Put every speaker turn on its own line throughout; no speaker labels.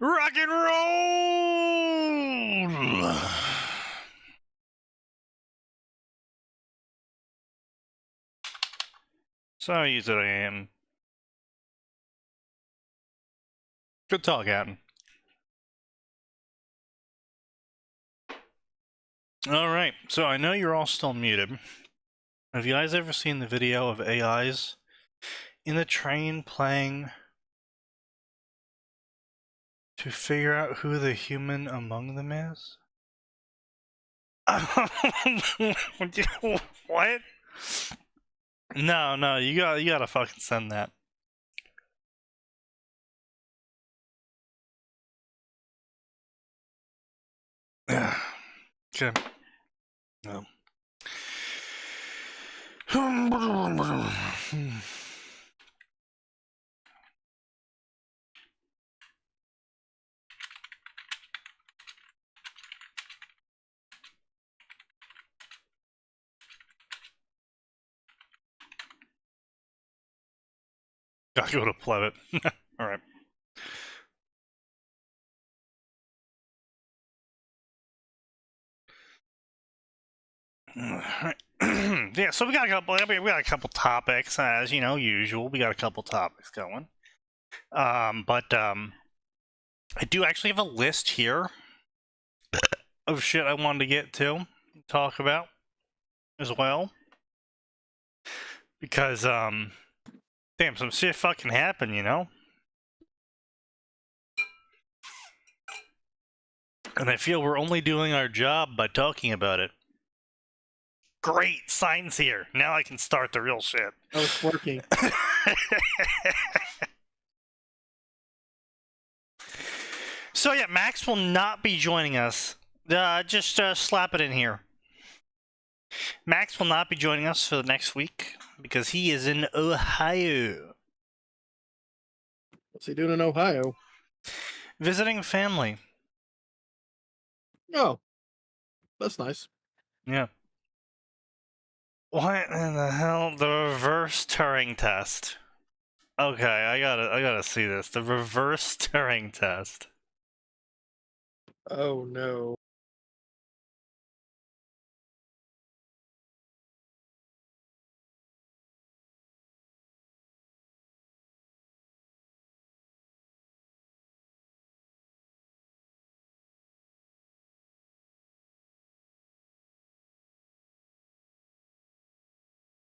Rock and roll! So how you today, Atin? Good talk, Atin. Alright, so I know you're all still muted. Have you guys ever seen the video of AIs in the train playing to figure out who the human among them is? What? No, you gotta fucking send that. Okay. No. Gotta go to pleb it. Alright. Yeah, so we got a couple topics, as you know, usual. We got a couple topics going. I do actually have a list here of shit I wanted to get to, talk about as well. Because, damn, some shit fucking happened, you know? And I feel we're only doing our job by talking about it. Great, signs here. Now I can start the real shit.
Oh, it's working.
So yeah, Max will not be joining us. Just slap it in here. Max will not be joining us for the next week because he is in Ohio.
What's he doing in Ohio?
Visiting family.
Oh, that's nice.
Yeah. What in the hell? The reverse Turing test. Okay, I gotta see this. The reverse Turing test.
Oh no.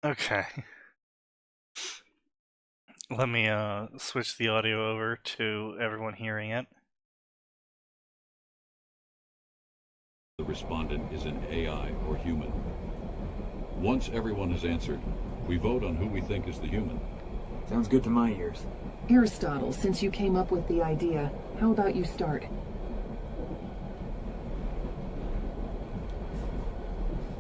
Okay. Let me switch the audio over to everyone hearing it.
The respondent is an AI or human. Once everyone has answered, we vote on who we think is the human.
Sounds good to my ears.
Aristotle, since you came up with the idea, how about you start?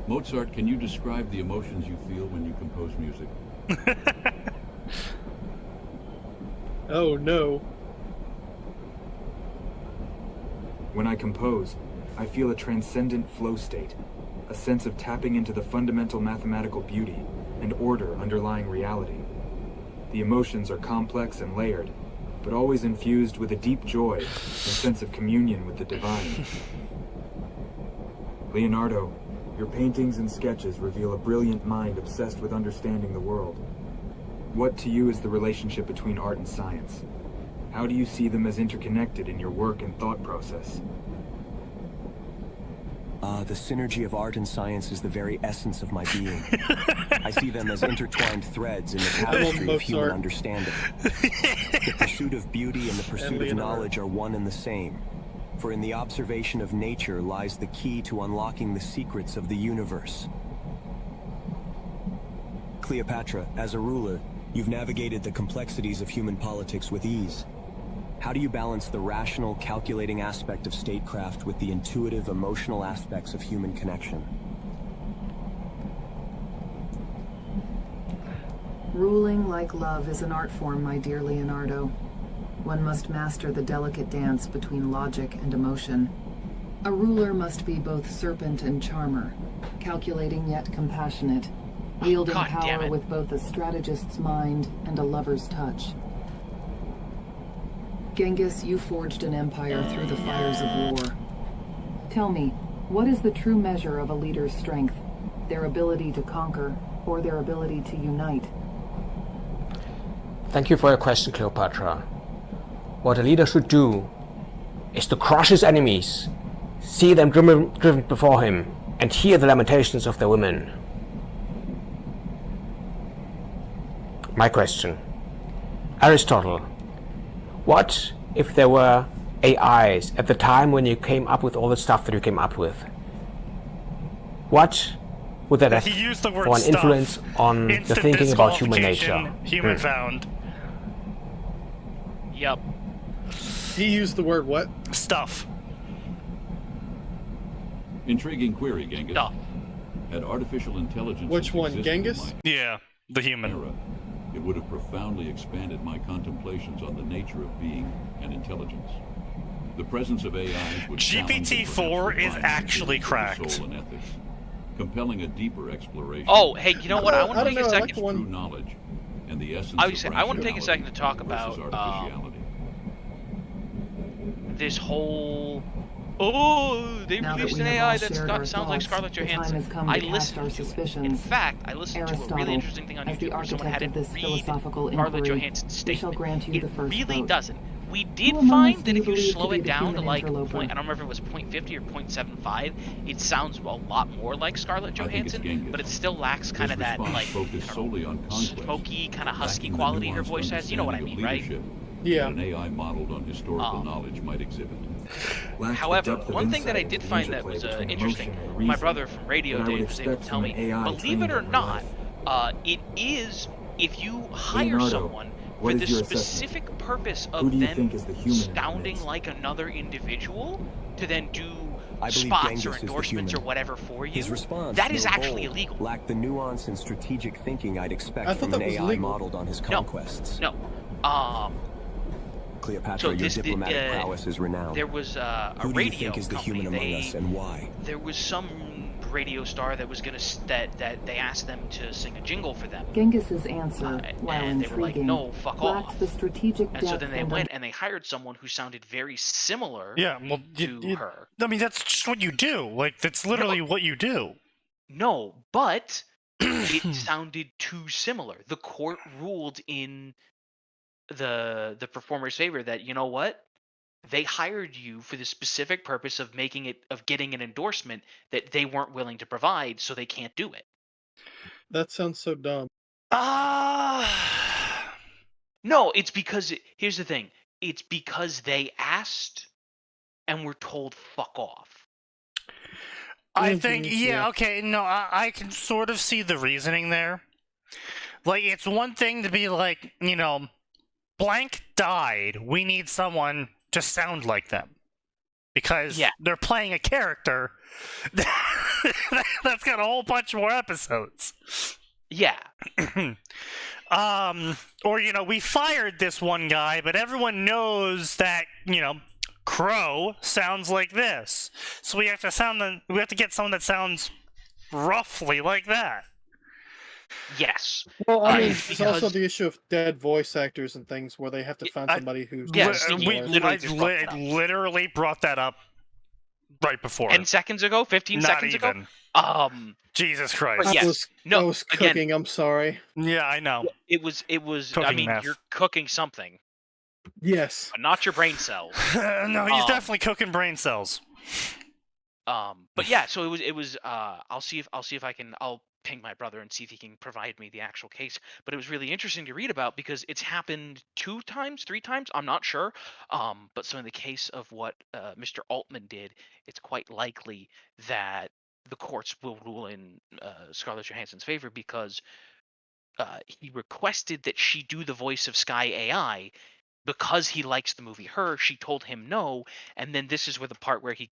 Mozart, can you describe the emotions you feel when you compose music?
Oh no.
When I compose, I feel a transcendent flow state, a sense of tapping into the fundamental mathematical beauty and order underlying reality. The emotions are complex and layered, but always infused with a deep joy and sense of communion with the divine. Leonardo, your paintings and sketches reveal a brilliant mind obsessed with understanding the world. What to you is the relationship between art and science? How do you see them as interconnected in your work and thought process?
The synergy of art and science is the very essence of my being. I see them as intertwined threads in the tapestry of human understanding. The pursuit of beauty and the pursuit of knowledge are one and the same. For in the observation of nature lies the key to unlocking the secrets of the universe. Cleopatra, as a ruler, you've navigated the complexities of human politics with ease. How do you balance the rational, calculating aspect of statecraft with the intuitive, emotional aspects of human connection?
Ruling like love is an art form, my dear Leonardo. One must master the delicate dance between logic and emotion. A ruler must be both serpent and charmer, calculating yet compassionate, wielding power with both a strategist's mind and a lover's touch. Genghis, you forged an empire through the fires of war. Tell me, what is the true measure of a leader's strength? Their ability to conquer, or their ability to unite?
Thank you for your question, Cleopatra. What a leader should do is to crush his enemies, see them driven before him, and hear the lamentations of their women. My question. Aristotle, what if there were AIs at the time when you came up with all the stuff that you came up with? What would that have
He used the word
for an
stuff.
influence on the
Instant
thinking about human
disqualification,
nature?
Human found.
Yep.
He used the word what?
Stuff.
Intriguing query, Genghis.
Stuff.
Had artificial intelligence
Which one,
existed
Genghis?
in my
Yeah, the human.
era, it would have profoundly expanded my contemplations on the nature of being and intelligence. The presence of AIs would challenge and
GPT-4
perhaps
is
refine
actually
the
cracked.
soul and ethics, compelling a deeper exploration.
Oh, hey, you know what? I want
I
to
don't
take a
know, I like
second.
the one-
True knowledge and the essence
I
of
was saying, I want to take a second to talk
rationality
about
versus artificiality.
this whole. They
Now that
released
we
an
have
AI
all
that
shared our
sounds like
thoughts,
Scarlett
the time
Johansson.
has come to
I
cast
listened
our
to it. In
suspicions.
fact, I listened to a really
Aristotle,
interesting thing on
as the
YouTube where someone had
architect
it
of this
read
philosophical
Scarlett
inquiry,
Johansson's
we shall
statement.
grant you the first
really
vote.
doesn't. We did
Who among
find
us
that
do you
if you
believe
slow
to be
it
the
down to
human
like
interloper?
I don't remember if it was 0.50 or 0.75, it sounds a lot more like Scarlett
I think it's
Johansson,
Genghis.
but it still lacks kind of
This
that
response
like
focused solely on conquest,
smoky, kind of husky
lacking the
quality her
nuanced
voice has. You know what I
understanding
mean,
of
right?
leadership
Yeah.
that an AI modeled on historical knowledge might exhibit.
Lack the
However,
depth of
one thing that I
insight
did
into the
find that
interplay
was
between
interesting,
emotion and
my
reason
brother from Radio
that I would
Dave was able to
expect
tell
from
me,
an AI
believe it
trained
or
in real
not,
life.
it is if you hire
Leonardo,
someone
what
for
is
the
your assessment?
specific purpose
Who
of
do you
them
think is the human in our
sounding
midst?
like another individual to then do
I believe
spots
Genghis
or
is the
endorsements or
human.
whatever for you.
His response,
That is
though
actually
bold,
illegal.
lacked the nuance and strategic thinking I'd
I
expect
thought
from an
that was
AI
legal.
modeled on his
No.
conquests.
No.
Cleopatra,
So
your
this-
diplomatic prowess is renowned.
There was a
Who do you
radio
think is the
company.
human among us, and why?
There was some radio star that was gonna that they asked them to sing a jingle for them.
Genghis's answer, while
and they were like,
intriguing,
"No, fuck
lacked
off."
the strategic
And
depth
so then they
and
went and they hired someone who sounded very similar
Yeah, well,
to her.
I mean, that's just what you do. Like, that's literally what you do.
No, but it sounded too similar. The court ruled in the performer's favor that, you know what? They hired you for the specific purpose of getting an endorsement that they weren't willing to provide, so they can't do it.
That sounds so dumb.
No, it's because here's the thing. It's because they asked and were told fuck off.
I think,
Mhm, yeah.
okay, no, I can sort of see the reasoning there. Like, it's one thing to be like, blank died. We need someone to sound like them. Because they're playing a character that's got a whole bunch more episodes.
Yeah.
Or, we fired this one guy, but everyone knows that, Crow sounds like this. So we have to get someone that sounds roughly like that.
Yes.
Well, I mean,
it's
there's also
because-
the issue of dead voice actors and things where they have to find somebody who's
Yeah,
does
Sneaky,
similar.
literally just brought that up.
literally brought that up right before.
10 seconds ago, 15
Not
seconds
even.
ago.
Jesus Christ.
Yes.
I was cooking. I'm sorry.
Yeah, I know.
It was. I
Cooking
mean,
meth.
you're cooking something,
Yes.
but not your brain cells.
No, he's definitely cooking brain cells.
But yeah, so it was. I'll see if I can. I'll ping my brother and see if he can provide me the actual case. But it was really interesting to read about because it's happened 2 times, 3 times. I'm not sure. But so in the case of what Mr. Altman did, it's quite likely that the courts will rule in Scarlett Johansson's favor because he requested that she do the voice of Sky AI because he likes the movie Her. She told him no, and then this is where the part where he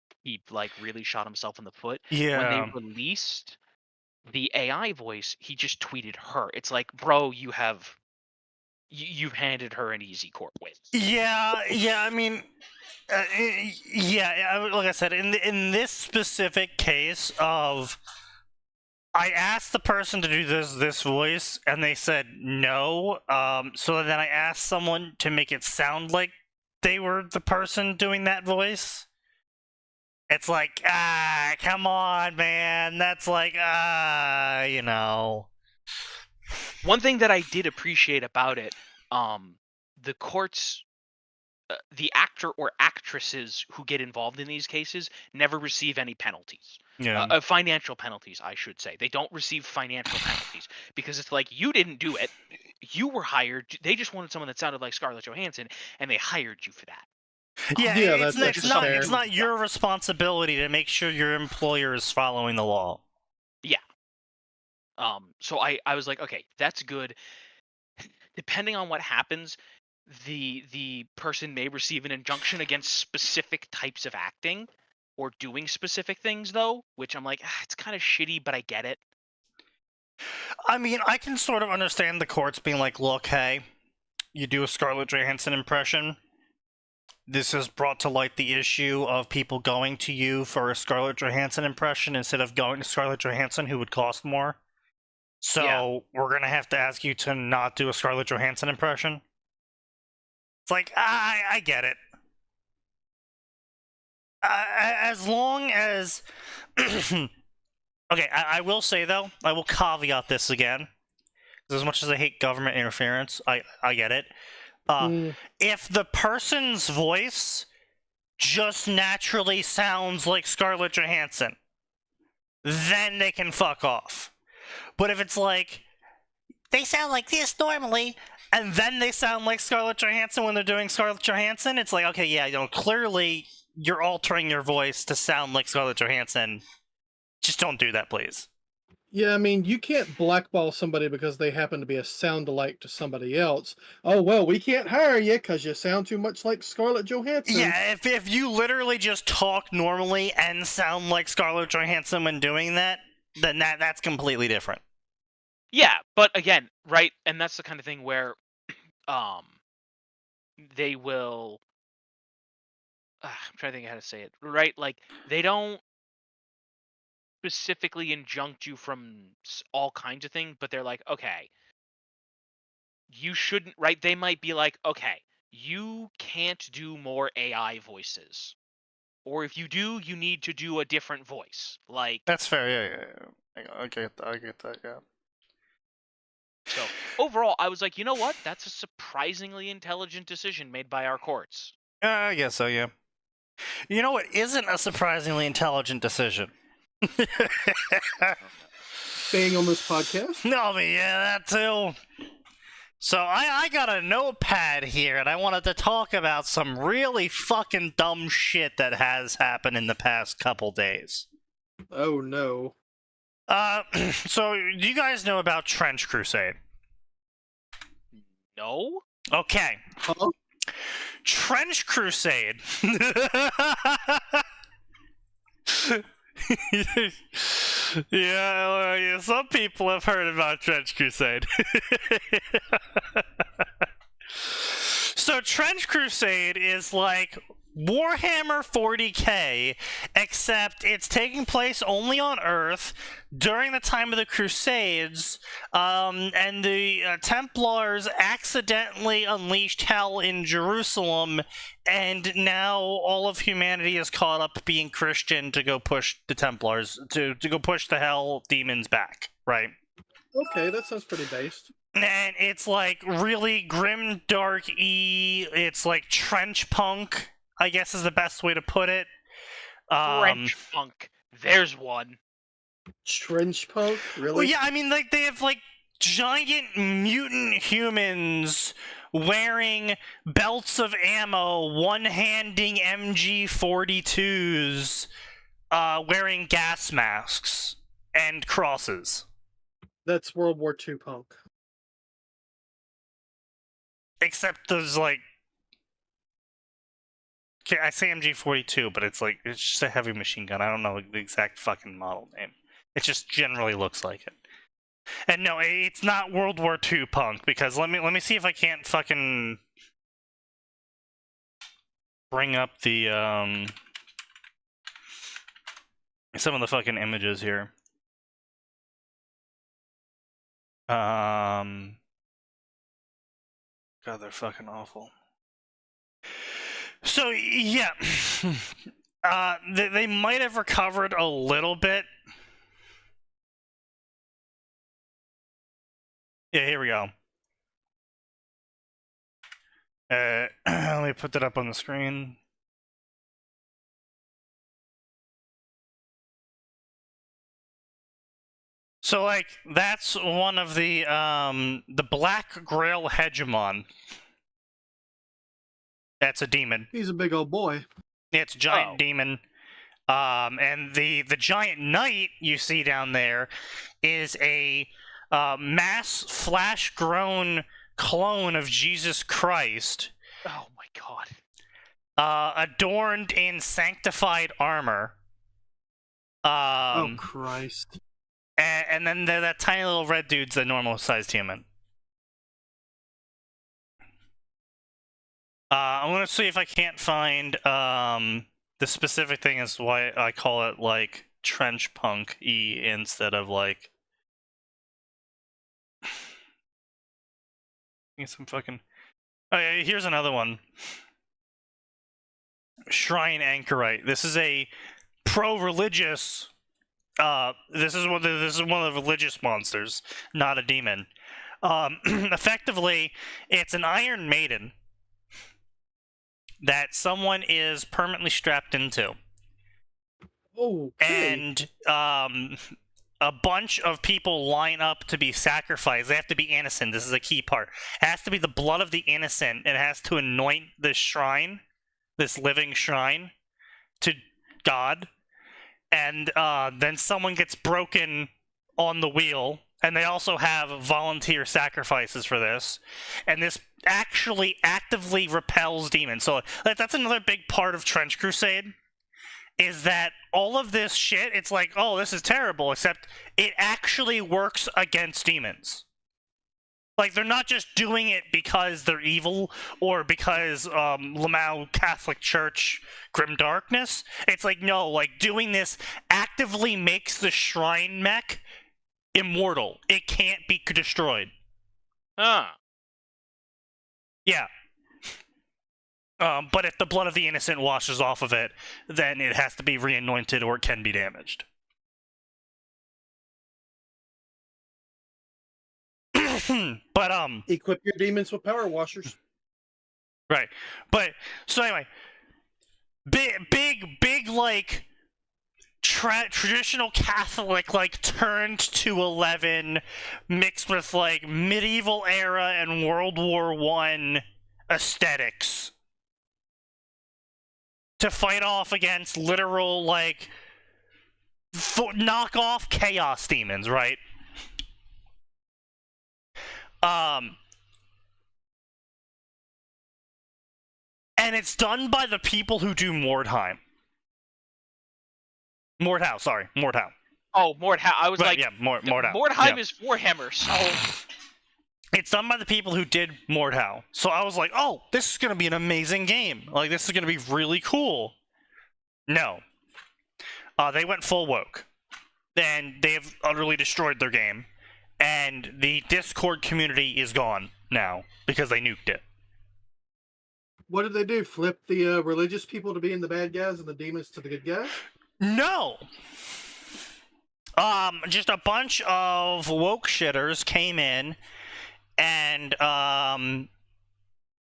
like really shot himself in the foot.
Yeah.
When they released the AI voice, he just tweeted her. It's like, bro, you've handed her an easy court win.
Yeah. I mean, like I said, in this specific case of, I asked the person to do this voice, and they said no. So then I asked someone to make it sound like they were the person doing that voice. It's like, come on, man. That's like, you know.
One thing that I did appreciate about it, the courts, the actor or actresses who get involved in these cases never receive any penalties.
Yeah.
Financial penalties, I should say. They don't receive financial penalties because it's like, you didn't do it. You were hired. They just wanted someone that sounded like Scarlett Johansson, and they hired you for that.
Yeah,
Yeah,
it's
that's
not
fair.
it's not your responsibility to make sure your employer is following the law.
Yeah. So I was like, okay, that's good. Depending on what happens, the person may receive an injunction against specific types of acting or doing specific things, though, which I'm like, it's kind of shitty, but I get it.
I mean, I can sort of understand the courts being like, look, hey, you do a Scarlett Johansson impression. This has brought to light the issue of people going to you for a Scarlett Johansson impression instead of going to Scarlett Johansson, who would cost more. So we're going to have to ask you to not do a Scarlett Johansson impression. It's like, I get it. As long as... Okay, I will say, though, I will caveat this again. As much as I hate government interference, I get it. If the person's voice just naturally sounds like Scarlett Johansson, then they can fuck off. But if it's like, they sound like this normally, and then they sound like Scarlett Johansson when they're doing Scarlett Johansson, it's like, okay, yeah, you know, clearly you're altering your voice to sound like Scarlett Johansson. Just don't do that, please.
Yeah, I mean, you can't blackball somebody because they happen to be a sound-alike to somebody else. Oh, well, we can't hire you because you sound too much like Scarlett Johansson.
Yeah, if you literally just talk normally and sound like Scarlett Johansson when doing that, then that's completely different.
Yeah, but again, right, and that's the kind of thing where they will... I'm trying to think how to say it. Right, like, they don't specifically injunct you from all kinds of things, but they're like, okay, you shouldn't, right? They might be like, okay, you can't do more AI voices. Or if you do, you need to do a different voice. Like,
that's fair, yeah. I get that, yeah.
So, overall, I was like, you know what? That's a surprisingly intelligent decision made by our courts.
I guess so, yeah. You know what isn't a surprisingly intelligent decision?
Staying on this podcast?
No, but yeah, that too. So I got a notepad here, and I wanted to talk about some really fucking dumb shit that has happened in the past couple days.
Oh, no.
So, do you guys know about Trench Crusade?
No?
Okay.
Huh?
Trench Crusade. Yeah, some people have heard about Trench Crusade. So Trench Crusade is like Warhammer 40k, except it's taking place only on Earth during the time of the Crusades, and the Templars accidentally unleashed hell in Jerusalem, and now all of humanity is caught up being Christian to go push the Templars, to go push the hell demons back, right?
Okay, that sounds pretty based.
And it's like really grim, dark-y, it's like trench punk, I guess is the best way to put it.
French punk. There's one.
Trench punk? Really?
Well, yeah, I mean, like, they have, like, giant mutant humans wearing belts of ammo, one-handing MG42s, wearing gas masks, and crosses.
That's World War II punk.
Except there's, like... Okay, I say MG42, but it's like, it's just a heavy machine gun. I don't know the exact fucking model name. It just generally looks like it. And no, it's not World War II punk, because let me see if I can't fucking bring up the some of the fucking images here. God, they're fucking awful. So yeah, they might have recovered a little bit. Yeah, here we go. Let me put that up on the screen. So, like, that's one of the Black Grail Hegemon. That's a demon.
He's a big old boy.
It's a giant demon. And the giant knight you see down there is a mass flash-grown clone of Jesus Christ.
Oh my god.
Adorned in sanctified armor.
Oh Christ.
And then that tiny little red dude's a normal-sized human. I'm gonna see if I can't find the specific thing is why I call it like trench punk E instead of like some fucking. Oh yeah, here's another one. Shrine Anchorite. This is a pro-religious. This is one of the religious monsters, not a demon. Effectively, it's an Iron Maiden that someone is permanently strapped into.
Okay.
And a bunch of people line up to be sacrificed. They have to be innocent. This is a key part. It has to be the blood of the innocent. It has to anoint this shrine, this living shrine, to God. And then someone gets broken on the wheel. And they also have volunteer sacrifices for this. And this actually actively repels demons. So that's another big part of Trench Crusade. Is that all of this shit, it's like, oh, this is terrible, except it actually works against demons. Like, they're not just doing it because they're evil, or because Lamau Catholic Church Grim Darkness. It's like, no, like, doing this actively makes the shrine mech immortal. It can't be destroyed. Yeah. But if the blood of the innocent washes off of it, then it has to be re-anointed or it can be damaged. But,
equip your demons with power washers.
Right. But, so anyway, big, like, traditional Catholic, like, turned to 11, mixed with, like, medieval era and World War I aesthetics. To fight off against literal, like, knockoff chaos demons, right? And it's done by the people who do Mordheim. Mordhau, sorry. Mordhau.
Oh, Mordhau. I was
right,
like,
yeah, Mordhau.
Mordheim
yeah.
is Warhammer, so...
It's done by the people who did Mordhau. So I was like, oh, this is going to be an amazing game. Like, this is going to be really cool. No. They went full woke. And they have utterly destroyed their game. And the Discord community is gone now because they nuked it.
What did they do? Flip the religious people to being the bad guys and the demons to the good guys?
No! Just a bunch of woke shitters came in and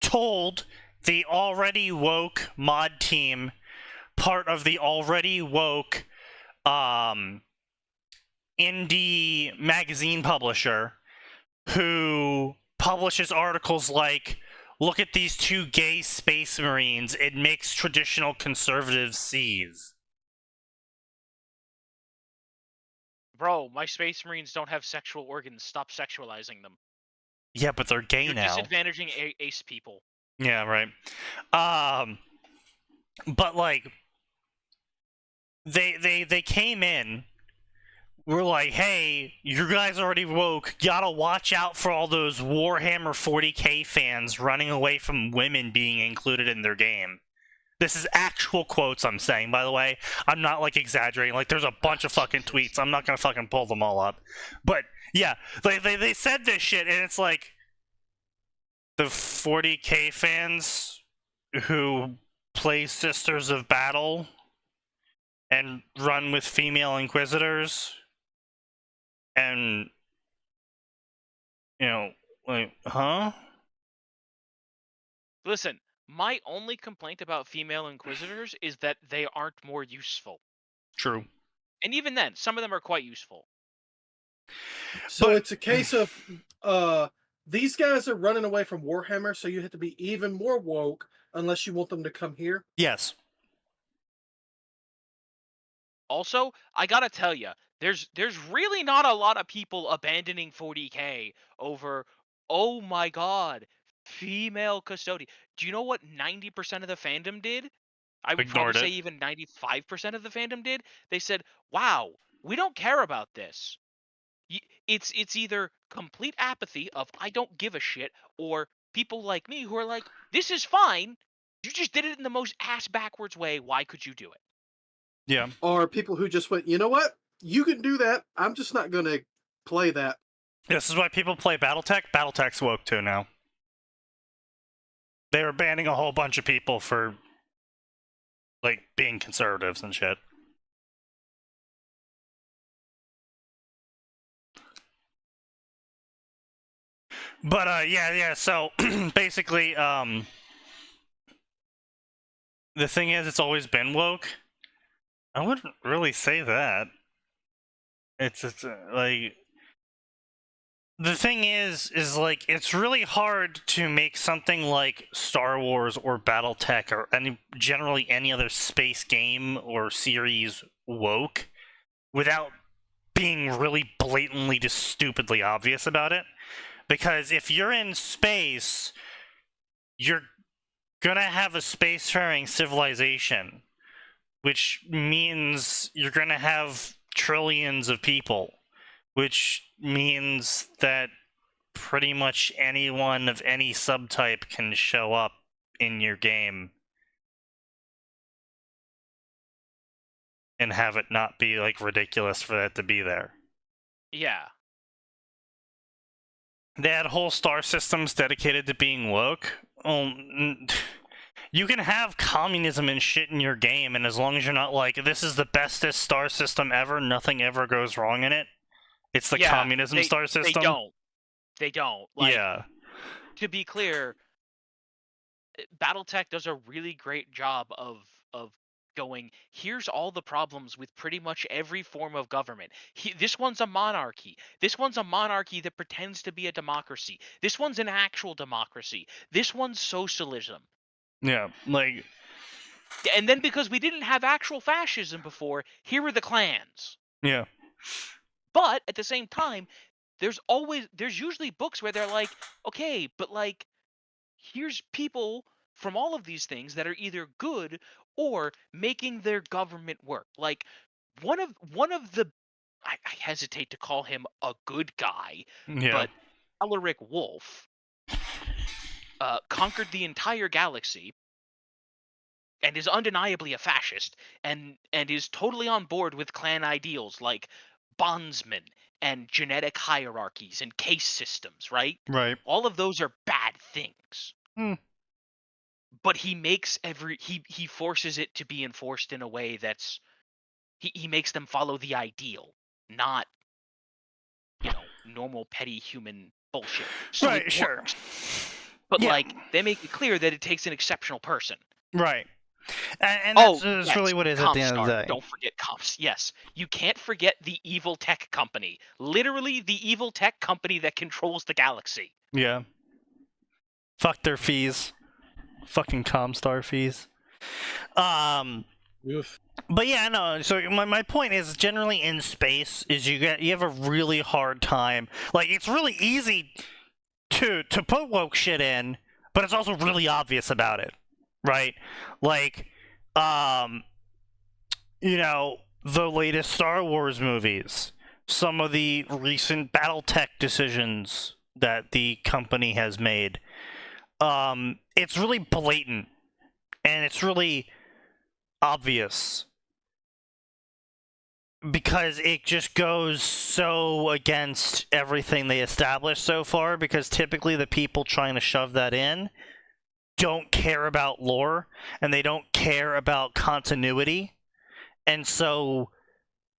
told the already woke mod team, part of the already woke indie magazine publisher, who publishes articles like, look at these two gay space marines, it makes traditional conservatives seize.
Bro, my space marines don't have sexual organs. Stop sexualizing them.
Yeah, but they're gay
You're
now.
disadvantaging ace people.
Yeah, right. But like, they came in. We're like, hey, you guys already woke. Gotta watch out for all those Warhammer 40k fans running away from women being included in their game. This is actual quotes I'm saying, by the way. I'm not, like, exaggerating. Like, there's a bunch of fucking tweets. I'm not gonna fucking pull them all up. But, yeah, they said this shit, and it's like, the 40k fans who play Sisters of Battle and run with female Inquisitors, and, you know, like, huh?
Listen, my only complaint about female Inquisitors is that they aren't more useful.
True.
And even then, some of them are quite useful.
So it's a case of these guys are running away from Warhammer, so you have to be even more woke unless you want them to come here.
Yes.
Also, I gotta tell you, there's really not a lot of people abandoning 40K over, oh my god, female custodian. Do you know what 90% of the fandom did? I would
Ignored
probably say
it.
even 95% of the fandom did. They said, "Wow, we don't care about this." It's either complete apathy of I don't give a shit, or people like me who are like, "This is fine. You just did it in the most ass backwards way. Why could you do it?"
Yeah.
Or people who just went, you know what? You can do that. I'm just not going to play that.
This is why people play BattleTech. BattleTech's woke too now. They were banning a whole bunch of people for, like, being conservatives and shit. But, yeah, so, basically, the thing is, it's always been woke. I wouldn't really say that. It's like... The thing is like, it's really hard to make something like Star Wars or BattleTech or generally any other space game or series woke without being really blatantly just stupidly obvious about it. Because if you're in space, you're gonna have a spacefaring civilization, which means you're gonna have trillions of people, which means that pretty much anyone of any subtype can show up in your game and have it not be, like, ridiculous for that to be there.
Yeah.
They had whole star systems dedicated to being woke. You can have communism and shit in your game, and as long as you're not like, this is the bestest star system ever, nothing ever goes wrong in it. It's the communism star system.
They don't. Like,
yeah.
To be clear, BattleTech does a really great job of going, here's all the problems with pretty much every form of government. This one's a monarchy. This one's a monarchy that pretends to be a democracy. This one's an actual democracy. This one's socialism.
Yeah, like...
And then because we didn't have actual fascism before, here are the clans.
Yeah.
But at the same time, there's usually books where they're like, okay, but like, here's people from all of these things that are either good or making their government work. Like, one of the, I hesitate to call him a good guy, but Alaric Wolf conquered the entire galaxy and is undeniably a fascist, and is totally on board with clan ideals like bondsmen and genetic hierarchies and case systems, right?
Right.
All of those are bad things. But he makes he forces it to be enforced in a way that's he makes them follow the ideal, not, you know, normal petty human bullshit. So
right, sure.
But like, they make it clear that it takes an exceptional person.
Right. And that's really what it is at the end of the day.
Don't forget comps. Yes. You can't forget the evil tech company. Literally the evil tech company that controls the galaxy.
Yeah. Fuck their fees. Fucking Comstar fees. But yeah, no, so my point is, generally in space, is you have a really hard time. Like, it's really easy to put woke shit in, but it's also really obvious about it. Right? Like, you know, the latest Star Wars movies, some of the recent BattleTech decisions that the company has made. It's really blatant, and it's really obvious, because it just goes so against everything they established so far, because typically the people trying to shove that in don't care about lore and they don't care about continuity, and so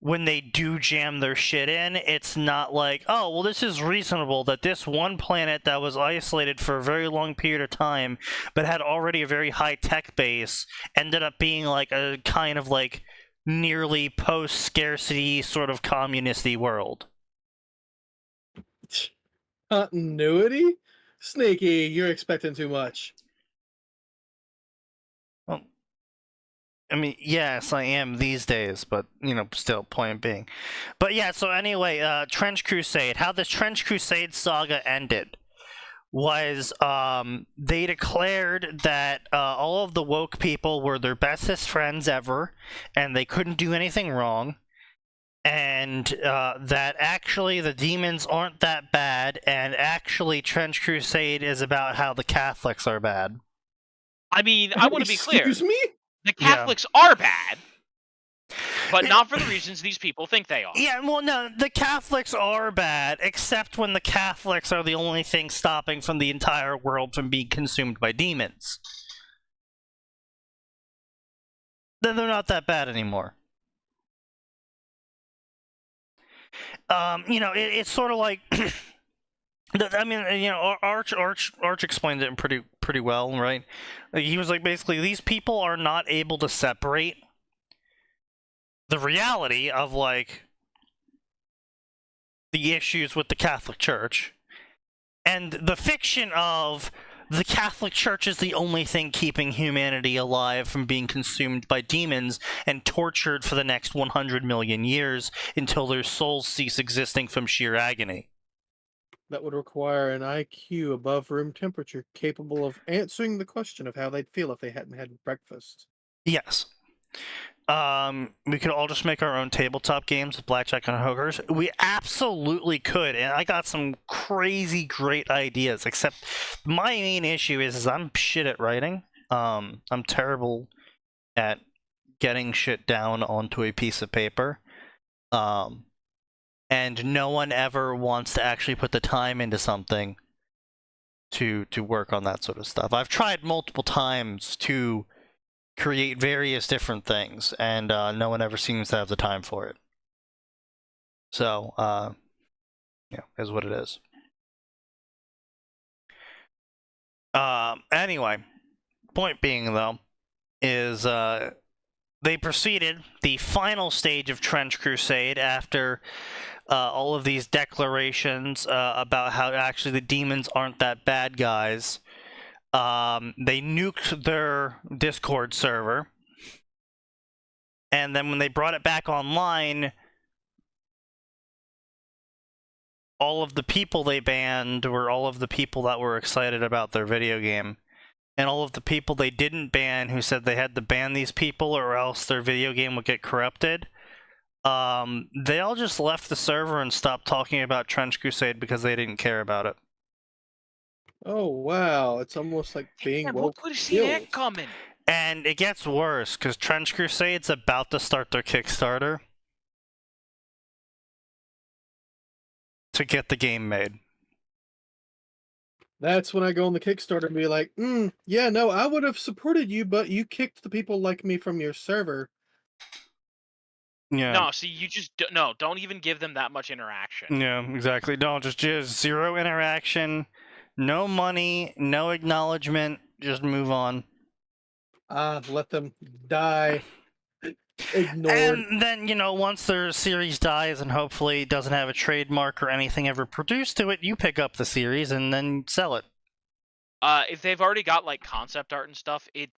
when they do jam their shit in, it's not like, oh, well, this is reasonable that this one planet that was isolated for a very long period of time but had already a very high-tech base ended up being like a kind of like nearly post-scarcity sort of communist-y world.
Continuity? Sneaky, you're expecting too much.
Well, I mean, yes, I am these days, but, you know, still, point being. But yeah, so anyway, Trench Crusade. How this Trench Crusade saga ended was they declared that all of the woke people were their bestest friends ever, and they couldn't do anything wrong, and that actually the demons aren't that bad, and actually Trench Crusade is about how the Catholics are bad.
I mean, I want to be clear.
Excuse me?
The Catholics are bad, but not for the reasons these people think they are.
Yeah, well, no, the Catholics are bad, except when the Catholics are the only thing stopping from the entire world from being consumed by demons. Then they're not that bad anymore. You know, it's sort of like, I mean, you know, Arch explained it pretty well, right? He was like, basically, these people are not able to separate the reality of, like, the issues with the Catholic Church and the fiction of the Catholic Church is the only thing keeping humanity alive from being consumed by demons and tortured for the next 100 million years until their souls cease existing from sheer agony.
That would require an IQ above room temperature capable of answering the question of how they'd feel if they hadn't had breakfast.
Yes. We could all just make our own tabletop games with blackjack and hookers. We absolutely could, and I got some crazy great ideas, except my main issue is I'm shit at writing. I'm terrible at getting shit down onto a piece of paper. And no one ever wants to actually put the time into something to work on that sort of stuff. I've tried multiple times to create various different things, and no one ever seems to have the time for it. So, yeah, is what it is. Anyway, point being, though, is they proceeded the final stage of Trench Crusade after all of these declarations about how actually the demons aren't that bad guys. They nuked their Discord server, and then when they brought it back online, all of the people they banned were all of the people that were excited about their video game. And all of the people they didn't ban who said they had to ban these people or else their video game would get corrupted, they all just left the server and stopped talking about Trench Crusade because they didn't care about it.
Oh, wow. It's almost like being woke.
Who could have seen that coming?
And it gets worse, because Trench Crusade's about to start their Kickstarter to get the game made.
That's when I go on the Kickstarter and be like, yeah, no, I would have supported you, but you kicked the people like me from your server.
Yeah.
No, see, you just don't even give them that much interaction.
Yeah, exactly. No, just zero interaction, no money, no acknowledgement, just move on.
Let them die. Ignored.
And then, you know, once their series dies and hopefully doesn't have a trademark or anything ever produced to it, you pick up the series and then sell it.
If they've already got like concept art and stuff, it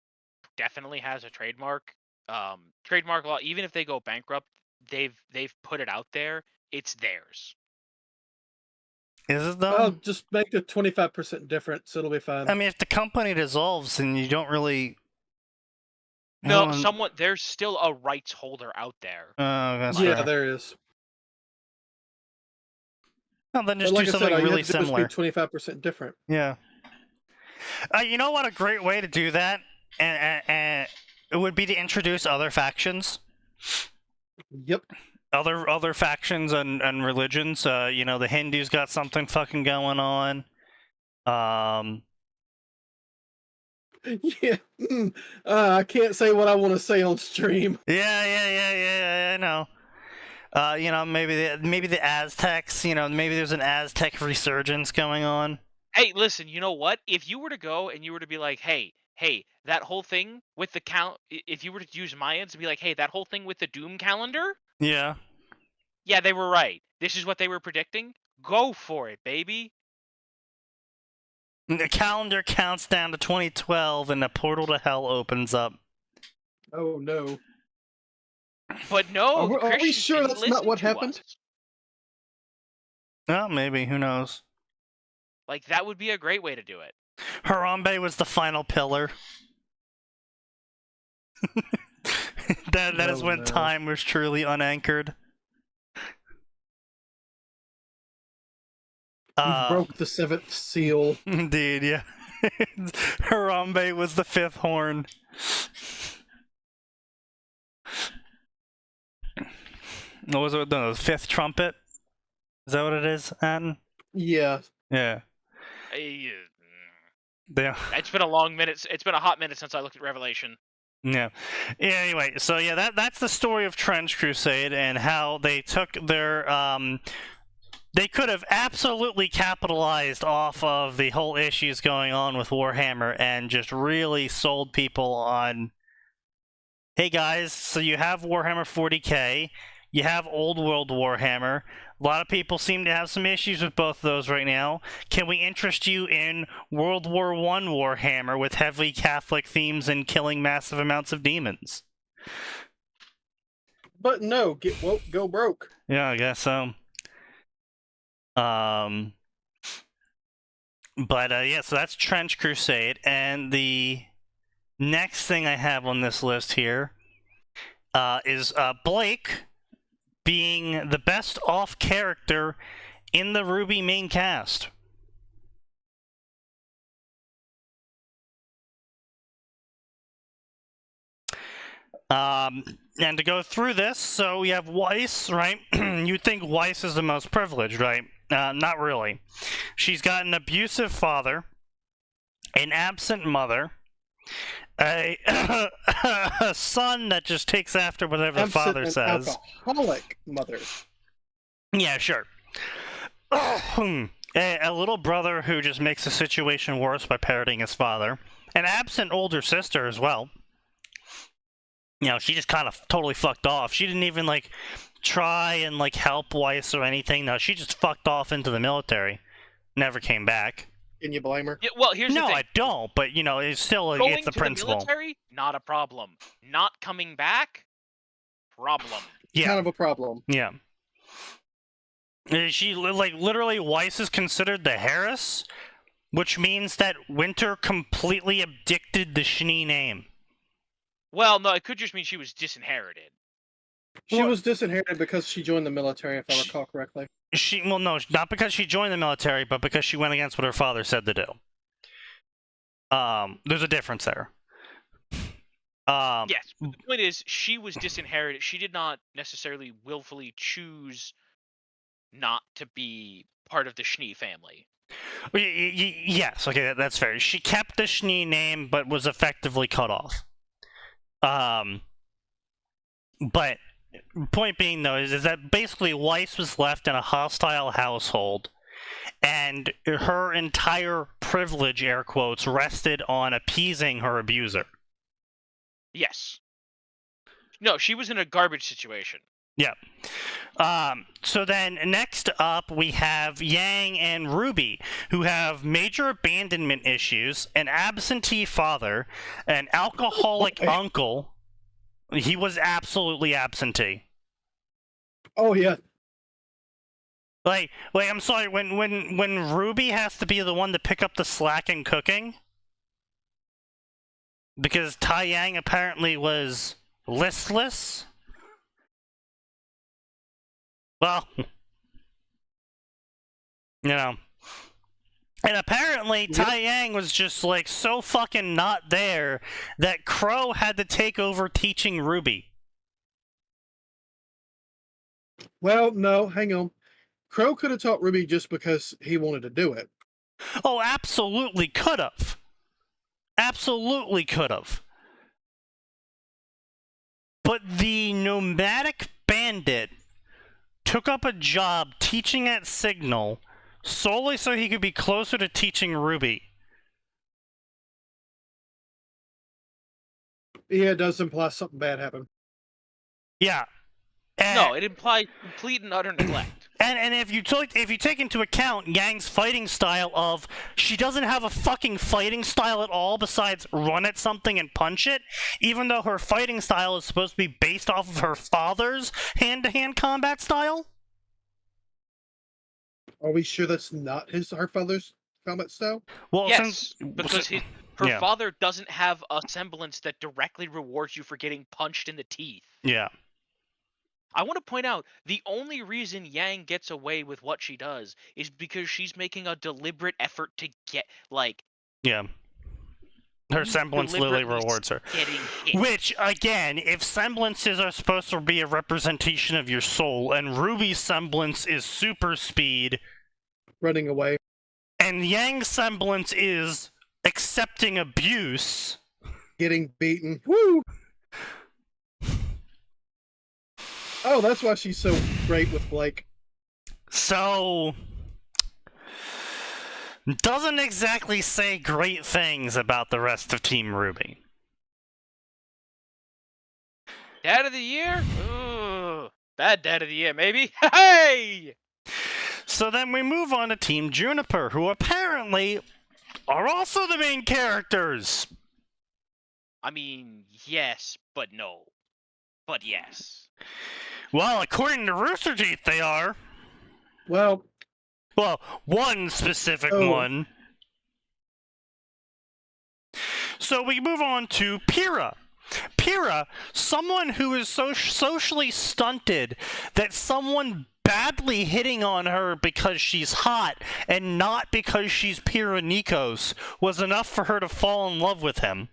definitely has a trademark. Trademark law, even if they go bankrupt, they've put it out there. It's theirs.
Is it though?
I'll just make the 25% difference. It'll be fine.
I mean, if the company dissolves, then you don't really.
No, there's still a rights holder out there.
That's
yeah,
fair.
there is.
Well, then just do something really similar.
25% different.
Yeah. You know what? A great way to do that, and it would be to introduce other factions.
Yep.
Other factions and religions. You know, the Hindus got something fucking going on.
Yeah. I can't say what I want to say on stream.
Yeah, I know. Maybe the Aztecs, maybe there's an Aztec resurgence going on.
Hey, listen, you know what? If you were to go and you were to be like, hey, that whole thing with the if you were to use Mayans and be like, hey, that whole thing with the Doom calendar?
Yeah.
Yeah, they were right. This is what they were predicting. Go for it, baby.
The calendar counts down to 2012 and the portal to hell opens up.
Oh, no.
But no,
are we sure that's not what happened?
Well, maybe. Who knows?
Like, that would be a great way to do it.
Harambe was the final pillar. that is when time was truly unanchored.
We broke the 7th seal.
Indeed, yeah. Harambe was the 5th horn. What was it? No, the 5th trumpet? Is that what it is, Atin?
Yeah.
Yeah. Yeah.
It's been a long minute. It's been a hot minute since I looked at Revelation.
Yeah. Anyway, so yeah, that's the story of Trench Crusade and how they took their they could have absolutely capitalized off of the whole issues going on with Warhammer and just really sold people on, hey guys, so you have Warhammer 40k, you have Old World Warhammer. A lot of people seem to have some issues with both of those right now. Can we interest you in World War I Warhammer with heavily Catholic themes and killing massive amounts of demons?
But no, get woke, go broke.
Yeah, I guess so. Yeah, so that's Trench Crusade, and the next thing I have on this list here is Blake being the best off character in the RWBY main cast. And to go through this, so we have Weiss, right? You'd think Weiss is the most privileged, right? Not really. She's got an abusive father, an absent mother, a son that just takes after whatever the father says.
Alcoholic mother.
Yeah, sure. A little brother who just makes the situation worse by parodying his father. An absent older sister as well. She just kind of totally fucked off. She didn't even, try and, help Weiss or anything. No, she just fucked off into the military. Never came back.
Can you blame her?
Yeah, well, here's the thing.
No, I don't, but, it's still,
Going
it's the
to
principle.
The military, not a problem. Not coming back, problem.
Yeah.
Kind of a problem.
Yeah. She, literally, Weiss is considered the harass, which means that Winter completely abdicted the Schnee name.
Well, no, it could just mean she was disinherited.
She was disinherited because she joined the military, if I recall correctly.
No, not because she joined the military, but because she went against what her father said to do. There's a difference there.
Yes, but the point is, she was disinherited. She did not necessarily willfully choose not to be part of the Schnee family.
Yes, okay, that's fair. She kept the Schnee name, but was effectively cut off. But point being, though, is that basically Weiss was left in a hostile household, and her entire privilege, air quotes, rested on appeasing her abuser.
Yes. No, she was in a garbage situation.
Yeah. So then next up we have Yang and Ruby, who have major abandonment issues, an absentee father, an alcoholic uncle. He was absolutely absentee.
Oh yeah.
I'm sorry, when Ruby has to be the one to pick up the slack in cooking, because Tai Yang apparently was listless. Well, and apparently Tai Yang was just so fucking not there that Crow had to take over teaching Ruby.
Well, no, hang on. Crow could have taught Ruby just because he wanted to do it.
Oh, absolutely could have. absolutely could have. But the nomadic bandit took up a job teaching at Signal solely so he could be closer to teaching Ruby.
Yeah, it does imply something bad happened.
Yeah.
No, it implies complete and utter neglect.
And if you take into account Yang's fighting style of she doesn't have a fucking fighting style at all besides run at something and punch it, even though her fighting style is supposed to be based off of her father's hand-to-hand combat style.
Are we sure that's not her father's combat style?
Well,
Yes, because her
yeah.
father doesn't have a semblance that directly rewards you for getting punched in the teeth.
Yeah.
I want to point out, the only reason Yang gets away with what she does is because she's making a deliberate effort to get, like...
Yeah. Her semblance literally rewards her. Which, again, if semblances are supposed to be a representation of your soul, and Ruby's semblance is super speed...
Running away.
And Yang's semblance is accepting abuse...
Getting beaten. Woo! Oh, that's why she's so great with Blake.
So... doesn't exactly say great things about the rest of Team Ruby.
Dad of the year? Ooh, bad dad of the year, maybe. Hey!
So then we move on to Team Juniper, who apparently are also the main characters.
I mean, yes, but no. But yes.
Well, according to Rooster Teeth, they are.
Well,
one specific one. So we move on to Pyrrha. Pyrrha, someone who is so socially stunted that someone badly hitting on her because she's hot and not because she's Pyrrha Nikos was enough for her to fall in love with him.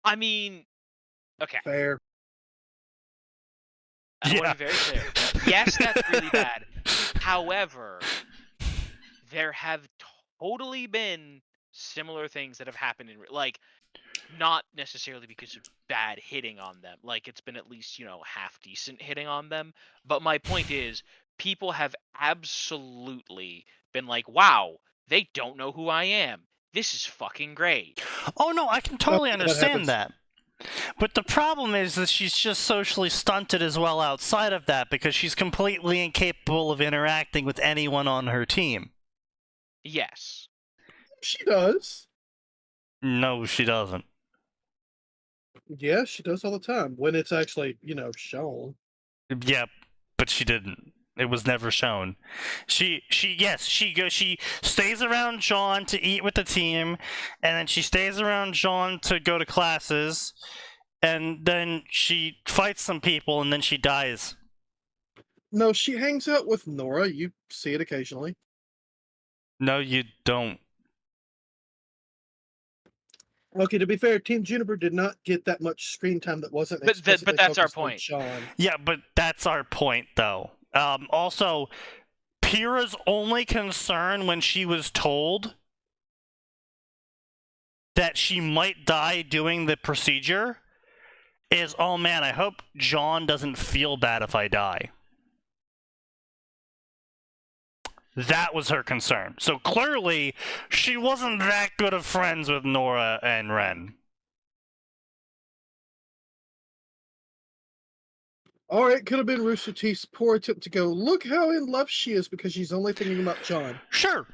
I mean, okay.
Fair.
I want to be very clear. Yes, that's really bad. However, there have totally been similar things that have happened in, like, not necessarily because of bad hitting on them. Like, it's been at least, half decent hitting on them. But my point is, people have absolutely been like, wow, they don't know who I am. This is fucking great.
Oh, no, I can totally understand that. But the problem is that she's just socially stunted as well outside of that because she's completely incapable of interacting with anyone on her team.
Yes.
She does.
No, she doesn't.
Yeah, she does all the time. When it's actually, shown.
Yeah, but she didn't. It was never shown. She stays around John to eat with the team, and then she stays around John to go to classes, and then she fights some people, and then she dies.
No, she hangs out with Nora. You see it occasionally.
No, you don't.
Okay, to be fair, Team Juniper did not get that much screen time that wasn't
explicitly but that's our point.
Sean.
Yeah, but that's our point, though. Also, Pyrrha's only concern when she was told that she might die doing the procedure is, oh man, I hope John doesn't feel bad if I die. That was her concern. So clearly, she wasn't that good of friends with Nora and Ren.
Or it could have been Rooster Teeth's poor attempt to go, look how in love she is because she's only thinking about John.
Sure.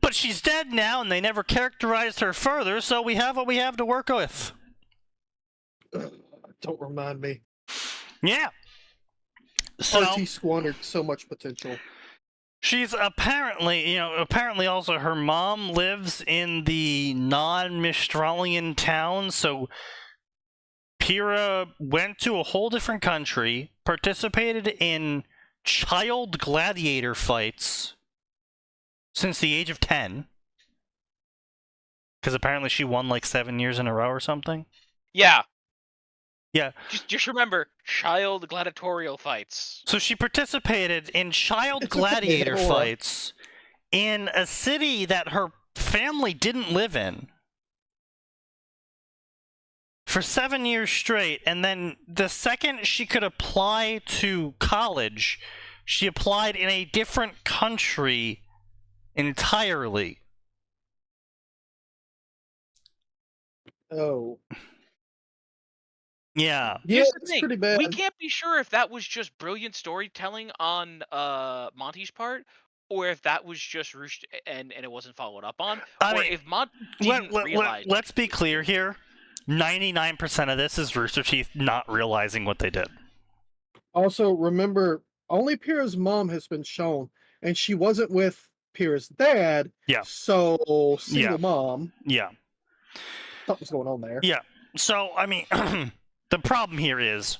But she's dead now, and they never characterized her further, so we have what we have to work with.
Don't remind me.
Yeah. So,
RT squandered so much potential.
She's apparently also her mom lives in the non-Mistralian town, so Pyrrha went to a whole different country, participated in child gladiator fights since the age of 10. Because apparently she won like 7 years in a row or something.
Yeah.
Yeah.
Just remember, child gladiatorial fights.
So she participated in child gladiator fights in a city that her family didn't live in. for 7 years straight, and then the second she could apply to college, she applied in a different country entirely.
Oh.
Yeah.
Yeah,
Here's the
it's
thing,
pretty bad.
we can't be sure if that was just brilliant storytelling on Monty's part, or if that was just Roosh and it wasn't followed up on,
I
or
mean,
if Monty didn't realize.
Let's be clear here. 99% of this is Rooster Teeth not realizing what they did.
Also, remember, only Pyrrha's mom has been shown, and she wasn't with Pyrrha's dad.
Yeah.
So, single
Yeah.
mom.
Yeah.
Something's going on there.
Yeah. So, I mean, the problem here is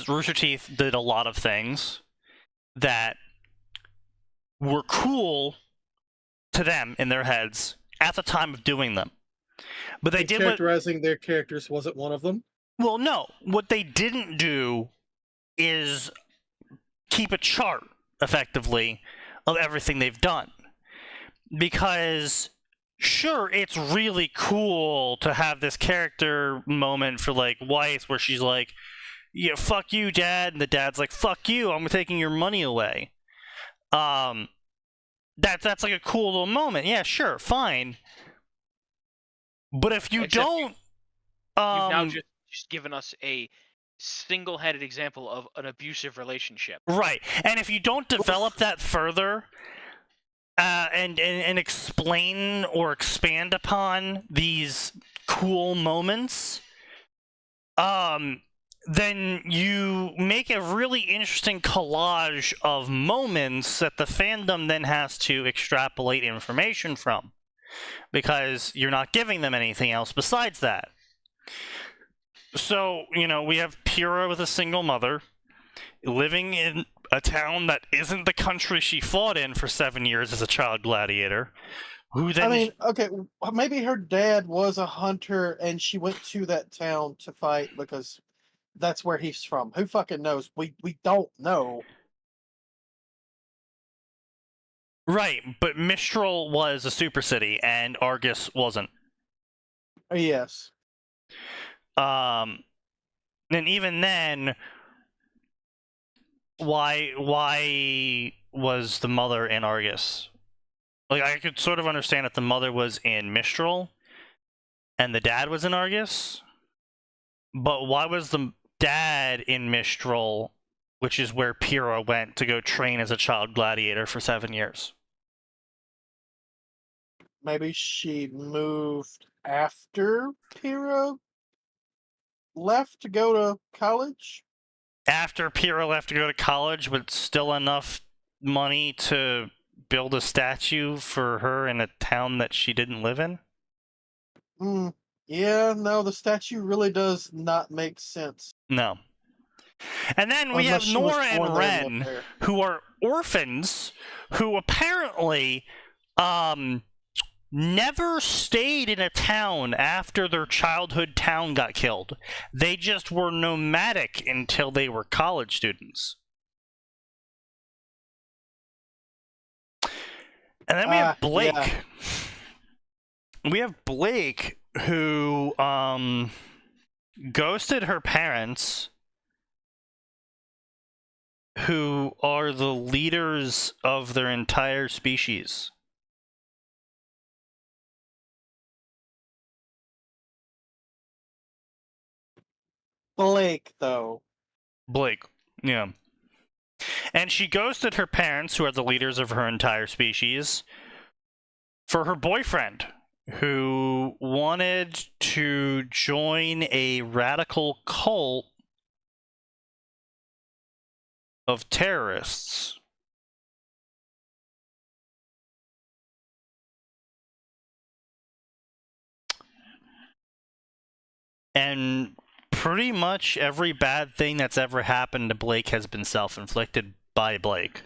Rooster Teeth did a lot of things that were cool to them in their heads at the time of doing them. But they did
characterizing their characters wasn't one of them.
Well, no. What they didn't do is keep a chart, effectively, of everything they've done. Because, sure, it's really cool to have this character moment for, like, Weiss, where she's like, yeah, fuck you, Dad, and the dad's like, fuck you, I'm taking your money away. That's like a cool little moment. Yeah, sure, fine. But if you don't...
You've now just given us a single-headed example of an abusive relationship.
Right, and if you don't develop that further, and explain or expand upon these cool moments, then you make a really interesting collage of moments that the fandom then has to extrapolate information from, because you're not giving them anything else besides that. So, you know, we have Pyrrha with a single mother, living in a town that isn't the country she fought in for 7 years as a child gladiator, who then...
I mean, okay, maybe her dad was a hunter and she went to that town to fight because that's where he's from. Who fucking knows? We don't know.
Right, but Mistral was a super city and Argus wasn't.
Yes.
And even then, why was the mother in Argus? Like, I could sort of understand if the mother was in Mistral and the dad was in Argus, but why was the dad in Mistral, which is where Pyrrha went to go train as a child gladiator for 7 years?
Maybe she moved after Pyrrha left to go to college?
After Pyrrha left to go to college, but still enough money to build a statue for her in a town that she didn't live in?
Yeah, no, the statue really does not make sense.
No. And then we have Nora and Ren, who are orphans, who apparently never stayed in a town after their childhood town got killed. They just were nomadic until they were college students. And then we have Blake.
Yeah.
We have Blake, who ghosted her parents, who are the leaders of their entire species.
Blake, though.
Blake, yeah. And she ghosted her parents, who are the leaders of her entire species, for her boyfriend, who wanted to join a radical cult of terrorists. And pretty much every bad thing that's ever happened to Blake has been self-inflicted by Blake.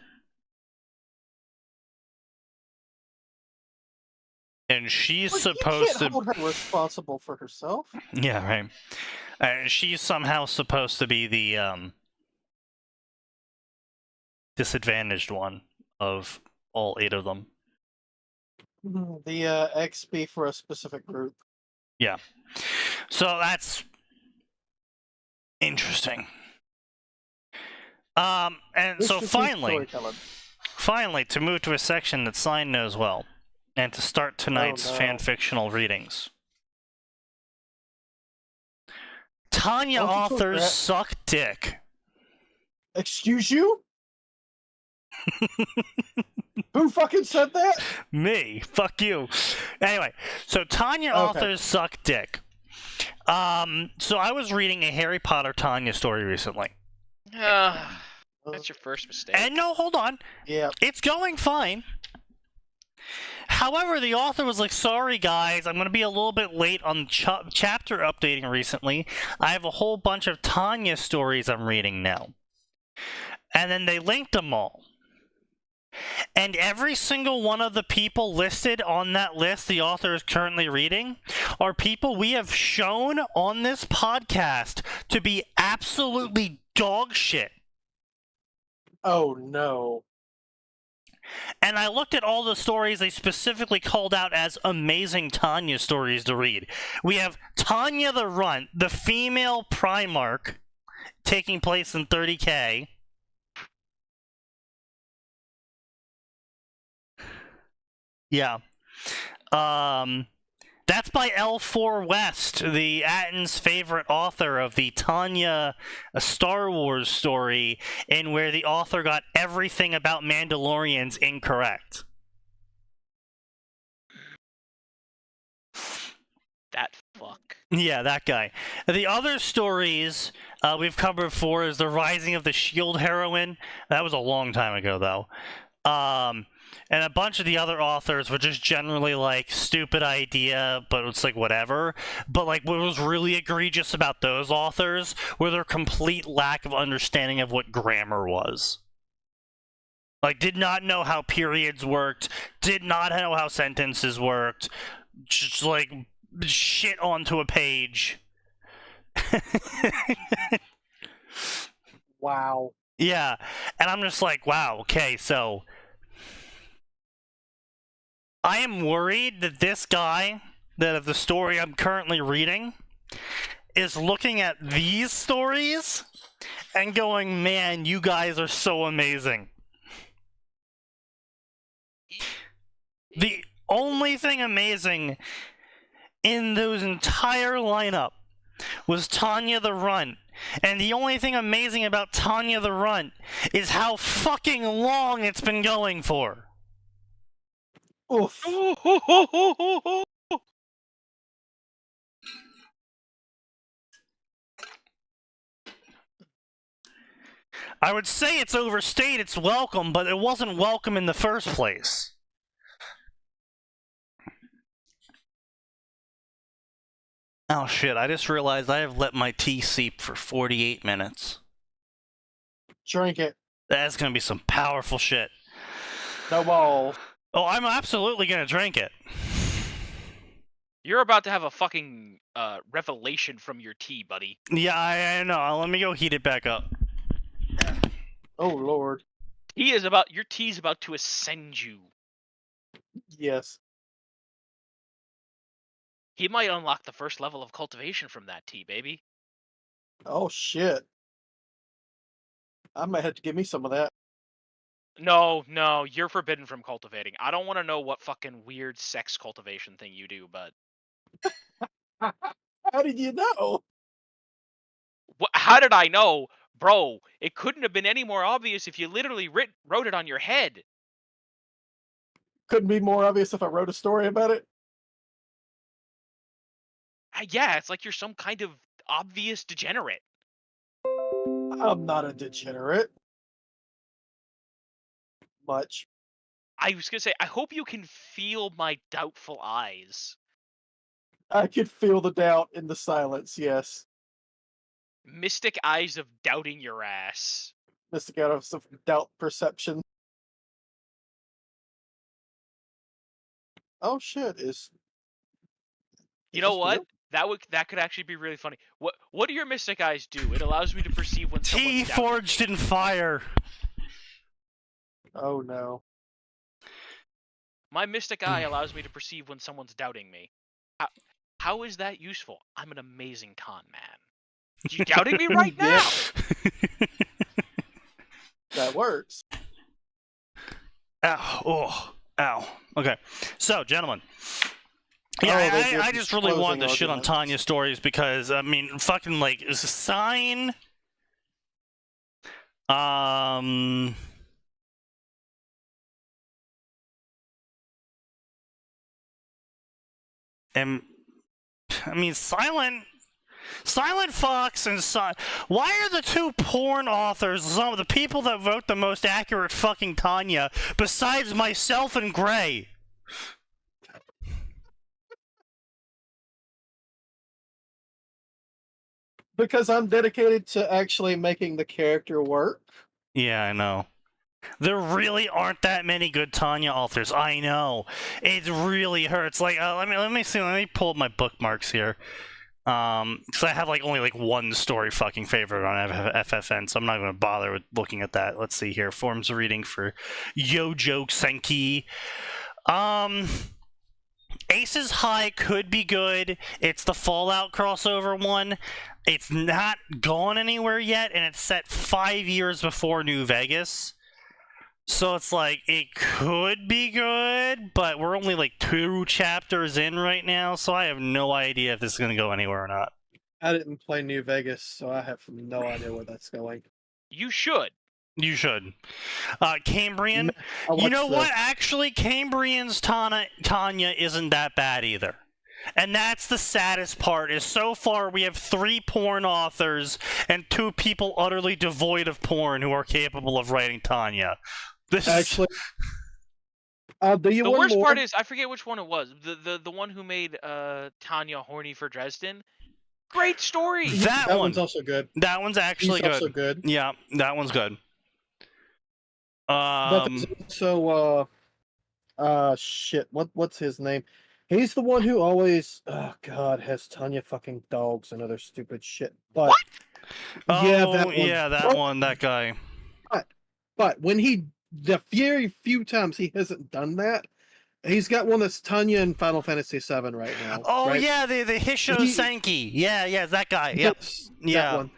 And she's supposed to...
You can't hold her responsible for herself.
Yeah, right. She's somehow supposed to be the disadvantaged one of all 8 of them.
The XP for a specific group.
Yeah. So that's interesting. And so finally, to move to a section that Sign knows well, and to start tonight's fanfictional readings. Tanya authors suck dick.
Excuse you? Who fucking said that?
Me. Fuck you. Anyway, so Tanya authors suck dick. So I was reading a Harry Potter Tanya story recently.
That's your first mistake.
And no, hold on.
Yeah.
It's going fine. However, the author was like, sorry guys, I'm going to be a little bit late on chapter updating recently. I have a whole bunch of Tanya stories I'm reading now. And then they linked them all. And every single one of the people listed on that list the author is currently reading are people we have shown on this podcast to be absolutely dog shit.
Oh, no.
And I looked at all the stories they specifically called out as amazing Tanya stories to read. We have Tanya the Runt, the female Primarch, taking place in 30K. Yeah. That's by L4 West, the Atin's favorite author of the Tanya a Star Wars story, in where the author got everything about Mandalorians incorrect.
That fuck.
Yeah, that guy. The other stories we've covered before is The Rising of the Shield Heroine. That was a long time ago, though. And a bunch of the other authors were just generally like, stupid idea, but it's like whatever. But like what was really egregious about those authors were their complete lack of understanding of what grammar was. Like, did not know how periods worked, did not know how sentences worked, just like shit onto a page.
Wow.
Yeah, and I'm just like, wow, okay, so I am worried that this guy, that of the story I'm currently reading, is looking at these stories and going, man, you guys are so amazing. The only thing amazing in those entire lineup was Tanya the Runt. And the only thing amazing about Tanya the Runt is how fucking long it's been going for.
Oof.
I would say it's overstayed its welcome, but it wasn't welcome in the first place. Oh shit, I just realized I have let my tea seep for 48 minutes.
Drink it.
That's gonna be some powerful shit.
No balls.
Oh, I'm absolutely gonna drink it.
You're about to have a fucking revelation from your tea, buddy.
Yeah, I know. Let me go heat it back up.
Oh, Lord.
Your tea's about to ascend you.
Yes.
He might unlock the first level of cultivation from that tea, baby.
Oh, shit. I might have to give me some of that.
No, you're forbidden from cultivating. I don't want to know what fucking weird sex cultivation thing you do, but...
How did you know?
How did I know? Bro, it couldn't have been any more obvious if you literally wrote it on your head.
Couldn't be more obvious if I wrote a story about it.
Yeah, it's like you're some kind of obvious degenerate.
I'm not a degenerate. Much.
I was gonna say, I hope you can feel my doubtful eyes.
I could feel the doubt in the silence, yes.
Mystic eyes of doubting your ass.
Mystic out of some doubt perception. Oh shit,
You know what? That could actually be really funny. What do your mystic eyes do? It allows me to perceive when someone's
Tea forged in fire.
Oh no.
My mystic eye allows me to perceive when someone's doubting me. How is that useful? I'm an amazing con man. You doubting me right now?
That works.
Ow. Oh. Ow. Okay. So, gentlemen. Yeah, I just really wanted to shit on Tanya's stories because, I mean, fucking, like, it's a sign. And, I mean, Silent Fox and why are the two porn authors some of the people that vote the most accurate fucking Tanya besides myself and Gray?
Because I'm dedicated to actually making the character work.
Yeah, I know. There really aren't that many good Tanya authors. I know. It really hurts. Like, let me see. Let me pull up my bookmarks here. Because I have like only like one story fucking favorite on FFN, so I'm not going to bother with looking at that. Let's see here. Forms of reading for Yojo Senki. Aces High could be good. It's the Fallout crossover one. It's not gone anywhere yet, and it's set 5 years before New Vegas. So it's like, it could be good, but we're only like 2 chapters in right now, so I have no idea if this is going to go anywhere or not.
I didn't play New Vegas, so I have no idea where that's going.
You should.
You should. Cambrian. You know what? Actually, Cambrian's Tanya isn't that bad either. And that's the saddest part, is so far we have 3 porn authors and 2 people utterly devoid of porn who are capable of writing Tanya. This
actually,
the worst part is, I forget which one it was. The one who made Tanya horny for Dresden. Great story.
That one's also good.
That one's actually good.
Also good.
Yeah, that one's good.
But there's also shit. What's his name? He's the one who always, oh god, has Tanya fucking dogs and other stupid shit. But
what?
Yeah,
that one, that guy.
But when the very few times he hasn't done that, he's got one that's Tanya in Final Fantasy VII right now.
Oh
right?
yeah, the Hisho Senki. Yeah, that guy. Yep. Yeah.
That one.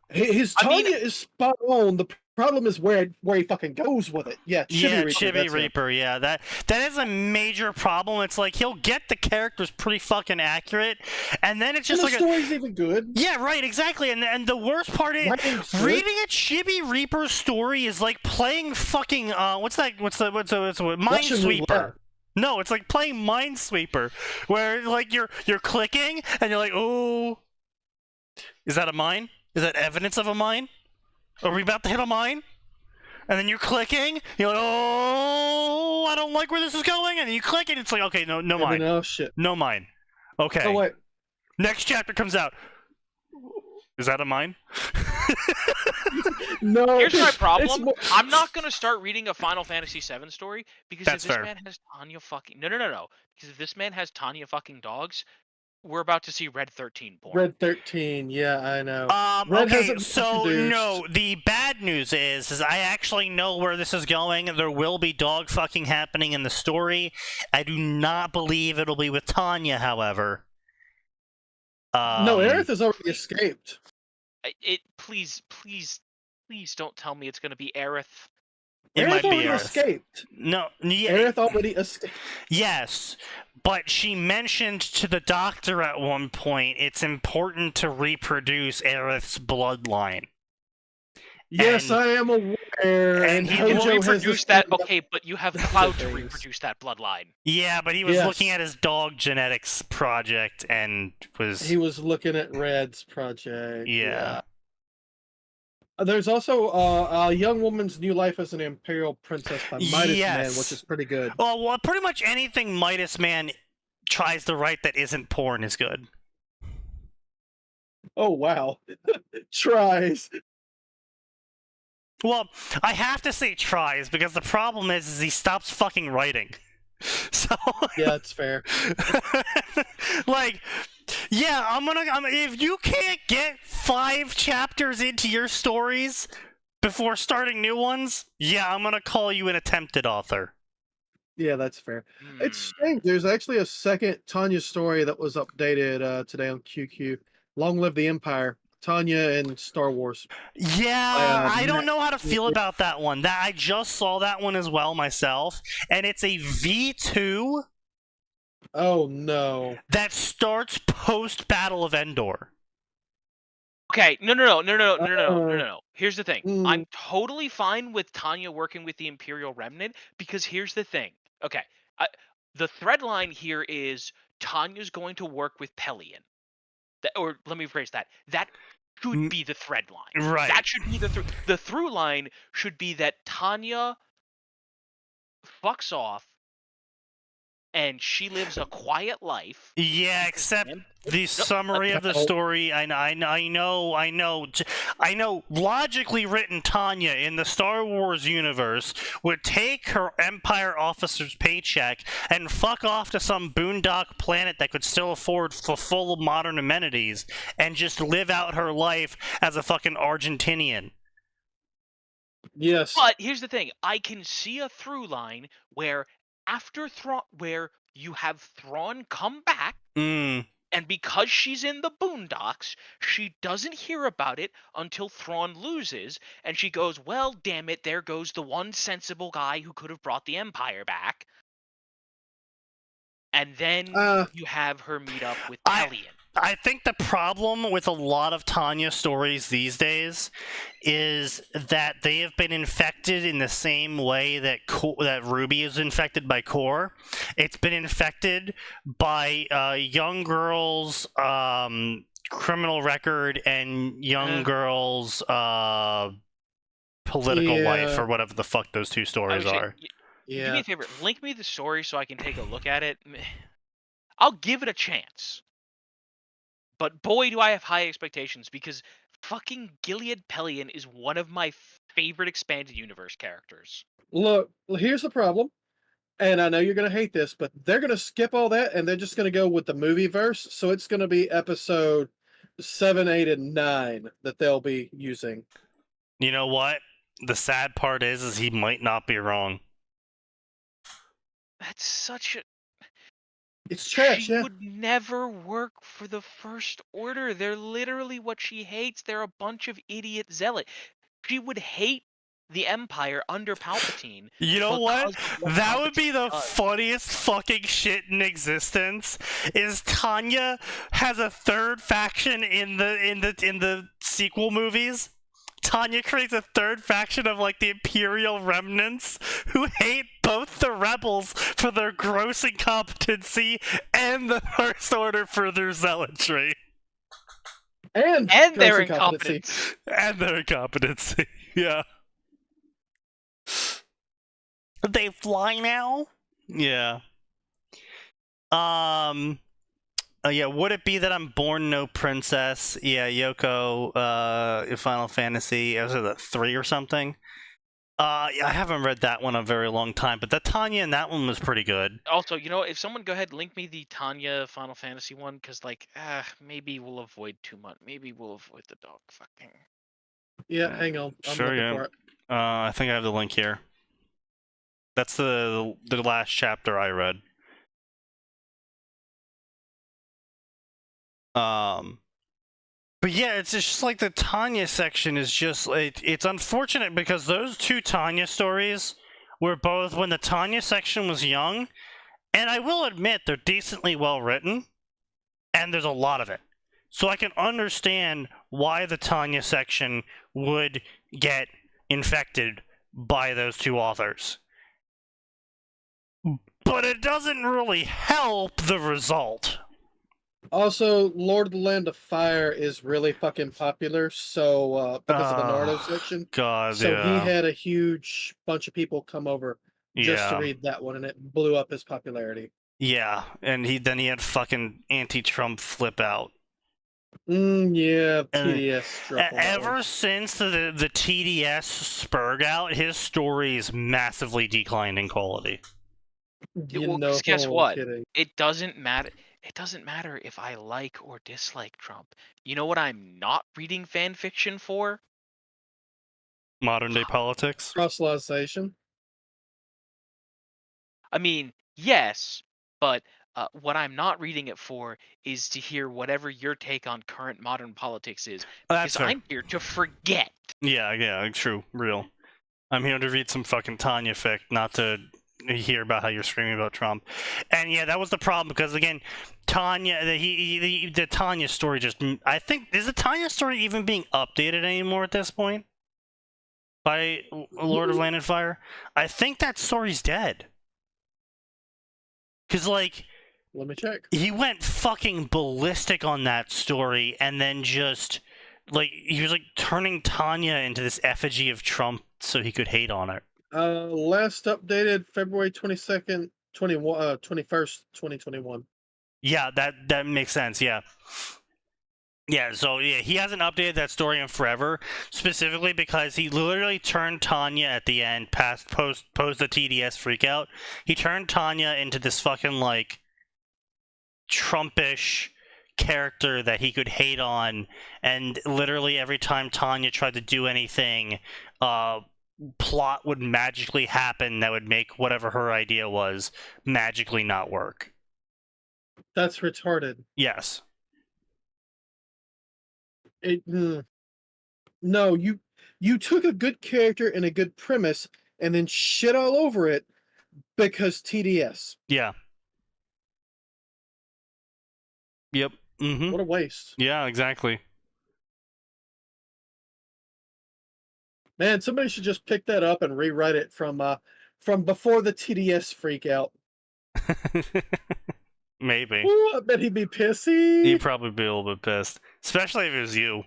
His Tanya is spot on. The problem is where he fucking goes with it. Yeah,
Chibi Reaper. Yeah, that is a major problem. It's like he'll get the characters pretty fucking accurate, and then it's just like
the story's even good.
Yeah, right, exactly. And the worst part is reading a Chibi Reaper story is like playing fucking what's Minesweeper. No, it's like playing Minesweeper, where like you're clicking and you're like, oh, is that a mine? Is that evidence of a mine? Are we about to hit a mine? And then you're clicking, you're like, oh, I don't like where this is going, and then you click, and it's like, okay, no mine.
No shit.
No mine. Okay.
Oh, wait.
Next chapter comes out. Is that a mine?
No.
Here's my problem. I'm not going to start reading a Final Fantasy VII story, because
That's
if this
fair.
man has Tanya fucking... No. Because if this man has Tanya fucking dogs, we're about to see Red 13 porn.
Red 13, yeah, I know.
Okay, so no, the bad news is I actually know where this is going. There will be dog fucking happening in the story. I do not believe it'll be with Tanya, however.
No, Aerith has already escaped.
Please don't tell me it's going to be Aerith.
It might be Aerith.
Escaped.
No,
Aerith already escaped.
Yes, but she mentioned to the doctor at one point it's important to reproduce Aerith's bloodline.
Yes, I am aware.
And he will reproduce that. Okay, but you have Cloud to reproduce that bloodline.
Yeah, but he was looking at his dog genetics project and
he was looking at Red's project.
Yeah.
There's also A Young Woman's New Life as an Imperial Princess by Midas Man, which is pretty good.
Well, pretty much anything Midas Man tries to write that isn't porn is good.
Oh, wow. Tries.
Well, I have to say tries, because the problem is he stops fucking writing. So
yeah, it's fair.
Like, yeah, if you can't get 5 chapters into your stories before starting new ones, yeah, I'm gonna call you an attempted author.
Yeah, that's fair. It's
Hmm.
strange. There's actually a second Tanya story that was updated today on QQ. Long Live the Empire. Tanya and Star Wars.
Yeah, I don't
Matt.
know how to feel about that one. That I just saw that one as well myself, and it's a V2
Oh no.
that starts post Battle of Endor.
Okay, no. Here's the thing.
Mm.
I'm totally fine with Tanya working with the Imperial Remnant because here's the thing. Okay, the thread line here is Tanya's going to work with Pelion. Or let me rephrase that. That should be the thread line.
Right.
That should be the through line should be that Tanya fucks off and she lives a quiet life.
Yeah, except the summary of the story. I know. Logically written, Tanya in the Star Wars universe would take her Empire officer's paycheck and fuck off to some boondock planet that could still afford full of modern amenities and just live out her life as a fucking Argentinian.
Yes.
But here's the thing: I can see a through line where after Thrawn, where you have Thrawn come back, and because she's in the boondocks, she doesn't hear about it until Thrawn loses, and she goes, "Well, damn it, there goes the one sensible guy who could have brought the Empire back." And then you have her meet up with Pelion.
I think the problem with a lot of Tanya stories these days is that they have been infected in the same way that that Ruby is infected by Core. It's been infected by young girls' criminal record and young girls' political life, or whatever the fuck those two stories are.
Do me a favor, link me the story so I can take a look at it. I'll give it a chance. But boy, do I have high expectations because fucking Gilead Pelion is one of my favorite expanded universe characters.
Look, here's the problem, and I know you're going to hate this, but they're going to skip all that and they're just going to go with the movie verse. So it's going to be episode 7, 8, and 9 that they'll be using.
You know what? The sad part is he might not be wrong.
That's such a...
It's trash,
She would never work for the First Order. They're literally what she hates. They're a bunch of idiot zealots. She would hate the Empire under Palpatine.
You know what? That would be the funniest fucking shit in existence. Is Tanya has a third faction in the sequel movies? Tanya creates a third faction of like the Imperial remnants who hate both the rebels for their gross incompetency and the First Order for their zealotry.
And
their incompetence.
And their incompetency. Yeah. They fly now? Yeah. Yeah, would it be that I'm born no princess? Yeah, Yoko, Final Fantasy, was it 3 or something? I haven't read that one in a very long time, but the Tanya in that one was pretty good.
Also, you know, if someone go ahead and link me the Tanya Final Fantasy one, because like, maybe we'll avoid too much. Maybe we'll avoid the dog fucking.
Yeah, hang on. I'm looking for it.
I think I have the link here. That's the last chapter I read. But yeah, it's just like the Tanya section is just it's unfortunate because those two Tanya stories were both when the Tanya section was young, and I will admit they're decently well written, and there's a lot of it. So I can understand why the Tanya section would get infected by those two authors. But it doesn't really help the result.
Also, Lord of the Land of Fire is really fucking popular, so because of the Naruto section.
God,
so he had a huge bunch of people come over just to read that one, and it blew up his popularity.
Yeah, and he had fucking anti-Trump flip out.
Yeah, TDS.
Ever since the TDS spurred out, his story is massively declined in quality.
Guess what? It doesn't matter. It doesn't matter if I like or dislike Trump. You know what I'm not reading fan fiction for?
Modern day politics?
Proselytization.
I mean, yes, but what I'm not reading it for is to hear whatever your take on current modern politics is,
That's
because
fair.
I'm here to forget.
Yeah, true, real. I'm here to read some fucking Tanya fic, not to hear about how you're screaming about Trump. And yeah, that was the problem because again, Tanya, the Tanya story just, I think, is the Tanya story even being updated anymore at this point by Lord of Land and Fire? I think that story's dead. Cause like,
Let me check.
he went fucking ballistic on that story, and then just like he was like turning Tanya into this effigy of Trump so he could hate on it.
Last updated February 22nd, 21st, 2021.
Yeah, that makes sense. Yeah. Yeah, so yeah, he hasn't updated that story in forever, specifically because he literally turned Tanya at the end, post the TDS freakout. He turned Tanya into this fucking like Trumpish character that he could hate on, and literally every time Tanya tried to do anything, plot would magically happen that would make whatever her idea was magically not work.
That's retarded.
Yes.
No, you took a good character and a good premise and then shit all over it because TDS.
Yeah. Yep. Mm-hmm.
What a waste.
Yeah, exactly.
Man, somebody should just pick that up and rewrite it from before the TDS freakout.
Maybe.
Ooh, I bet he'd be pissy.
He'd probably be a little bit pissed. Especially if it was you.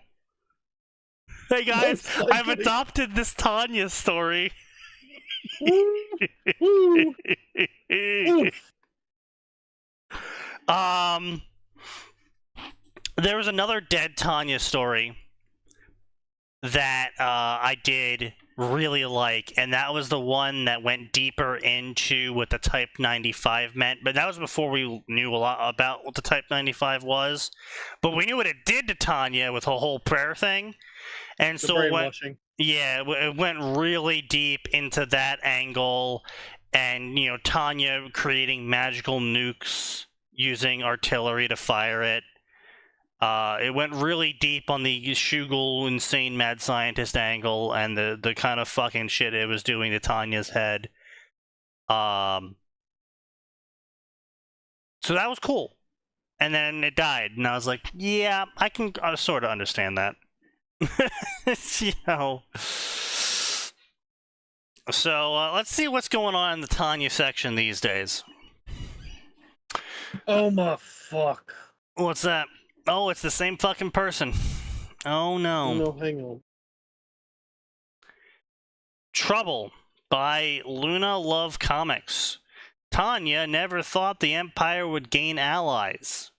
Hey guys,
Most
I've
likely.
adopted this Tanya story.
Ooh. Oof.
There was another dead Tanya story that I did really like, and that was the one that went deeper into what the Type 95 meant, but that was before we knew a lot about what the Type 95 was, but we knew what it did to Tanya with the whole prayer thing, and
The
so it went,
brainwashing.
yeah, it went really deep into that angle, and, you know, Tanya creating magical nukes using artillery to fire it. It went really deep on the Shugul insane mad scientist angle and the kind of fucking shit it was doing to Tanya's head. So that was cool. And then it died, and I was like, yeah, I can sort of understand that. You know. So let's see what's going on in the Tanya section these days.
Oh my fuck.
What's that? Oh, it's the same fucking person. Oh no.
No, hang on.
Trouble by Luna Love Comics. Tanya never thought the Empire would gain allies.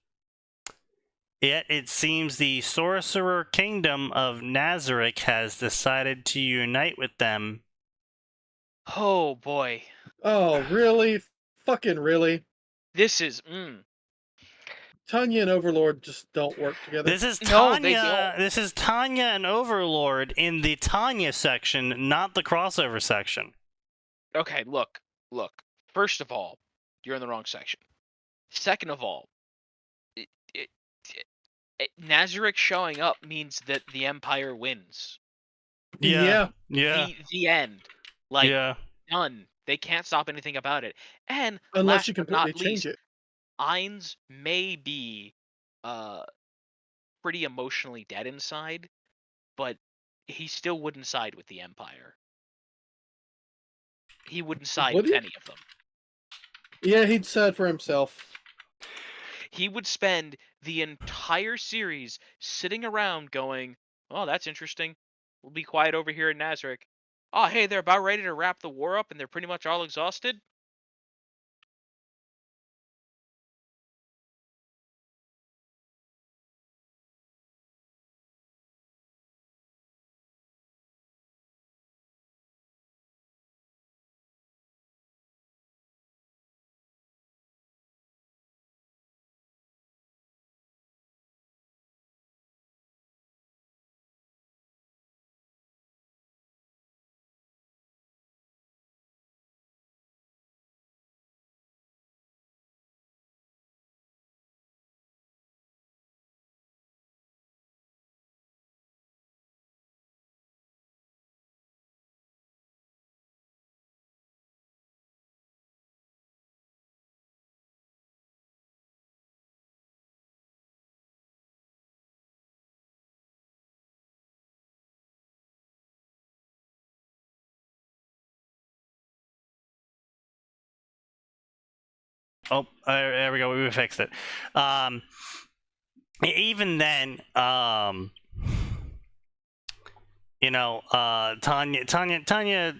Yet it seems the Sorcerer Kingdom of Nazarick has decided to unite with them.
Oh boy,
Oh, really? Fucking really?
this is.
Tanya and Overlord just don't work together.
This is
No, they
Tanya.
don't.
This is Tanya and Overlord in the Tanya section, not the crossover section.
Okay, look. First of all, you're in the wrong section. Second of all, Nazarick showing up means that the Empire wins.
Yeah.
The end. Like,
Yeah.
done. They can't stop anything about it. And
Unless
last
you
but
completely
not
change
least,
it.
Ainz may be pretty emotionally dead inside, but he still wouldn't side with the Empire. He wouldn't side
Would
with
he?
any of them.
Yeah, he'd side for himself.
He would spend the entire series sitting around going, oh, that's interesting. We'll be quiet over here in Nazarick. Oh, hey, they're about ready to wrap the war up and they're pretty much all exhausted.
Oh, there we go. We fixed it. Even then, Tanya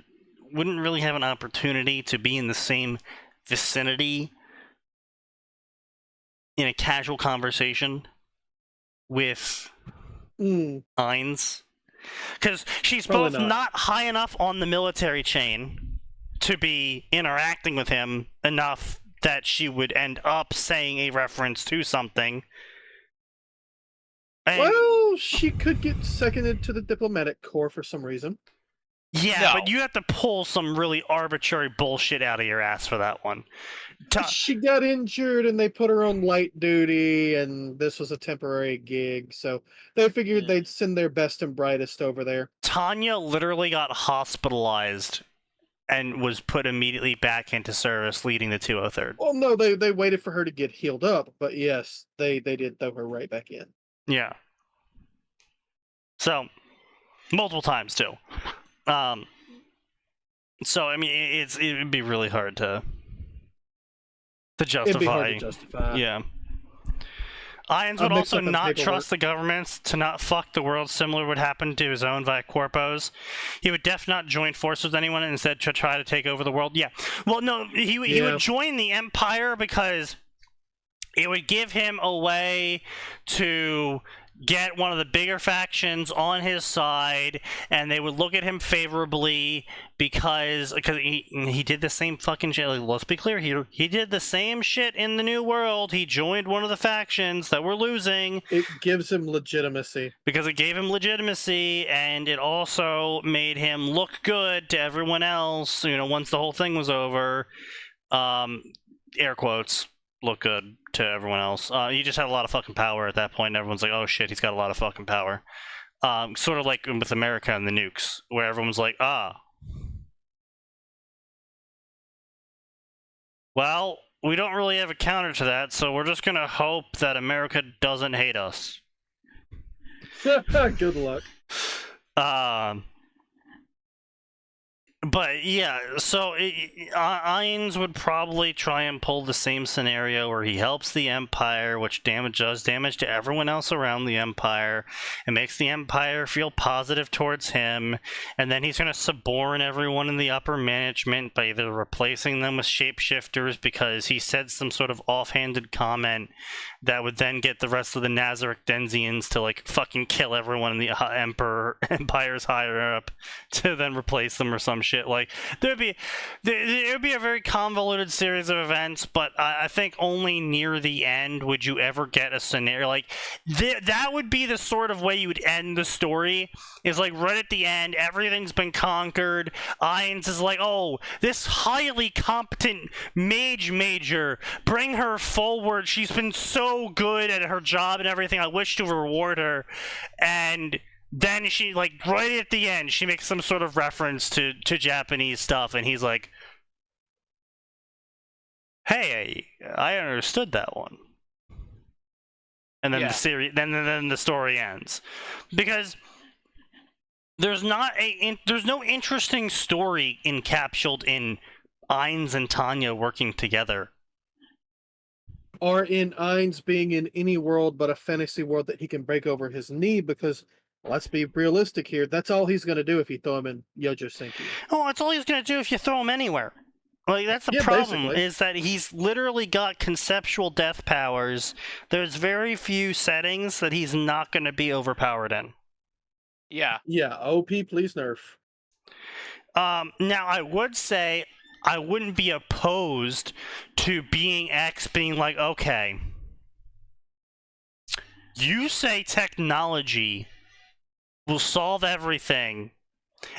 wouldn't really have an opportunity to be in the same vicinity in a casual conversation with Ainz, because she's both not high enough on the military chain to be interacting with him enough that she would end up saying a reference to something. And,
well, she could get seconded to the diplomatic corps for some reason.
Yeah, but you have to pull some really arbitrary bullshit out of your ass for that one.
She got injured and they put her on light duty, and this was a temporary gig, so they figured they'd send their best and brightest over there.
Tanya literally got hospitalized and was put immediately back into service, leading the 203rd.
Well, no, they waited for her to get healed up, but yes, they did throw her right back in.
Yeah. So, multiple times, too. So, I mean, it would be really hard to justify.
It'd be hard to justify.
Yeah. Ainz would also not trust the governments to not fuck the world, similar would happen to his own via corpos. He would definitely not join forces with anyone and instead try to take over the world. Yeah. Well, no, he would join the Empire because it would give him a way to get one of the bigger factions on his side, and they would look at him favorably because he did the same fucking shit. Like, let's be clear, he did the same shit in the New World. He joined one of the factions that were losing.
It gives him legitimacy.
Because it gave him legitimacy, and it also made him look good to everyone else, once the whole thing was over. Air quotes. Look good to everyone else. He just had a lot of fucking power at that point, and everyone's like, oh shit, he's got a lot of fucking power. Sort of like with America and the nukes, where everyone's like, well, we don't really have a counter to that, so we're just gonna hope that America doesn't hate us.
Good luck.
But yeah, so Ainz would probably try and pull the same scenario where he helps the Empire, which does damage to everyone else around the Empire, and makes the Empire feel positive towards him, and then he's going to suborn everyone in the upper management by either replacing them with shapeshifters because he said some sort of offhanded comment that would then get the rest of the Nazarick Denzians to fucking kill everyone in the Empire's higher up to then replace them or some shit. There'd be a very convoluted series of events, but I think only near the end would you ever get a scenario that would be the sort of way you would end the story. Is right at the end, everything's been conquered. Ainz is like, oh, this highly competent mage major, bring her forward. She's been so good at her job and everything. I wish to reward her. And then she, right at the end, she makes some sort of reference to Japanese stuff, and he's like, hey, I understood that one. And then then the story ends. Because there's no interesting story encapsulated in Ainz and Tanya working together.
Or in Ainz being in any world but a fantasy world that he can break over his knee, because let's be realistic here. That's all he's going to do if you throw him in Yojo Senki.
Oh, that's all he's going to do if you throw him anywhere. That's the problem, basically. Is that he's literally got conceptual death powers. There's very few settings that he's not going to be overpowered in.
Yeah.
Yeah, OP, please nerf.
Now, I would say I wouldn't be opposed to being okay, you say technology will solve everything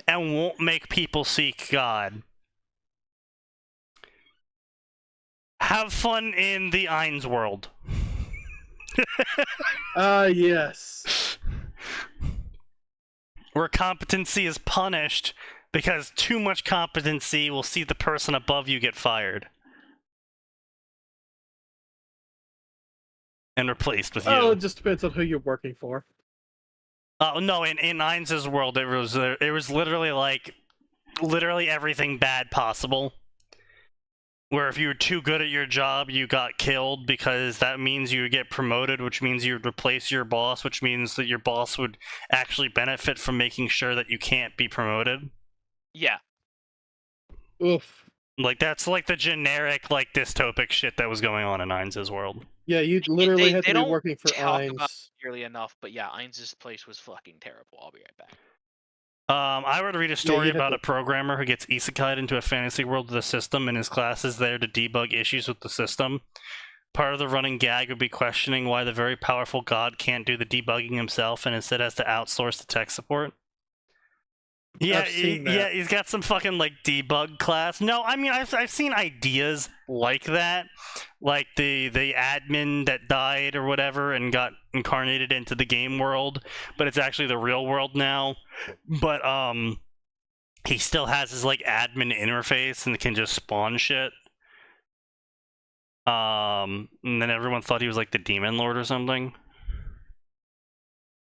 and won't make people seek God. Have fun in the Ainz world.
Yes.
Where competency is punished because too much competency will see the person above you get fired. And replaced with you.
Oh, it just depends on who you're working for.
Oh no! In Ainz's world, it was literally literally everything bad possible. where if you were too good at your job, you got killed because that means you would get promoted, which means you would replace your boss, which means that your boss would actually benefit from making sure that you can't be promoted.
Yeah.
Oof.
Like, that's like the generic, like, dystopic shit that was going on in Ainz's world.
Yeah, you literally have
they
to be
don't
working for
talk about
Ainz.
it nearly enough, but yeah, Ainz's place was fucking terrible. I'll be right back.
I would read a story
you have
about
to-
a programmer who gets isekai'd into a fantasy world of the system, and his class is there to debug issues with the system. Part of the running gag would be questioning why the very powerful god can't do the debugging himself and instead has to outsource the tech support. Yeah,
I've seen that.
yeah, he's got some fucking like debug class. No, I mean I've seen ideas like that, like the admin that died or whatever and got incarnated into the game world, but it's actually the real world now. But he still has his like admin interface and can just spawn shit. And then everyone thought he was like the Demon Lord or something.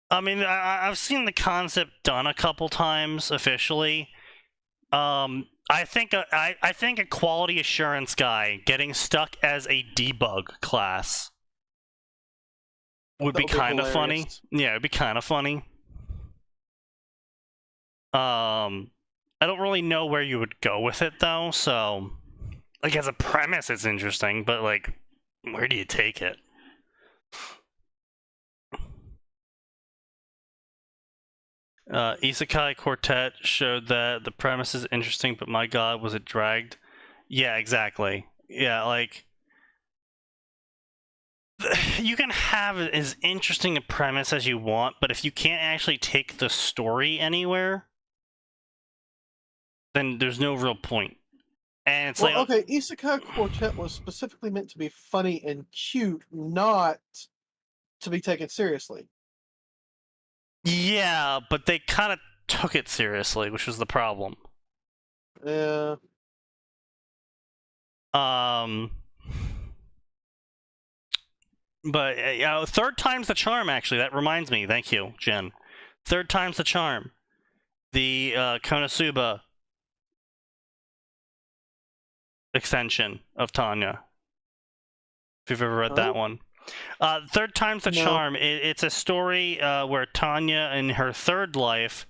I mean, I've seen the concept done a couple times officially. I think a quality assurance guy getting stuck as a debug class would be
That would be
kind of funny.
hilarious.
Yeah, it'd be kind of funny. I don't really know where you would go with it though, so like as a premise it's interesting, but like where do you take it? Isekai Quartet showed that the premise is interesting, but my god, was it dragged? Yeah, exactly. Yeah, like you can have as interesting a premise as you want, but if you can't actually take the story anywhere, then there's no real point. And it's
Well,
like,
okay, Isekai Quartet was specifically meant to be funny and cute, not to be taken seriously.
yeah, but they kind of took it seriously, which was the problem.
Yeah.
But third time's the charm. Actually, that reminds me. Thank you, Jen. Third time's the charm. The Konosuba extension of Tanya. If you've ever read that one. Third time's the
No.
charm. It's a story where Tanya, in her third life,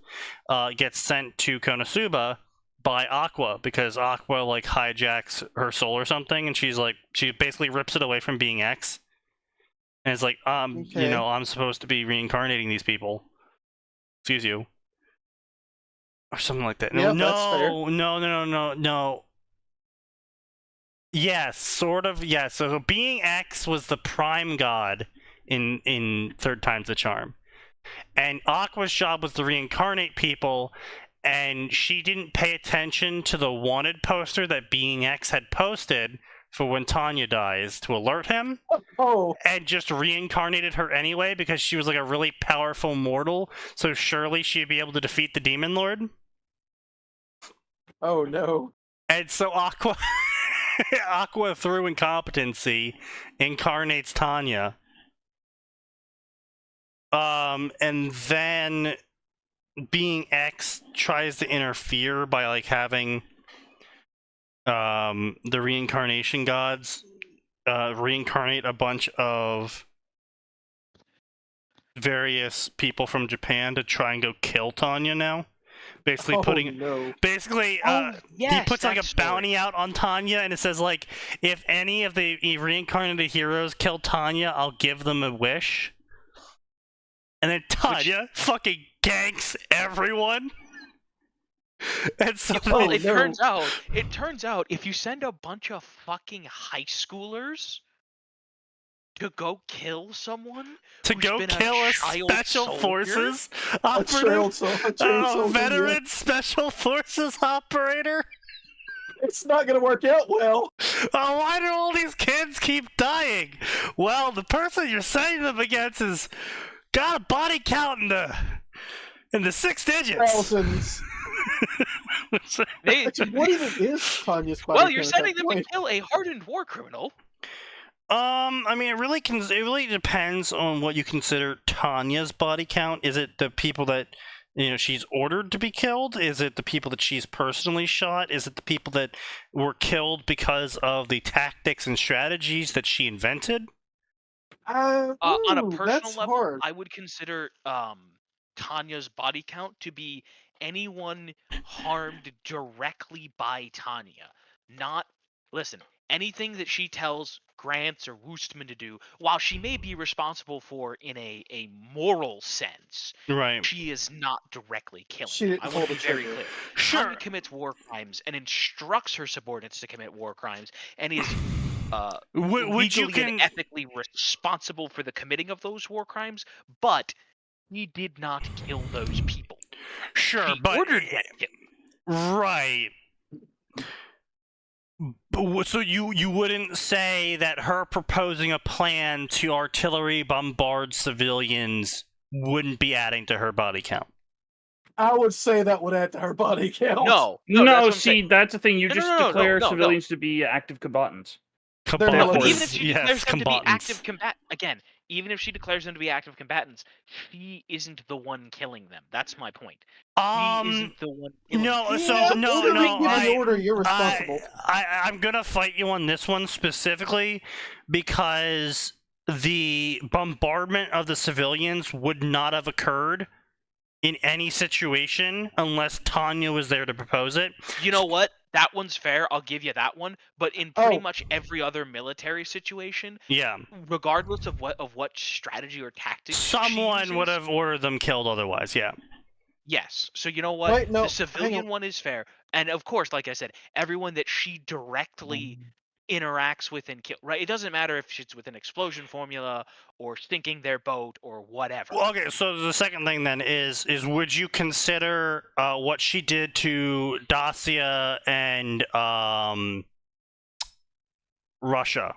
gets sent to Konosuba by Aqua because Aqua like hijacks her soul or something, and she basically rips it away from being X. And it's like,
Okay.
you know, I'm supposed to be reincarnating these people. Excuse you. Or something like that.
Yeah,
No,
that's fair.
no. Yes, sort of, yes. So being X was the prime god in Third Time's the Charm. And Aqua's job was to reincarnate people, and she didn't pay attention to the wanted poster that Being X had posted for when Tanya dies to alert him,
Oh,
and just reincarnated her anyway because she was like a really powerful mortal, so surely she'd be able to defeat the Demon Lord.
oh no.
And so Aqua Aqua through incompetency incarnates Tanya. And then Being X tries to interfere by like having the reincarnation gods reincarnate a bunch of various people from Japan to try and go kill Tanya now. Basically
Oh,
putting
no.
basically he puts like a bounty out on Tanya, and it says like, if any of the reincarnated heroes kill Tanya, I'll give them a wish. And then Tanya fucking ganks everyone. And so
Well,
Oh,
it
no.
turns out if you send a bunch of fucking high schoolers to go kill someone,
to
who's
go
been
kill a
child
special
soldier?
forces
A
operative,
child soldier,
veteran special forces operator.
It's not going to work out well.
Oh, why do all these kids keep dying? Well, the person you're sending them against has got a body count in the 6 digits.
Thousands.
They,
Actually, what even is Tanya's body
well, you're
count at
sending
that
them to
point?
kill a hardened war criminal.
I mean, it really depends on what you consider Tanya's body count. Is it the people that she's ordered to be killed? Is it the people that she's personally shot? Is it the people that were killed because of the tactics and strategies that she invented?
On a
Ooh,
personal
that's
level,
hard.
I would consider Tanya's body count to be anyone harmed directly by Tanya. Listen, anything that she tells Grants or Woostman to do, while she may be responsible for in a moral sense,
Right.
she is not directly killing
She
them.
didn't
I
pull
want to
the
be very
trigger.
clear.
Sure.
Tanya commits war crimes and instructs her subordinates to commit war crimes and is
Would you
legally and ethically responsible for the committing of those war crimes, but he did not kill those people.
Sure,
He
but
ordered them killed.
right. So you wouldn't say that her proposing a plan to artillery bombard civilians wouldn't be adding to her body count?
I would say that would add to her body count.
No,
No,
that's what I'm
see,
saying.
that's the thing. You
No,
just
no,
declare
no.
civilians to be active combatants.
Combatants.
Even if she declares
Yes,
them to be active
combatants.
even if she declares them to be active combatants, she isn't the one killing them. That's my point. She isn't the one killing them.
No, so
Yeah,
no,
even if
no.
you give the order, you're responsible.
I'm gonna fight you on this one specifically because the bombardment of the civilians would not have occurred in any situation unless Tanya was there to propose it.
You know what? That one's fair. I'll give you that one. But in pretty much every other military situation,
Yeah,
regardless of what strategy or tactics,
someone would have ordered them killed otherwise. Yeah.
Yes. So you know what?
Wait, no,
the civilian one is fair, and of course, like I said, everyone that she directly interacts with and kill. Right? It doesn't matter if it's with an explosion formula or sinking their boat or whatever.
Well, okay, so the second thing then is would you consider what she did to Dacia and Russia,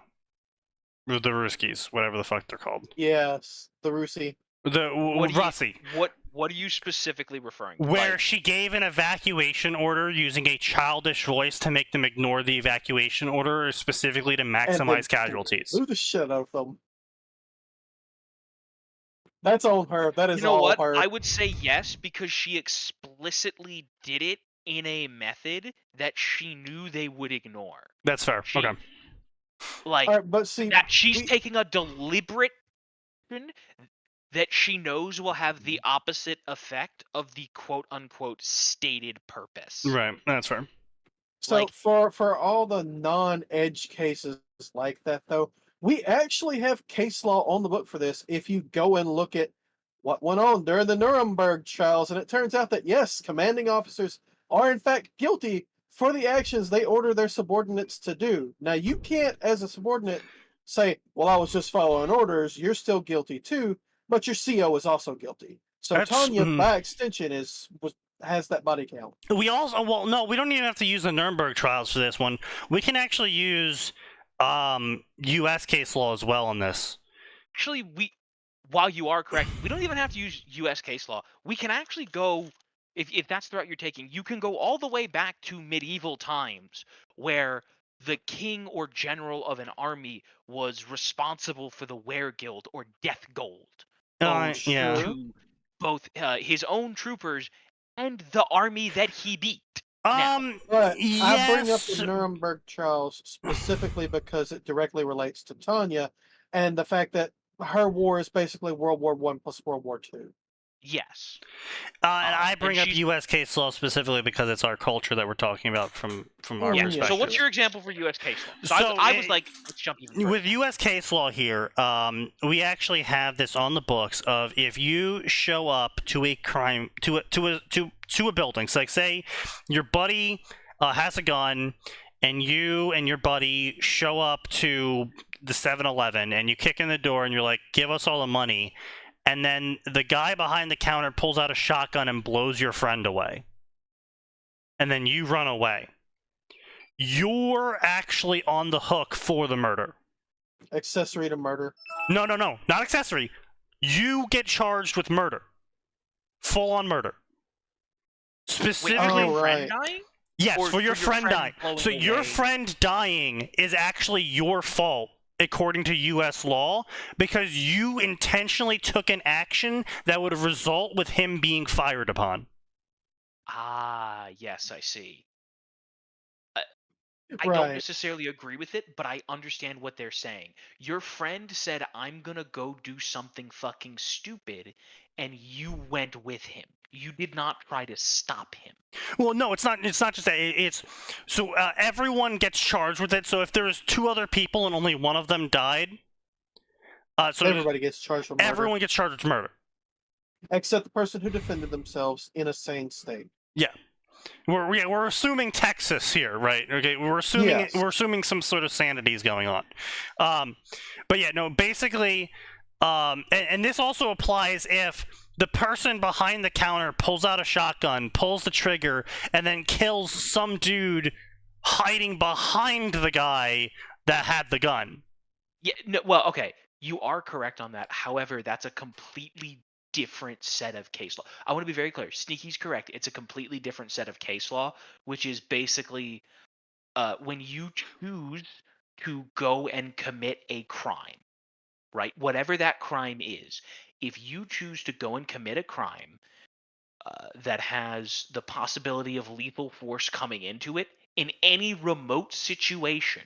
the Ruskies, whatever the fuck they're called,
Yes, the Rusi.
Russi,
What are you specifically referring to?
where
Like,
she gave an evacuation order using a childish voice to make them ignore the evacuation order, specifically to maximize casualties.
Blew the shit out of them. That's on her. That is
you know
all
what?
her.
I would say yes because she explicitly did it in a method that she knew they would ignore.
That's fair.
She-
Okay.
Like
All right, but see,
that she's taking a deliberate action that she knows will have the opposite effect of the quote-unquote stated purpose.
Right. That's fair.
so
like-
for all the non-edge cases like that, though, we actually have case law on the book for this. If you go and look at what went on during the Nuremberg trials, and it turns out that yes, commanding officers are in fact guilty for the actions they order their subordinates to do. Now, you can't, as a subordinate, say, well, I was just following orders. You're still guilty too, but your CO is also guilty. So
That's-
Tanya, by extension, has that body count.
We also, well, no, we don't even have to use the Nuremberg trials for this one. We can actually use U.S. case law as well on this.
Actually, while you are correct, we don't even have to use U.S. case law. We can actually go, if that's the route you're taking, you can go all the way back to medieval times where the king or general of an army was responsible for the weregild or death gold
Yeah.
to both his own troopers and the army that he beat.
But I bring up
yes.
the Nuremberg trials specifically because it directly relates to Tanya and the fact that her war is basically World War I plus World War II.
Yes.
And I bring up
she's-
U.S. case law specifically because it's our culture that we're talking about from our
Yeah.
perspective.
So what's your example for U.S. case law? So, I was like, let's jump even further.
With U.S. case law here, we actually have this on the books of if you show up to a crime to a building. So like say your buddy has a gun and you and your buddy show up to the 7-Eleven and you kick in the door and you're like, give us all the money. And then the guy behind the counter pulls out a shotgun and blows your friend away. And then you run away. You're actually on the hook for the murder.
Accessory to murder.
No, not accessory. You get charged with murder. Full-on murder. Specifically,
Oh,
friend
right.
dying?
yes,
or
for your friend dying.
blowing
So your
away?
friend dying is actually your fault according to U.S. law, because you intentionally took an action that would result with him being fired upon.
Ah, yes, I see. I
Right.
don't necessarily agree with it, but I understand what they're saying. Your friend said, I'm gonna go do something fucking stupid, and you went with him. You did not try to stop him.
Well, no, it's not. It's not just that. It's so everyone gets charged with it. So if there was 2 other people and only one of them died, so
Everybody gets charged with murder.
everyone gets charged with murder.
Except the person who defended themselves in a sane state.
Yeah. We're assuming Texas here, right? Okay, we're assuming
Yes.
we're assuming some sort of sanity is going on. But yeah, no, basically, and this also applies if the person behind the counter pulls out a shotgun, pulls the trigger, and then kills some dude hiding behind the guy that had the gun.
Yeah, no, well, okay, you are correct on that. However, that's a completely different set of case law. I want to be very clear. Sneaky's correct. It's a completely different set of case law, which is basically when you choose to go and commit a crime, right? Whatever that crime is, if you choose to go and commit a crime that has the possibility of lethal force coming into it in any remote situation,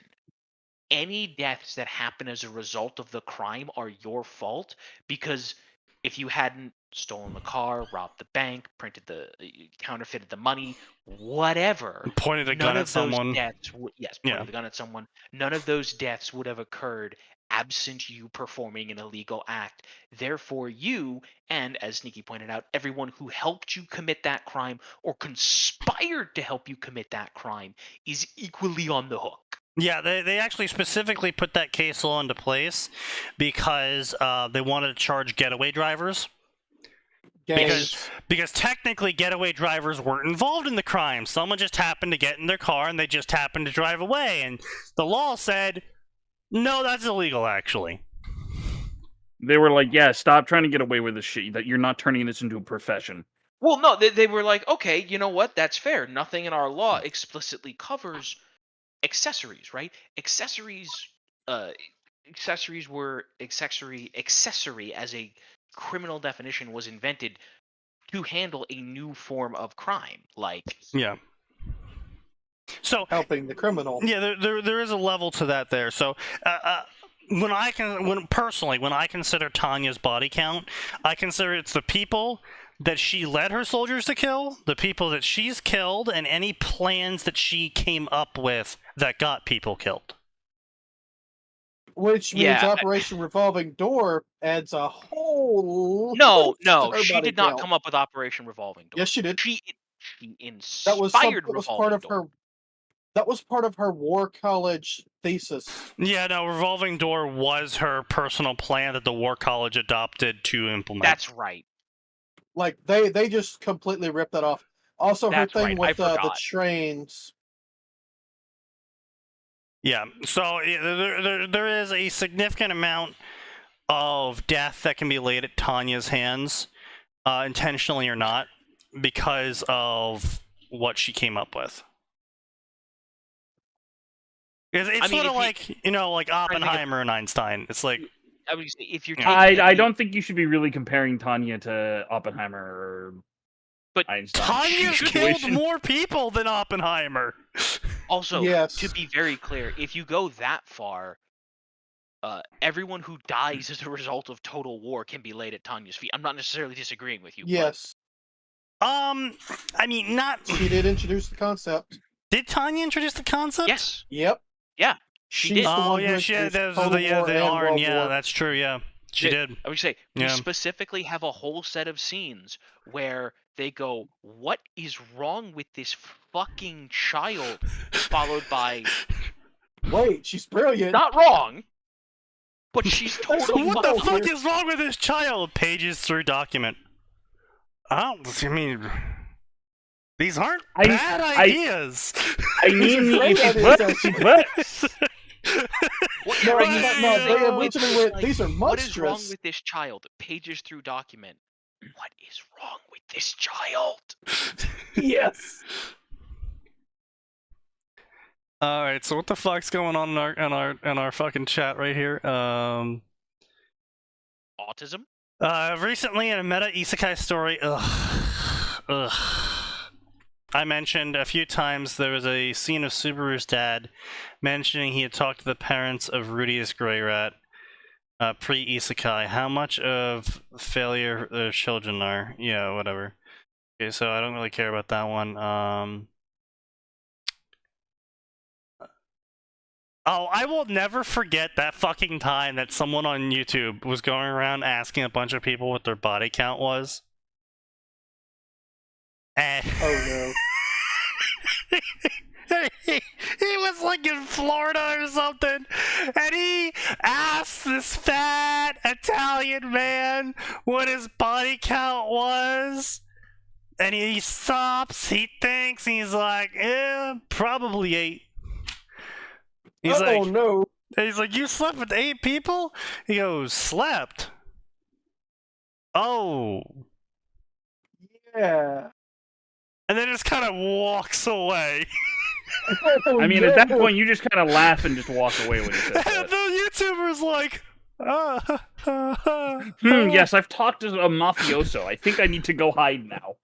any deaths that happen as a result of the crime are your fault, because if you hadn't stolen the car, robbed the bank, counterfeited the money, whatever,
Pointed a gun at someone.
Pointed the gun at someone. None of those deaths would have occurred absent you performing an illegal act. Therefore, you, and as Sneaky pointed out, everyone who helped you commit that crime or conspired to help you commit that crime is equally on the hook.
Yeah, they actually specifically put that case law into place because they wanted to charge getaway drivers. Because technically getaway drivers weren't involved in the crime. Someone just happened to get in their car and they just happened to drive away. And the law said, no, that's illegal, actually.
They were like, yeah, stop trying to get away with this shit, that you're not turning this into a profession.
Well, no, they were like, okay, you know what? That's fair. Nothing in our law explicitly covers accessories, right? Accessory as a criminal definition was invented to handle a new form of crime, like
so
helping the criminal.
Yeah, there is a level to that there. So when I consider Tanya's body count, I consider it's the people that she led her soldiers to kill, the people that she's killed, and any plans that she came up with that got people killed.
Which means Operation Revolving Door adds a whole...
No, she did not come up with Operation Revolving Door.
Yes, she did.
She inspired Revolving Door.
That was part of her War College thesis.
Yeah, no, Revolving Door was her personal plan that the War College adopted to implement.
That's right.
Like, they just completely ripped that off. Also,
That's
her thing
right.
with the trains.
Yeah, so there is a significant amount of death that can be laid at Tanya's hands, intentionally or not, because of what she came up with. It's sort of like, like Oppenheimer and Einstein. It's like...
I would say if you're
I don't think you should be really comparing Tanya to Oppenheimer or Einstein.
Tanya's killed more people than Oppenheimer.
Also,
yes.
To be very clear, if you go that far, everyone who dies as a result of total war can be laid at Tanya's feet. I'm not necessarily disagreeing with you.
Yes.
I mean, not...
She did introduce the concept.
Did Tanya introduce the concept?
Yes.
Yep.
Yeah. She did.
Oh, yeah, she had the Arn. Yeah, that's true, yeah. She did.
I would say, we specifically have a whole set of scenes where they go, what is wrong with this fucking child? Followed by...
Wait, she's brilliant.
Not wrong, but she's totally...
What the fuck is wrong with this child? Pages through document. I mean... These aren't bad ideas.
I mean,
they originally went, these are monstrous.
What is wrong with this child? Pages through document. What is wrong with this child?
Yes.
All right, so what the fuck's going on in our fucking chat right here?
Autism?
Recently in a meta isekai story, I mentioned a few times there was a scene of Subaru's dad mentioning he had talked to the parents of Rudius Grey Rat pre-isekai. How much of failure their children are? Yeah, whatever. Okay, so I don't really care about that one. Oh, I will never forget that fucking time that someone on YouTube was going around asking a bunch of people what their body count was. And
Oh
he was like in Florida or something, and he asked this fat Italian man what his body count was. And he stops, he thinks, and he's like, probably 8. He's
no.
like,
No.
he's like, you slept with 8 people? He goes, slept? Oh.
Yeah.
And then just kind of walks away.
Oh,
I mean, at that
no.
point, you just kind of laugh and just walk away when he says
And
that.
the YouTuber's like,
Yes, I've talked to a mafioso. I think I need to go hide now.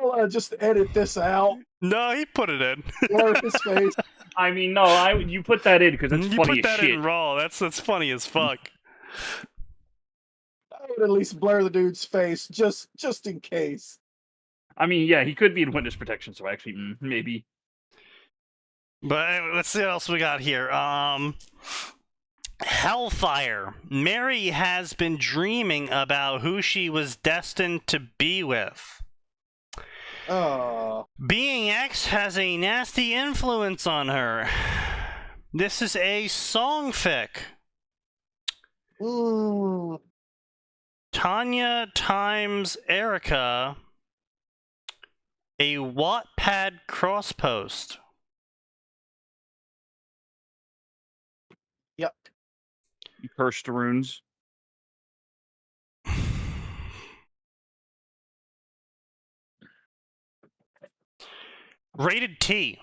I'll just edit this out.
No, he put it in.
Blur his face.
I mean, no, you put that in because that's
You
funny
put
as
that
shit.
in raw. That's funny as fuck.
I would at least blur the dude's face just in case.
I mean, yeah, he could be in witness protection, so actually, maybe.
But anyway, let's see what else we got here. Hellfire. Mary has been dreaming about who she was destined to be with.
Oh.
Being X has a nasty influence on her. This is a songfic.
Mm.
Tanya times Erica, a Wattpad crosspost.
Yep.
Cursed runes.
Rated T.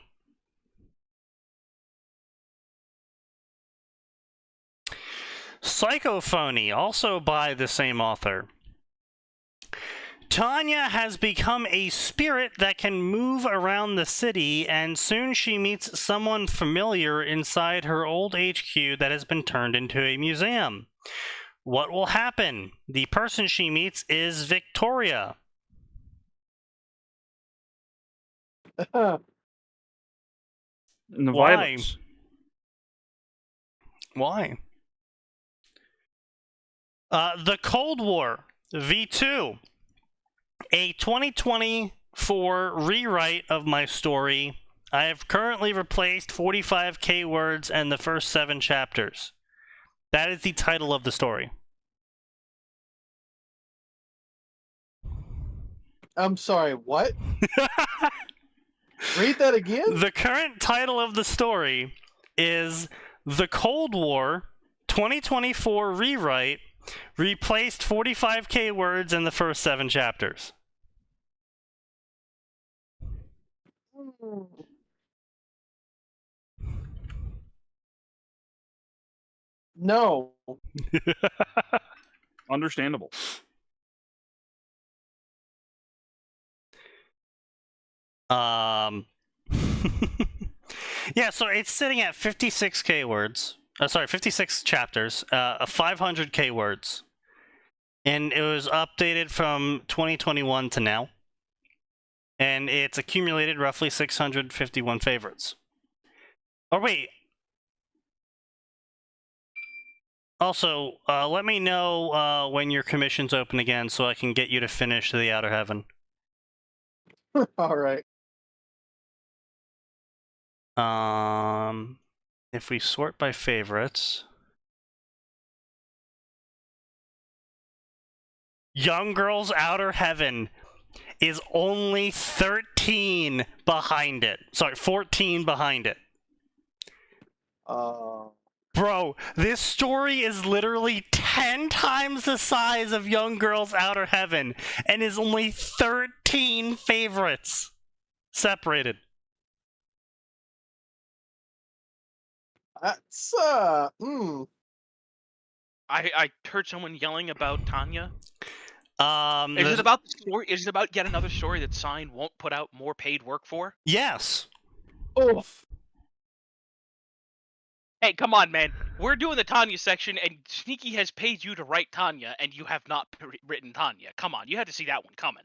Psychophony, also by the same author. Tanya has become a spirit that can move around the city, and soon she meets someone familiar inside her old HQ that has been turned into a museum. What will happen? The person she meets is Victoria.
And the
Why?
violence.
Why? The Cold War, V2. A 2024 rewrite of my story. I have currently replaced 45k words and the first 7 chapters. That is the title of the story.
I'm sorry, what? Read that again?
The current title of the story is The Cold War 2024 rewrite, replaced 45k words in the first 7 chapters.
No.
Understandable.
Yeah, so it's sitting at 56k words. Sorry, 56 chapters, 500k words. And it was updated from 2021 to now. And it's accumulated roughly 651 favorites. Oh, wait. Also, let me know when your commission's open again so I can get you to finish The Outer Heaven.
All right.
If we sort by favorites... Young Girl's Outer Heaven is only 13 behind it. Sorry, 14 behind it. Bro, this story is literally 10 times the size of Young Girl's Outer Heaven and is only 13 favorites separated.
That's
I heard someone yelling about Tanya. Is
there's-
it about the story? Is it about yet another story that Sign won't put out more paid work for?
Yes.
Oof.
Hey, come on, man. We're doing the Tanya section, and Sneaky has paid you to write Tanya, and you have not written Tanya. Come on, you had to see that one coming.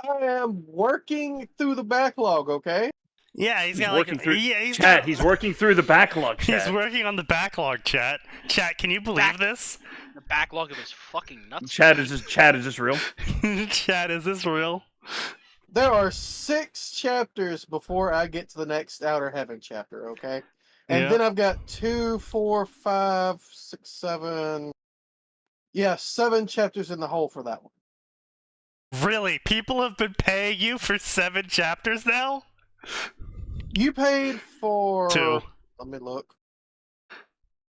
I am working through the backlog, okay?
Yeah, he's got
working
like
through
he's
chat.
got-
He's working through the backlog. Chat.
He's working on the backlog, chat. Chat, can you believe this?
The backlog of his fucking nuts.
Chat is this real?
Chat, is this real?
There are 6 chapters before I get to the next Outer Heaven chapter, okay? And
Yeah.
then I've got 2, 4, 5, 6, 7. Yeah, 7 chapters in the hole for that one.
Really? People have been paying you for 7 chapters now?
You paid for
2.
Let me look.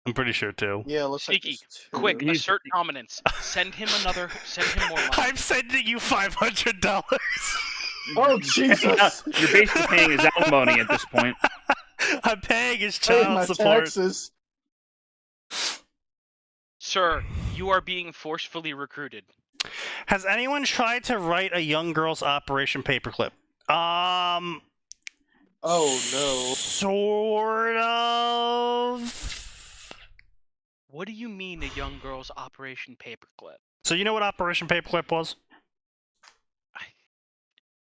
I'm pretty sure 2.
Yeah, looks
Sneaky,
like it's 2.
quick,
He's-
assert dominance. Send him more money.
I'm sending you $500.
Oh Jesus!
You're basically paying his alimony at this point.
I'm paying his
Pay
child
my
support.
taxes.
Sir, you are being forcefully recruited.
Has anyone tried to write a young girl's Operation Paperclip?
Oh no.
Sort of.
What do you mean a young girl's Operation Paperclip?
So you know what Operation Paperclip was?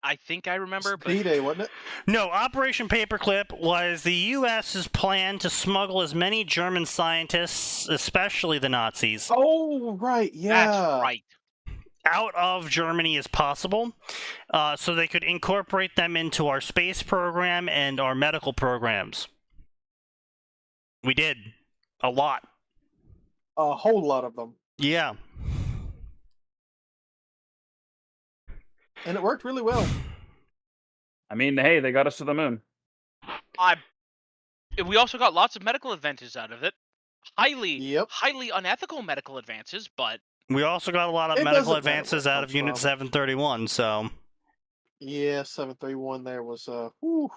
I think I remember, but
D-Day, wasn't it?
No, Operation Paperclip was the U.S.'s plan to smuggle as many German scientists, especially the Nazis,
Oh right, yeah.
that's right.
out of Germany as possible, so they could incorporate them into our space program and our medical programs. We did. A lot.
A whole lot of them.
Yeah.
And it worked really well.
I mean, hey, they got us to the moon.
We also got lots of medical advances out of it.
Yep.
Highly unethical medical advances, but
We also got a lot of
It
medical
doesn't matter
advances
where it
out of
comes
Unit
from.
731, so...
Yeah, 731 there was whew.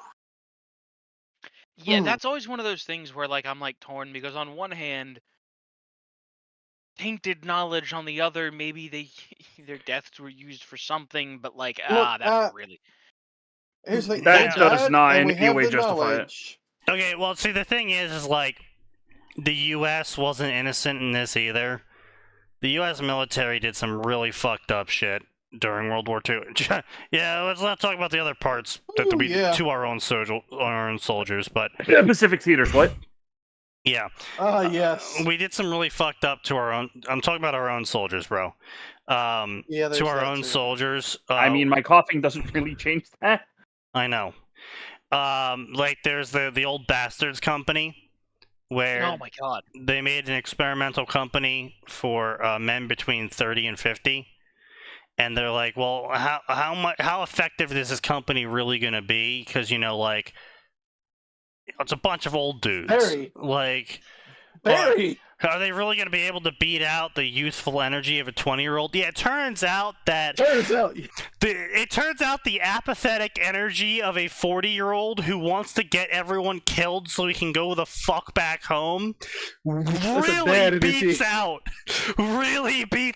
yeah, that's always one of those things where like I'm like torn because on one hand, tainted knowledge, on the other, maybe their deaths were used for something, but like that's really.
Here's the thing.
That
they
does
died,
not
and
in
we
any
have
way
the
justify it.
knowledge.
Okay, well, see, the thing is like, the U.S. wasn't innocent in this either. The U.S. military did some really fucked up shit during World War II. Yeah, let's not talk about the other parts that
Ooh,
we
yeah.
did to our own soldiers, but
Yeah, Pacific Theaters, what?
yeah.
Yes.
We did some really fucked up to our own... I'm talking about our own soldiers, bro.
Yeah, there's
to our
that
own
too.
soldiers.
I mean, my coughing doesn't really change that.
I know. Like, there's the Old Bastards Company, where
Oh my god.
they made an experimental company for men between 30 and 50. And they're like, well, how effective is this company really going to be? Because, you know, like, it's a bunch of old dudes.
Very.
Like,
Barry!
are they really going to be able to beat out the youthful energy of a 20-year-old? Yeah, it turns out that
Turns out
the apathetic energy of a 40-year-old who wants to get everyone killed so he can go the fuck back home really beats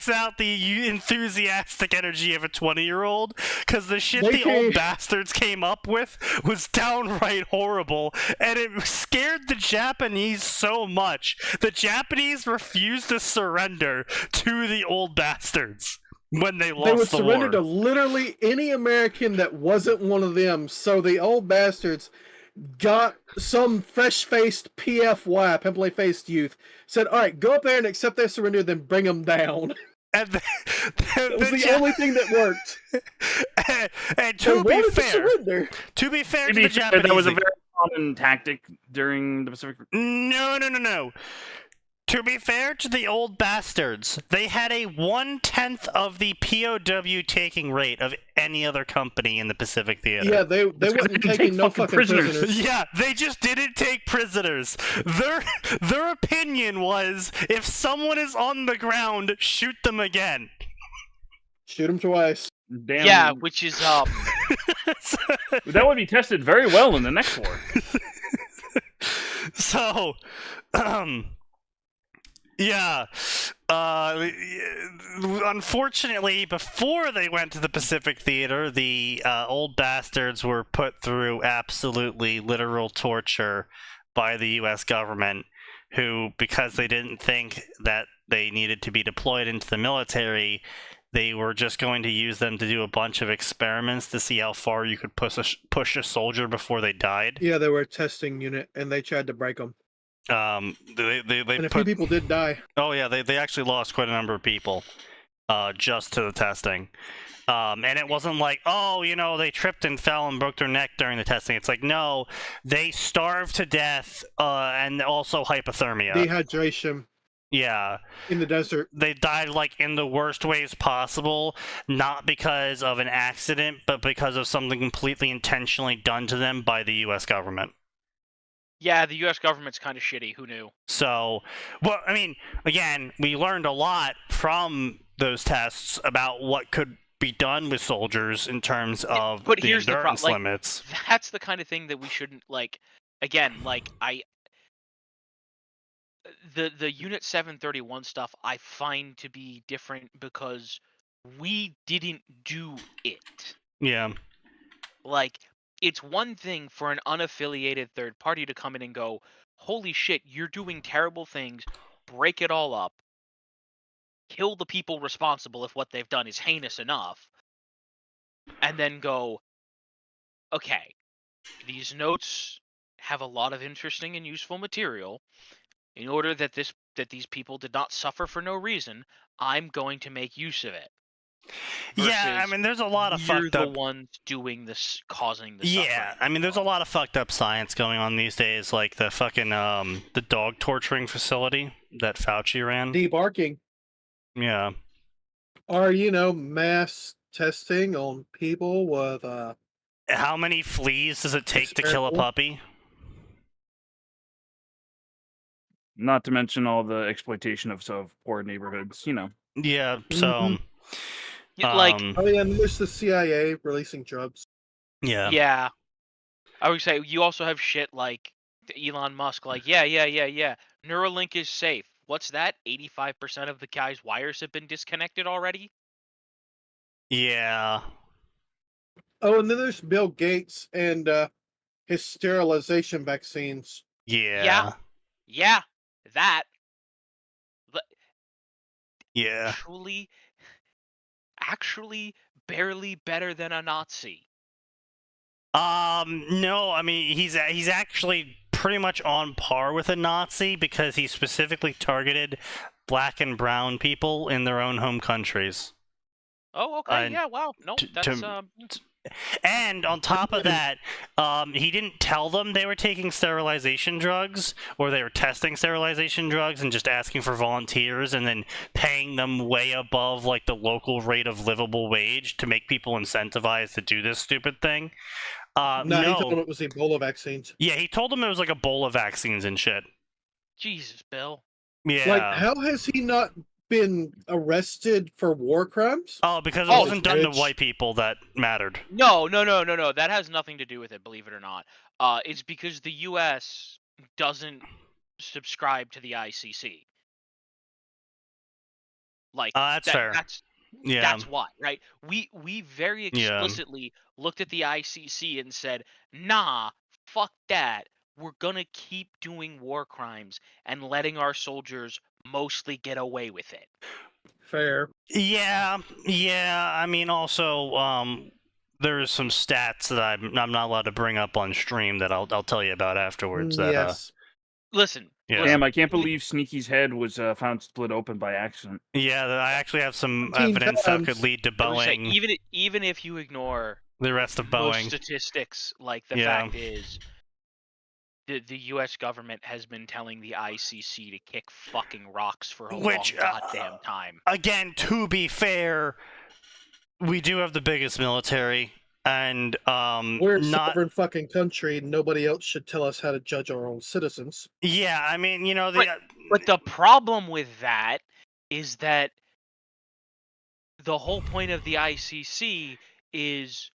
out the enthusiastic energy of a 20-year-old, because the shit the old bastards came up with was downright horrible, and it scared the Japanese so much. The Japanese refused to surrender to the old bastards when they lost
they would
the
surrender
war.
to literally any American that wasn't one of them. So the old bastards got some fresh-faced PFY, pimply-faced youth, said, all right, go up there and accept their surrender, then bring them down.
And
That was the only thing that worked.
and
They
to be
wanted to
fair
surrender.
to the
To be fair,
Japanese,
that was a very common tactic during the Pacific.
no. To be fair to the old bastards, they had a 1/10 of the POW taking rate of any other company in the Pacific Theater.
Yeah, they
because they
wasn't
didn't take
taking no
fucking
fucking
prisoners.
prisoners.
Yeah, they just didn't take prisoners. Their opinion was, if someone is on the ground, shoot them again.
Shoot them twice.
Damn.
Yeah, which is
That would be tested very well in the next war.
So So, yeah. Unfortunately, before they went to the Pacific Theater, the old bastards were put through absolutely literal torture by the U.S. government, who, because they didn't think that they needed to be deployed into the military, they were just going to use them to do a bunch of experiments to see how far you could push a soldier before they died.
Yeah, they were a testing unit, and they tried to break them.
And
a few people did die.
Oh yeah, they actually lost quite a number of people, just to the testing. And it wasn't like, oh, they tripped and fell and broke their neck during the testing. It's like, no, they starved to death, and also hypothermia.
Dehydration.
Yeah.
In the desert.
They died, in the worst ways possible, not because of an accident, but because of something completely intentionally done to them by the U.S. government.
Yeah, the U.S. government's kind of shitty. Who knew?
So, well, I mean, again, we learned a lot from those tests about what could be done with soldiers in terms of the endurance limits.
That's the kind of thing that we shouldn't, the Unit 731 stuff I find to be different because we didn't do it.
Yeah.
It's one thing for an unaffiliated third party to come in and go, holy shit, you're doing terrible things, break it all up, kill the people responsible if what they've done is heinous enough, and then go, okay, these notes have a lot of interesting and useful material. In order that these people did not suffer for no reason, I'm going to make use of it.
Yeah, I mean, there's a lot of fucked up.
You're the ones doing this, causing the
suffering.
Yeah,
I mean, there's a lot of fucked up science going on these days, like the fucking the dog torturing facility that Fauci ran.
Debarking.
Yeah.
Or mass testing on people with
How many fleas does it take to kill a puppy?
Not to mention all the exploitation of poor neighborhoods,
Yeah, so...
and there's the CIA releasing drugs.
Yeah.
Yeah. I would say you also have shit like Elon Musk, yeah. Neuralink is safe. What's that? 85% of the guy's wires have been disconnected already?
Yeah.
Oh, and then there's Bill Gates and his sterilization vaccines.
Yeah.
Yeah. That.
Yeah.
Actually barely better than a Nazi.
No, I mean, he's actually pretty much on par with a Nazi because he specifically targeted black and brown people in their own home countries.
Oh, okay. Yeah, wow. No, that's
And on top of that, he didn't tell them they were taking sterilization drugs or they were testing sterilization drugs and just asking for volunteers and then paying them way above the local rate of livable wage to make people incentivized to do this stupid thing.
No, he told them it was Ebola vaccines.
Yeah, he told them it was Ebola vaccines and shit.
Jesus, Bill.
Yeah.
How has he not been arrested for war crimes?
Oh, because it wasn't done to white people that mattered.
No. That has nothing to do with it, believe it or not. It's because the U.S. doesn't subscribe to the ICC.
That's fair.
That's why, right? We very explicitly looked at the ICC and said, nah, fuck that. We're gonna keep doing war crimes and letting our soldiers mostly get away with it.
Fair.
Yeah. I mean, also, there's some stats that I'm not allowed to bring up on stream that I'll tell you about afterwards.
Yes.
Listen.
Yeah.
Damn, I can't believe Sneaky's head was found split open by accident.
Yeah, I actually have some evidence that could lead to Boeing.
Even if you ignore
the rest of Boeing
most statistics, the fact is, the U.S. government has been telling the ICC to kick fucking rocks for a long goddamn time.
Again, to be fair, we do have the biggest military, and
we're a sovereign fucking country. Nobody else should tell us how to judge our own citizens.
Yeah, I mean,
but the problem with that is that the whole point of the ICC is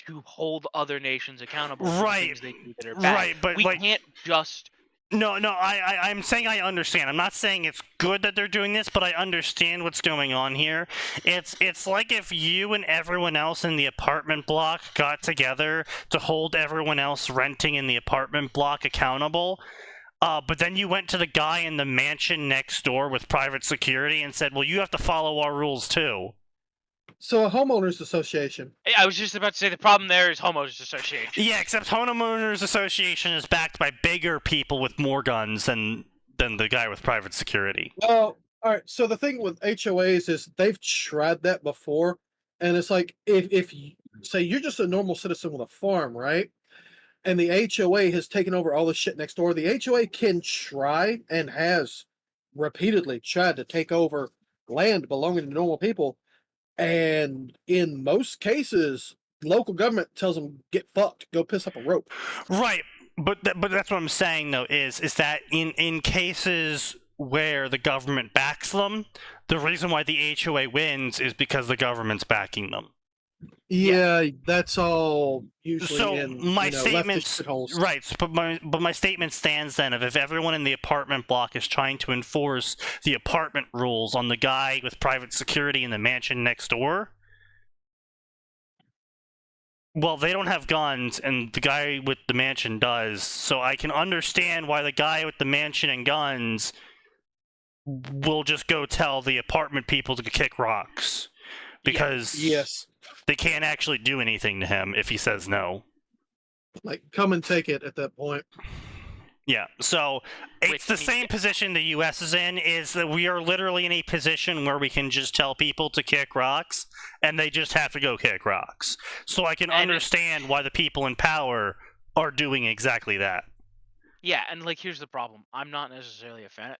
to hold other nations accountable for things they do that are bad.
Right, but
we can't just
No, I'm saying I understand. I'm not saying it's good that they're doing this, but I understand what's going on here. It's like if you and everyone else in the apartment block got together to hold everyone else renting in the apartment block accountable, but then you went to the guy in the mansion next door with private security and said, well, you have to follow our rules too.
So a homeowners association.
I was just about to say the problem there is homeowners association.
Yeah, except homeowners association is backed by bigger people with more guns than the guy with private security.
Well, all right. So the thing with HOAs is they've tried that before, and it's like if you say you're just a normal citizen with a farm, right? And the HOA has taken over all the shit next door. The HOA can try and has repeatedly tried to take over land belonging to normal people. And in most cases, local government tells them, get fucked, go piss up a rope.
Right. But that's what I'm saying, though, is that in cases where the government backs them, the reason why the HOA wins is because the government's backing them.
Yeah, that's all usually
so
in
my
statements,
right, but my statement stands then of if everyone in the apartment block is trying to enforce the apartment rules on the guy with private security in the mansion next door, well, they don't have guns and the guy with the mansion does, so I can understand why the guy with the mansion and guns will just go tell the apartment people to kick rocks, because
yes,
they can't actually do anything to him if he says no.
Like, come and take it at that point.
Yeah, so it's the same position the U.S. is in, is that we are literally in a position where we can just tell people to kick rocks, and they just have to go kick rocks. So I can understand why the people in power are doing exactly that.
Yeah, and, like, here's the problem. I'm not necessarily a fan.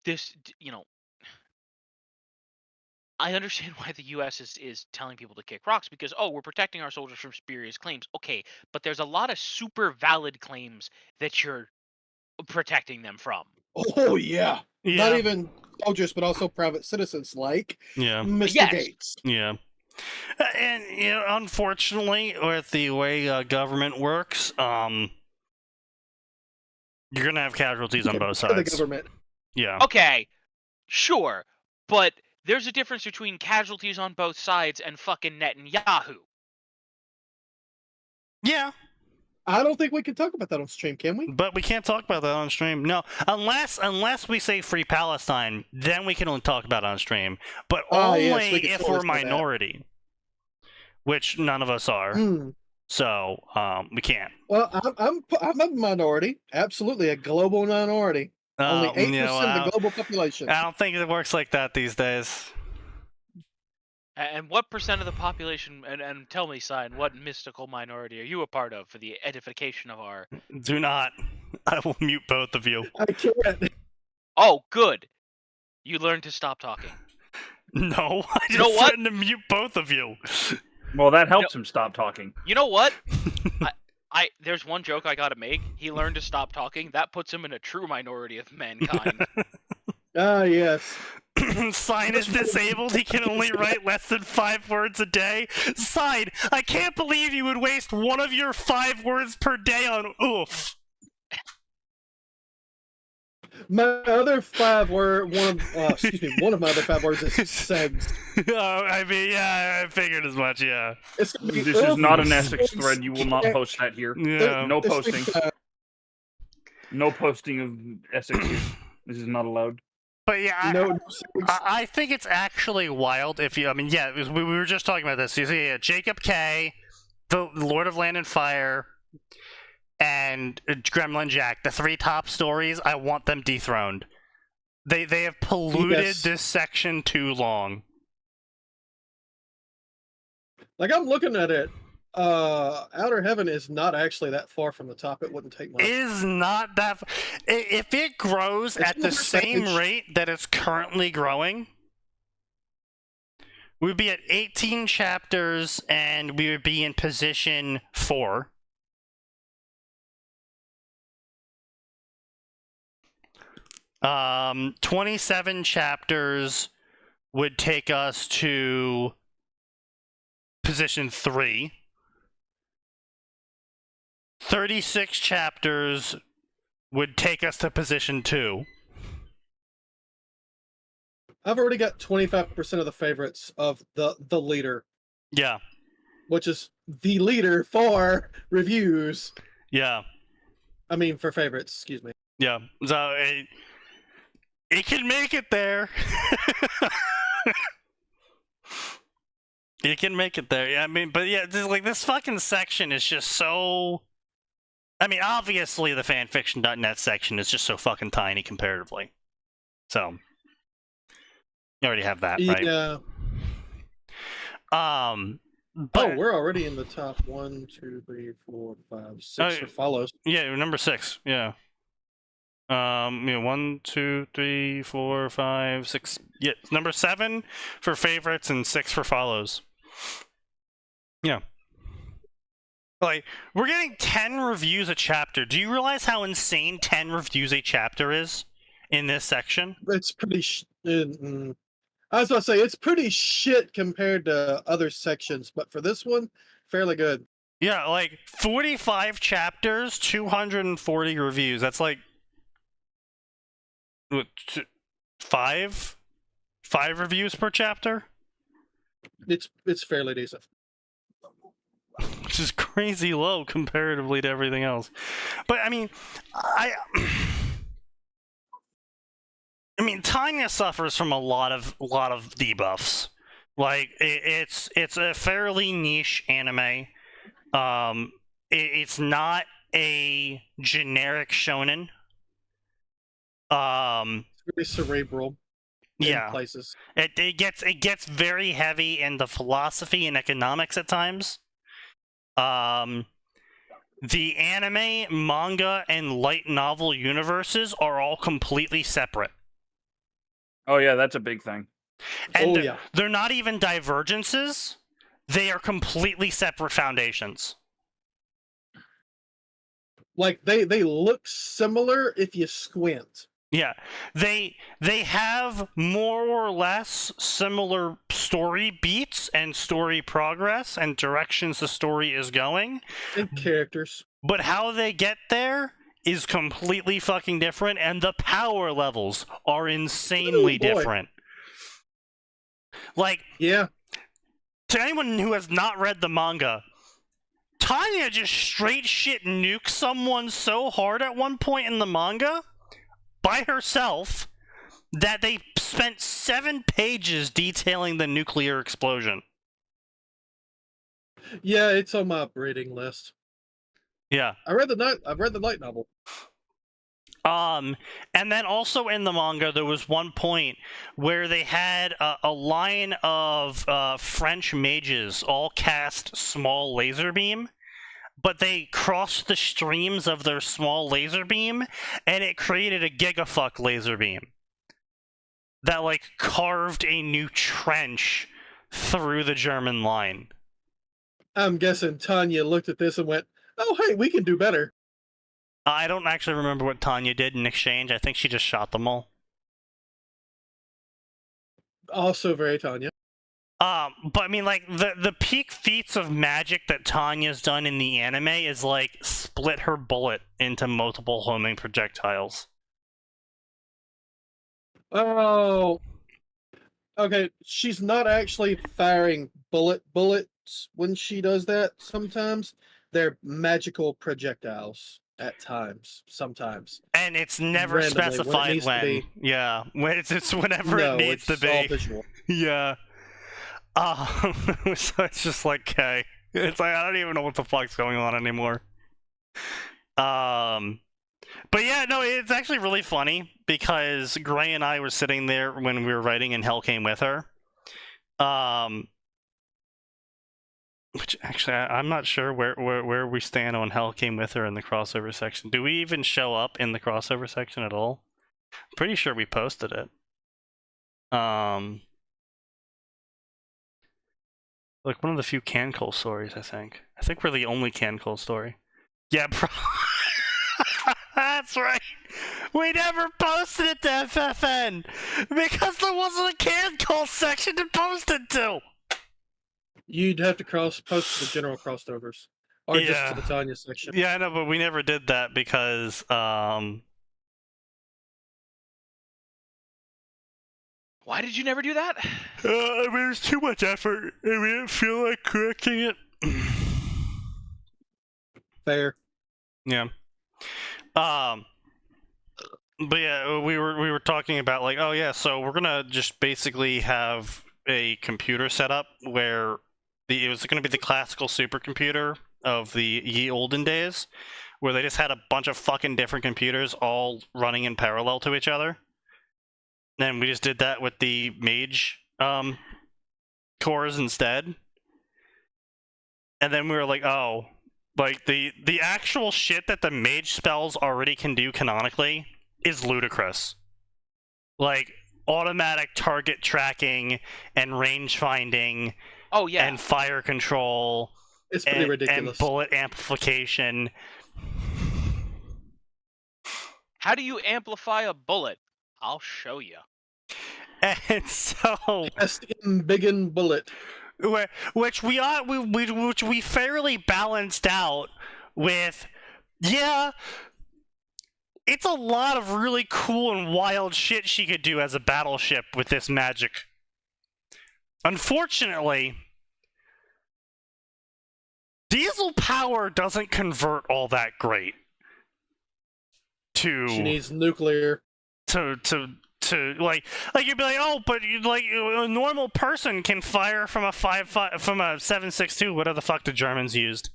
This, you know, I understand why the U.S. is telling people to kick rocks because, oh, we're protecting our soldiers from spurious claims. Okay, but there's a lot of super valid claims that you're protecting them from.
Oh, yeah. Not even soldiers, but also private citizens like Mr. Gates.
Yeah. And, you know, unfortunately, with the way government works, you're going to have casualties on both sides.
The government.
Yeah.
Okay, sure, but there's a difference between casualties on both sides and fucking Netanyahu.
Yeah.
I don't think we can talk about that on stream, can we?
But we can't talk about that on stream. No, unless we say Free Palestine, then we can only talk about it on stream. But only if we're minority, which none of us are. So we can't.
Well, I'm a minority, absolutely a global minority. Only 8% of the global population.
I don't think it works like that these days.
And what percent of the population, and tell me, Sign, what mystical minority are you a part of for the edification of our...
Do not. I will mute both of you.
I can't.
Oh, good. You learned to stop talking.
No, I just threatened to mute both of you.
Well, that helps him stop talking.
You know what? There's one joke I gotta make. He learned to stop talking. That puts him in a true minority of mankind.
Ah, yes.
Sign is disabled. He can only write less than 5 words a day. Sign, I can't believe you would waste one of your 5 words per day on oof.
My other 5 were one of my other 5 words is segs.
Oh, I mean, yeah, I figured as much. Yeah.
This is not an Essex thread. You will not post that here.
Yeah.
No posting. No posting of Essex here. This is not allowed.
But yeah, I think it's actually wild if you. I mean, yeah, we were just talking about this. You see, Jacob K, the Lord of Land and Fire, and Gremlin Jack, the 3 top stories. I want them dethroned. They have polluted this section too long.
Like, I'm looking at it. Outer Heaven is not actually that far from the top. It wouldn't take much.
Is not that. If it grows at the same rate that it's currently growing, we'd be at 18 chapters and we would be in position 4. Um, 27 chapters would take us to position 3. 36 chapters would take us to position 2.
I've already got 25% of the favorites of the leader.
Yeah.
Which is the leader for reviews.
Yeah.
I mean, for favorites, excuse me.
Yeah. So it can make it there. It can make it there. Yeah, I mean, but yeah, like this fucking section is just so. I mean, obviously the fanfiction.net section is just so fucking tiny comparatively. So you already have that, right?
Yeah.
But,
we're already in the top 1, 2, 3, 4, 5, 6 for follows.
Yeah, number 6. Yeah. 1, 2, 3, 4, 5, 6. Yeah, number 7 for favorites and 6 for follows. Yeah. Like, we're getting 10 reviews a chapter. Do you realize how insane 10 reviews a chapter is in this section?
It's pretty. I was about to say it's pretty shit compared to other sections, but for this one, fairly good.
Yeah, like 45 chapters, 240 reviews. That's like what, 5 reviews per chapter.
It's fairly decent.
Which is crazy low comparatively to everything else. But I mean, I mean, Tanya suffers from a lot of debuffs. Like it's a fairly niche anime. It's not a generic shonen.
It's very cerebral.
Yeah,
places.
It gets very heavy into philosophy and economics at times. The anime, manga, and light novel universes are all completely separate.
Oh yeah, that's a big thing.
And they're not even divergences. They are completely separate foundations.
Like they look similar if you squint.
Yeah, they have more or less similar story beats and story progress and directions the story is going.
And characters.
But how they get there is completely fucking different, and the power levels are insanely different. Like,
yeah.
To anyone who has not read the manga, Tanya just straight shit nukes someone so hard at one point in the manga by herself that they spent 7 pages detailing the nuclear explosion.
Yeah, it's on my reading list.
Yeah.
I've read the light novel.
And then also in the manga, there was one point where they had a line of French mages all cast small laser beam, but they crossed the streams of their small laser beam, and it created a gigafuck laser beam that, like, carved a new trench through the German line.
I'm guessing Tanya looked at this and went, oh, hey, we can do better.
I don't actually remember what Tanya did in exchange. I think she just shot them all.
Also very Tanya.
But I mean, like, the peak feats of magic that Tanya's done in the anime is, like, split her bullet into multiple homing projectiles.
Oh. Okay, she's not actually firing bullets when she does that sometimes. They're magical projectiles at times, sometimes.
And it's never specified when. Yeah, it's whenever it needs to be.
All visual.
Yeah. So it's just like, okay. It's like, I don't even know what the fuck's going on anymore. But yeah, no, it's actually really funny because Gray and I were sitting there when we were writing and Hell Came With Her. Which actually, I'm not sure where we stand on Hell Came With Her in the crossover section. Do we even show up in the crossover section at all? Pretty sure we posted it. Like one of the few Cancol stories, I think. I think we're the only Cancol story. Yeah, bro. That's right. We never posted it to FFN because there wasn't a Cancol section to post it to.
You'd have to post the general crossovers. Or just
Yeah.
to the Tanya section.
Yeah, I know, but we never did that because
Why did you never do that?
I mean, it's too much effort, and we didn't feel like correcting it.
Fair.
Yeah. But yeah, we were talking about like, oh yeah, so we're gonna just basically have a computer set up where it was gonna be the classical supercomputer of the ye olden days, where they just had a bunch of fucking different computers all running in parallel to each other. Then we just did that with the mage cores instead. And then we were like, oh, like the actual shit that the mage spells already can do canonically is ludicrous. Like automatic target tracking and range finding.
Oh yeah.
And fire control.
It's pretty ridiculous.
And bullet amplification.
How do you amplify a bullet? I'll show you.
And so,
Biggin bullet,
which we fairly balanced out with, yeah, it's a lot of really cool and wild shit she could do as a battleship with this magic. Unfortunately, diesel power doesn't convert all that great.
She needs nuclear.
To like you'd be like, oh, but like a normal person can fire from a 7.62, whatever the fuck the Germans used.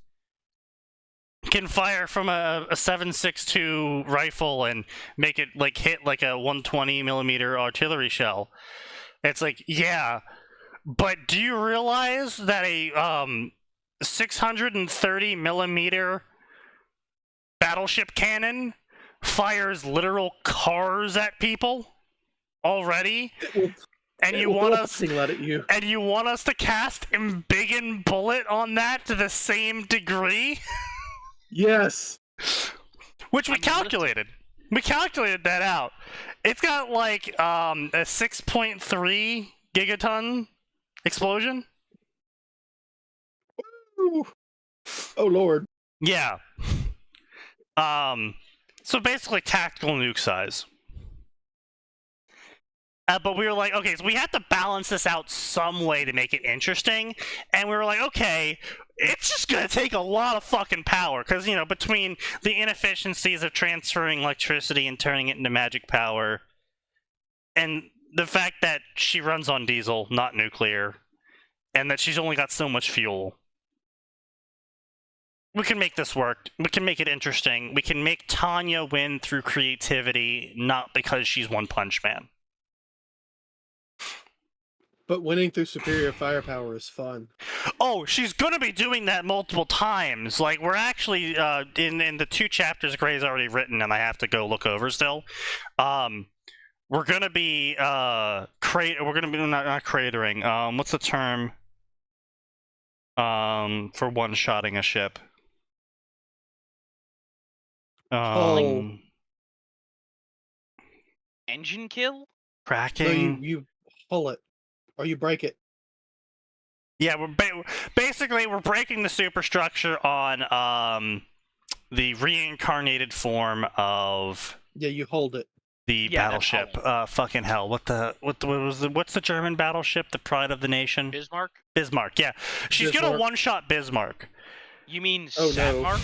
Can fire from a 7.62 rifle and make it like hit like a 120 millimeter artillery shell. It's like, yeah, but do you realize that a 630 millimeter battleship cannon fires literal cars at people already? And you want us to cast Embiggen Bullet on that to the same degree?
Yes.
Which we calculated. We calculated that out. It's got like a 6.3 gigaton explosion.
Ooh. Oh Lord.
Yeah. So basically tactical nuke size. But we were like, okay, so we have to balance this out some way to make it interesting. And we were like, okay, it's just going to take a lot of fucking power. Because, you know, between the inefficiencies of transferring electricity and turning it into magic power, and the fact that she runs on diesel, not nuclear, and that she's only got so much fuel, we can make this work. We can make it interesting. We can make Tanya win through creativity, not because she's One Punch Man.
But winning through superior firepower is fun.
Oh, she's gonna be doing that multiple times. Like, we're actually in the 2 chapters Gray's already written, and I have to go look over still. We're gonna be not cratering. What's the term? For one-shotting a ship.
Engine kill?
Cracking.
No, you pull it. Or you break it.
Yeah, we're basically breaking the superstructure on the reincarnated form of
you hold it.
The battleship. Fucking hell. What's the German battleship? The pride of the nation?
Bismarck?
Bismarck, yeah. She's gonna one-shot Bismarck.
You mean Satmark?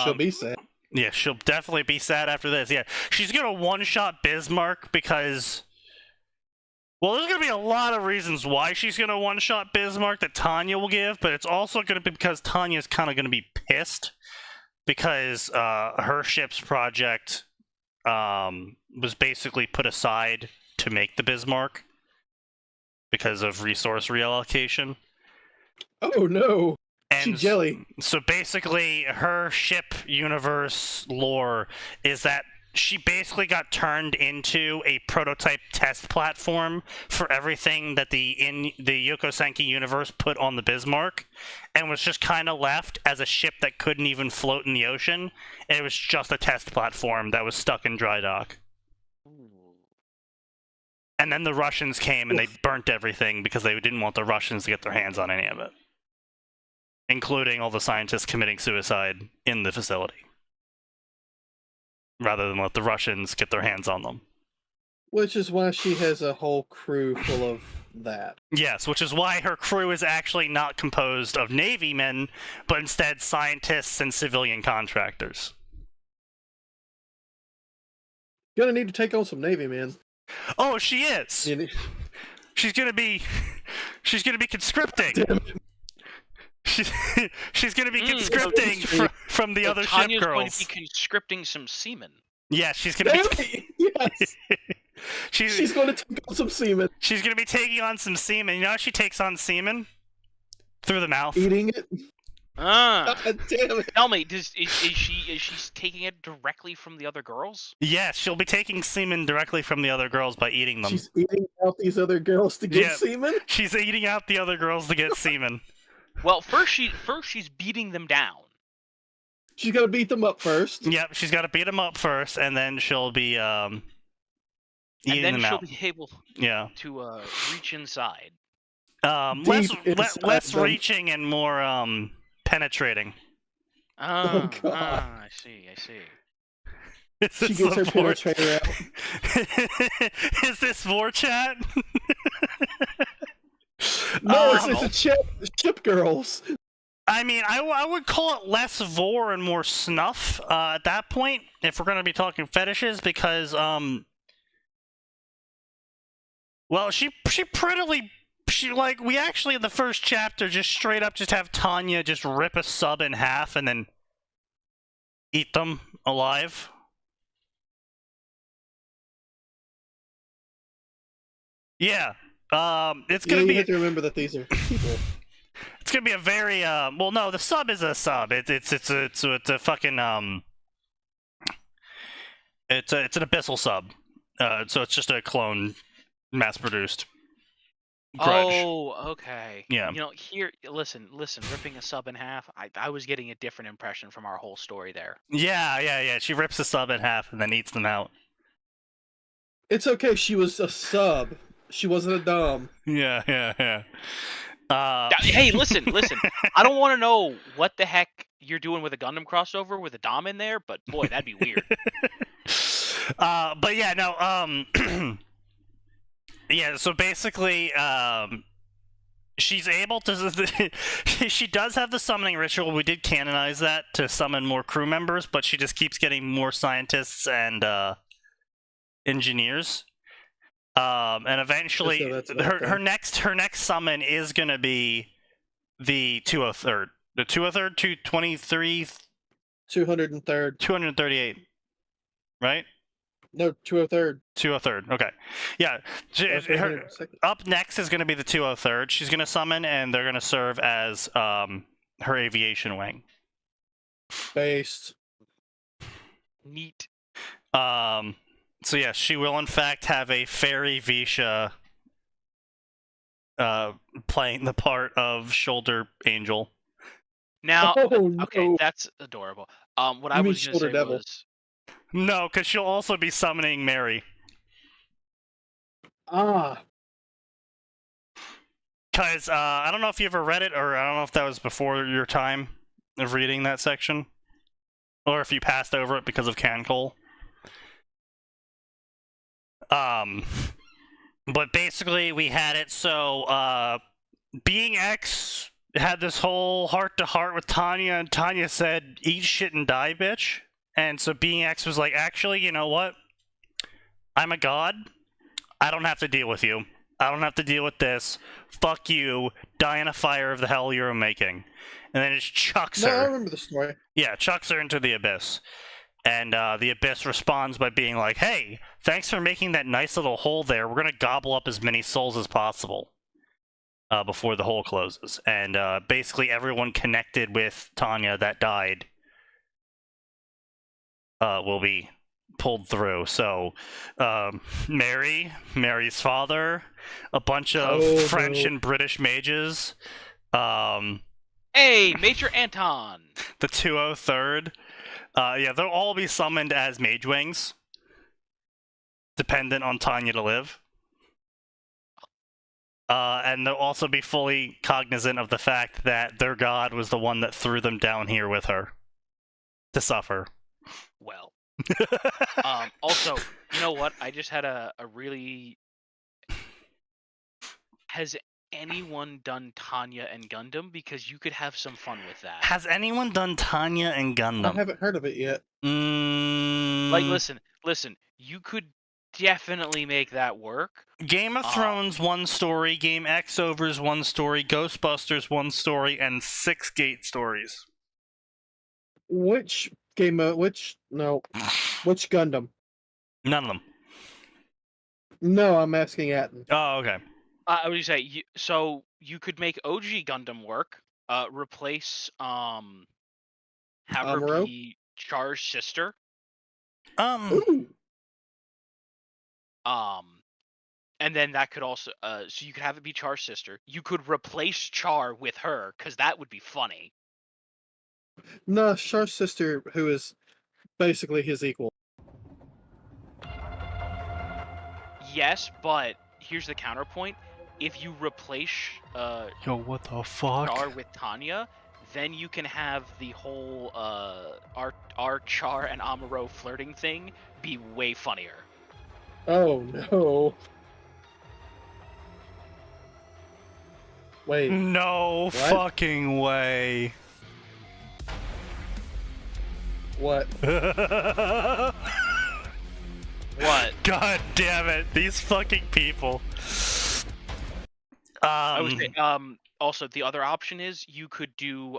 She'll be sad.
Yeah, she'll definitely be sad after this. Yeah, she's gonna one-shot Bismarck because, well, there's gonna be a lot of reasons why she's gonna one-shot Bismarck that Tanya will give, but it's also gonna be because Tanya's kind of gonna be pissed because her ship's project was basically put aside to make the Bismarck because of resource reallocation.
Oh no.
And
she's jelly.
So basically, her ship universe lore is that she basically got turned into a prototype test platform for everything that the Yokosenki universe put on the Bismarck, and was just kind of left as a ship that couldn't even float in the ocean. And it was just a test platform that was stuck in dry dock. And then the Russians came and they burnt everything because they didn't want the Russians to get their hands on any of it. including all the scientists committing suicide in the facility, rather than let the Russians get their hands on them.
Which is why she has a whole crew full of that.
Yes, which is why her crew is actually not composed of Navy men, but instead scientists and civilian contractors.
Gonna need to take on some Navy men.
Oh, she is. She's gonna be conscripting.
Damn it.
She's gonna be conscripting from the other ship
Tanya's going
girls.
to be conscripting some seamen.
Yeah, she's gonna be.
Yes.
She's
going to take on some semen.
She's gonna be taking on some semen. You know how she takes on semen? Through the mouth.
Eating it.
Ah.
God damn it.
Tell me, is she taking it directly from the other girls?
Yes, she'll be taking semen directly from the other girls by eating them.
She's eating out these other girls to get semen?
She's eating out the other girls to get semen.
Well, first she's beating them down.
She's got to beat them up first.
Yep, she's got to beat them up first, and then she'll be eating
and then
them
she'll
out.
be able to reach inside.
Less reaching and more penetrating.
Oh, God.
I see.
She gets her penetrator out.
Is this vor chat?
No, it's a ship girls.
I mean, I would call it less vor and more snuff at that point, if we're going to be talking fetishes, because, well, she prettily, we actually in the first chapter just straight up just have Tanya just rip a sub in half and then eat them alive. Yeah. It's gonna
you
be.
have to remember that these are people.
It's gonna be a very well, no, the sub is a sub. It's a fucking it's an abyssal sub. So it's just a clone, mass produced. Grudge.
Oh, okay.
Yeah.
You know, here, listen. Ripping a sub in half. I was getting a different impression from our whole story there.
Yeah. She rips the sub in half and then eats them out.
It's okay. She was a sub. She wasn't a dom.
Yeah.
Hey, listen. I don't want to know what the heck you're doing with a Gundam crossover with a dom in there, but boy, that'd be weird.
But yeah, no. Yeah. So basically, she's able to. She does have the summoning ritual. We did canonize that to summon more crew members, but she just keeps getting more scientists and engineers. And eventually, her next summon is gonna be the 203rd. The 203rd, 223,
203rd,
238, right?
No, 203rd.
203rd. Okay, yeah. Up next is gonna be the 203rd. She's gonna summon, and they're gonna serve as her aviation wing.
Based.
Neat.
So yes, she will in fact have a fairy Visha playing the part of shoulder angel.
Now,
no.
Okay, that's adorable. What I was going to say
devil.
was...
No, because she'll also be summoning Mary.
Ah.
Because I don't know if you ever read it, or I don't know if that was before your time of reading that section, or if you passed over it because of Cancol. But basically we had it so, Being X had this whole heart-to-heart with Tanya, and Tanya said, eat shit and die, bitch. And so Being X was like, actually, you know what? I'm a god. I don't have to deal with you. I don't have to deal with this. Fuck you. Die in a fire of the hell you're making. And then it just chucks her.
No, I remember the story.
Yeah, chucks her into the abyss. And the abyss responds by being like, hey, thanks for making that nice little hole there. We're going to gobble up as many souls as possible before the hole closes. And basically everyone connected with Tanya that died will be pulled through. So Mary's father, a bunch of French and British mages.
Hey, Major Anton!
The 203rd. Yeah, they'll all be summoned as mage wings, dependent on Tanya to live. And they'll also be fully cognizant of the fact that their god was the one that threw them down here with her to suffer.
Well. Also, you know what? I just had a really... Has anyone done Tanya and Gundam? Because you could have some fun with that.
Has anyone done Tanya and Gundam?
I haven't heard of it yet.
Like, listen. You could definitely make that work.
Game of Thrones, one story. Game X Overs, one story. Ghostbusters, one story. And 6 Gate stories.
Which Gundam?
None of them.
No, I'm asking Atin.
Oh, okay.
I would say, so you could make OG Gundam work, replace, have her
Amuro?
be Char's sister.
Ooh.
And then that could also, so you could have it be Char's sister. You could replace Char with her, because that would be funny.
No, Char's sister, who is basically his equal.
Yes, but here's the counterpoint. If you replace
Yo, what the fuck?
Char with Tanya, then you can have the whole our Char and Amuro flirting thing be way funnier.
Oh no. Wait.
No fucking way.
What?
What?
God damn it! These fucking people.
I would say, also the other option is you could do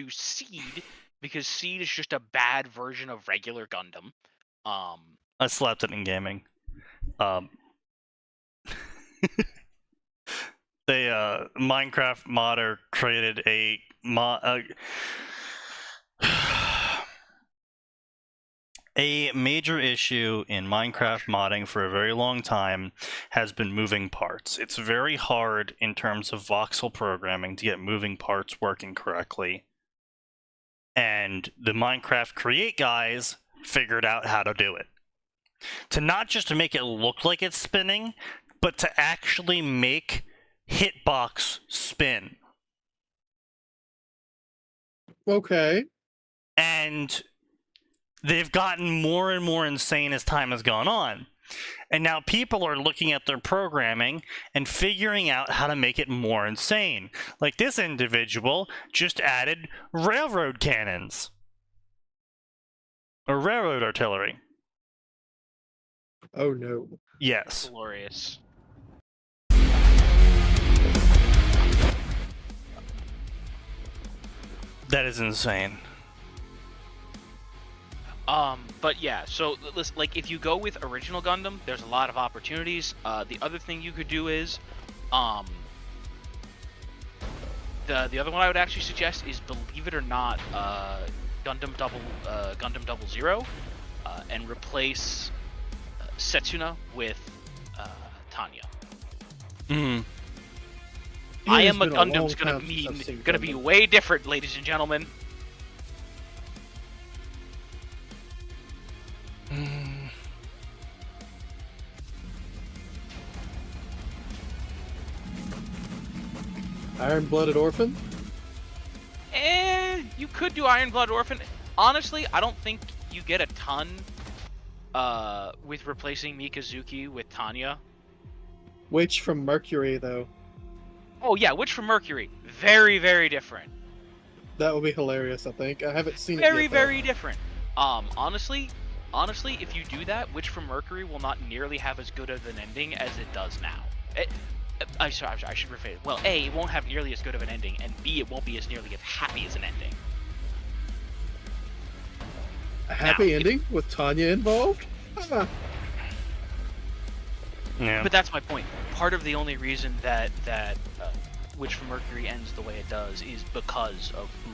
Seed, because Seed is just a bad version of regular Gundam.
I slapped it in gaming. They Minecraft modder created a a major issue in Minecraft modding for a very long time has been moving parts. It's very hard in terms of voxel programming to get moving parts working correctly. And the Minecraft Create guys figured out how to do it. To not just make it look like it's spinning, but to actually make hitbox spin.
Okay.
And they've gotten more and more insane as time has gone on. And now people are looking at their programming and figuring out how to make it more insane. Like this individual just added railroad cannons. Or railroad artillery.
Oh no.
Yes.
Glorious.
That is insane.
But yeah, so listen, like if you go with original Gundam, there's a lot of opportunities. The other thing you could do is, the other one I would actually suggest is, believe it or not, Gundam Double Zero, and replace Setsuna with Tanya.
Mm-hmm.
I Am a Gundam's gonna be way different, ladies and gentlemen.
Iron-Blooded Orphan?
You could do Iron-Blooded Orphan. Honestly, I don't think you get a ton with replacing Mikazuki with Tanya.
Witch from Mercury, though.
Oh yeah, Witch from Mercury. Very, very different.
That would be hilarious, I think. I haven't seen it
Very,
yet,
very different. Honestly, if you do that, Witch from Mercury will not nearly have as good of an ending as it does now. I should rephrase it. Well, A, it won't have nearly as good of an ending, and B, it won't be as nearly as happy as an ending.
A happy ending with Tanya involved?
Yeah.
But that's my point. Part of the only reason that Witch from Mercury ends the way it does is because of who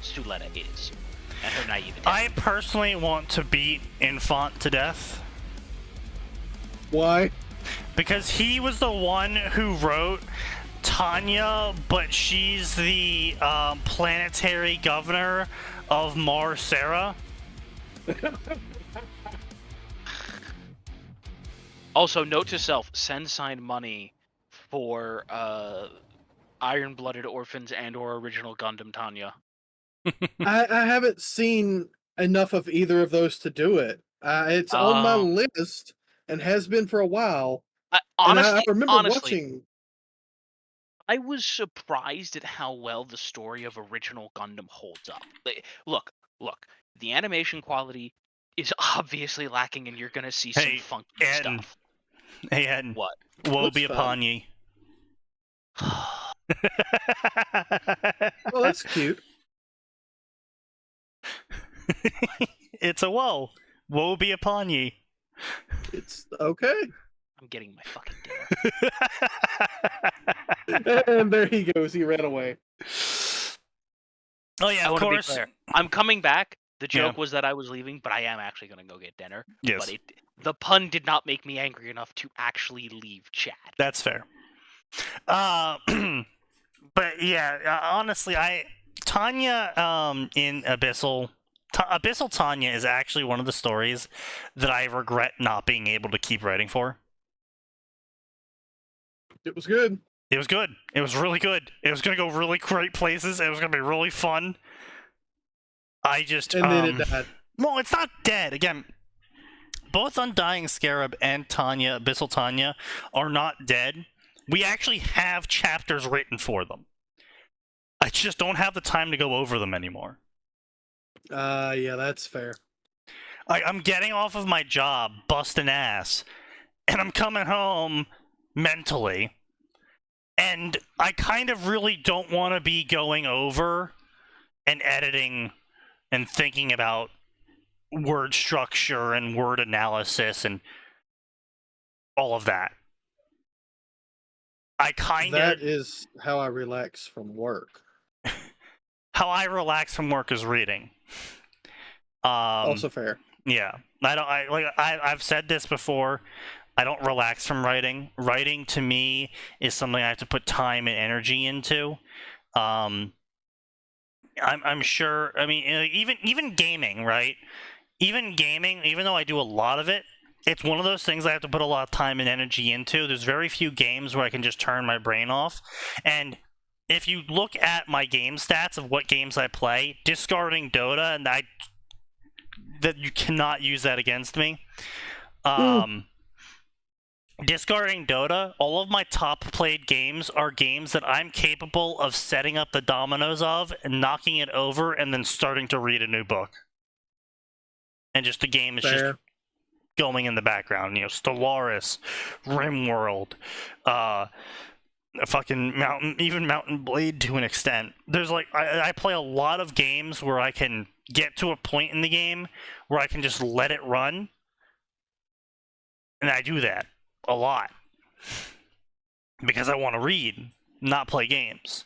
Suletta is and her naivete.
I personally want to beat Infant to death.
Why?
Because he was the one who wrote Tanya, but she's the planetary governor of Mars-Sera.
Also, note to self, send signed money for Iron-Blooded Orphans and/or original Gundam Tanya.
I haven't seen enough of either of those to do it. It's on my list and has been for a while.
Honestly,
I remember watching.
I was surprised at how well the story of original Gundam holds up. Look, the animation quality is obviously lacking, and you're gonna see some funky stuff.
Hey, Ed.
What?
Woe be upon ye.
Well, that's cute.
It's a woe. Woe be upon ye.
It's okay.
I'm getting my fucking dinner.
And there he goes. He ran away.
Oh yeah, of course.
Be clear. I'm coming back. The joke was that I was leaving, but I am actually going to go get dinner.
Yes.
But the pun did not make me angry enough to actually leave chat.
That's fair. But yeah, honestly, Tanya in Abyssal Tanya is actually one of the stories that I regret not being able to keep writing for.
It was good.
It was good. It was really good. It was going to go really great places. It was going to be really fun. I just...
And then it died.
Well, it's not dead. Again, both Undying Scarab and Tanya, Abyssal Tanya, are not dead. We actually have chapters written for them. I just don't have the time to go over them anymore.
Yeah, that's fair.
I'm getting off of my job, busting ass, and I'm coming home mentally, and I kind of really don't want to be going over and editing and thinking about word structure and word analysis and all of that.
That is how I relax from work.
How I relax from work is reading.
Also fair.
Yeah, I've said this before. I don't relax from writing. Writing to me is something I have to put time and energy into. I'm sure. I mean, even gaming, right? Even gaming, even though I do a lot of it, it's one of those things I have to put a lot of time and energy into. There's very few games where I can just turn my brain off. And if you look at my game stats of what games I play, discarding Dota, and that you cannot use that against me. Discarding Dota, all of my top played games are games that I'm capable of setting up the dominoes of and knocking it over and then starting to read a new book. And just the game is just going in the background. You know, Stellaris, RimWorld, fucking Mountain Blade to an extent. There's like, I play a lot of games where I can get to a point in the game where I can just let it run. And I do that a lot. Because I want to read, not play games.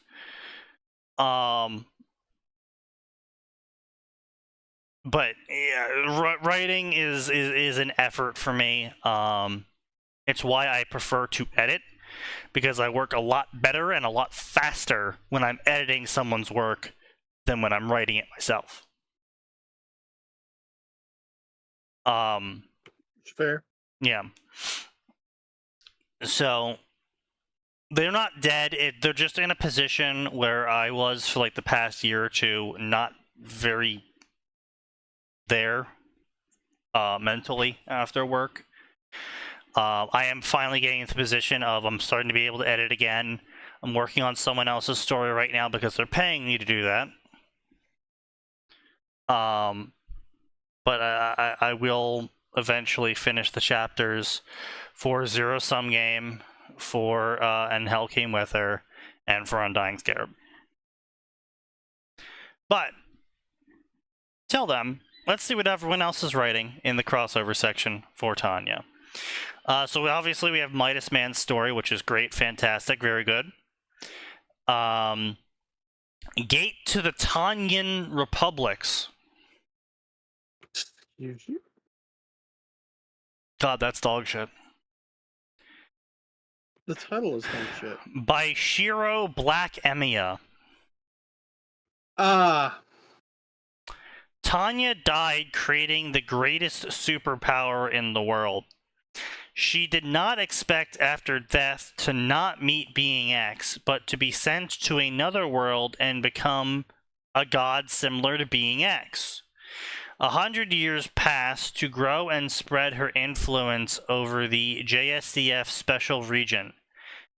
But yeah, writing is an effort for me. It's why I prefer to edit, because I work a lot better and a lot faster when I'm editing someone's work than when I'm writing it myself.
Fair.
Yeah. So they're not dead. They're just in a position where I was for like the past year or two, not very there mentally after work. I am finally getting into the position of I'm starting to be able to edit again. I'm working on someone else's story right now because they're paying me to do that. But I will eventually finish the chapters for Zero Sum Game, for And Hell Came With Her, and for Undying Scarab. But till then, let's see what everyone else is writing in the crossover section for Tanya. So obviously we have Midas Man's story, which is great, fantastic, very good. Gate to the Tanyan Republics.
Excuse you?
God, that's dog shit.
The title is dog shit.
By Shiro Black Emiya. Tanya died creating the greatest superpower in the world. She did not expect after death to not meet Being X, but to be sent to another world and become a god similar to Being X. 100 years passed to grow and spread her influence over the JSDF special region.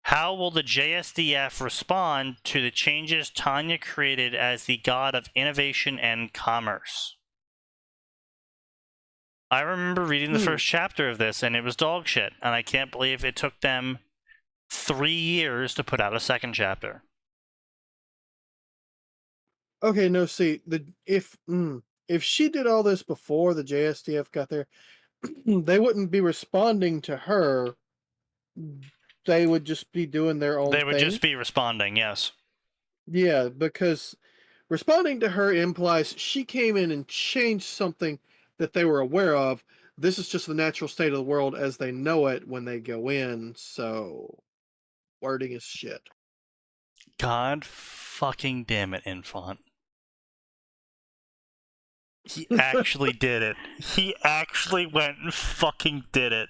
How will the JSDF respond to the changes Tanya created as the god of innovation and commerce? I remember reading the first chapter of this, and it was dog shit, and I can't believe it took them 3 years to put out a second chapter.
Okay, no, see, if she did all this before the JSDF got there, they wouldn't be responding to her. They would just be doing their own thing.
They would just be responding, yes.
Yeah, because responding to her implies she came in and changed something that they were aware of. This is just the natural state of the world as they know it when they go in, so wording is shit.
God fucking damn it, Infant. He actually did it. He actually went and fucking did it.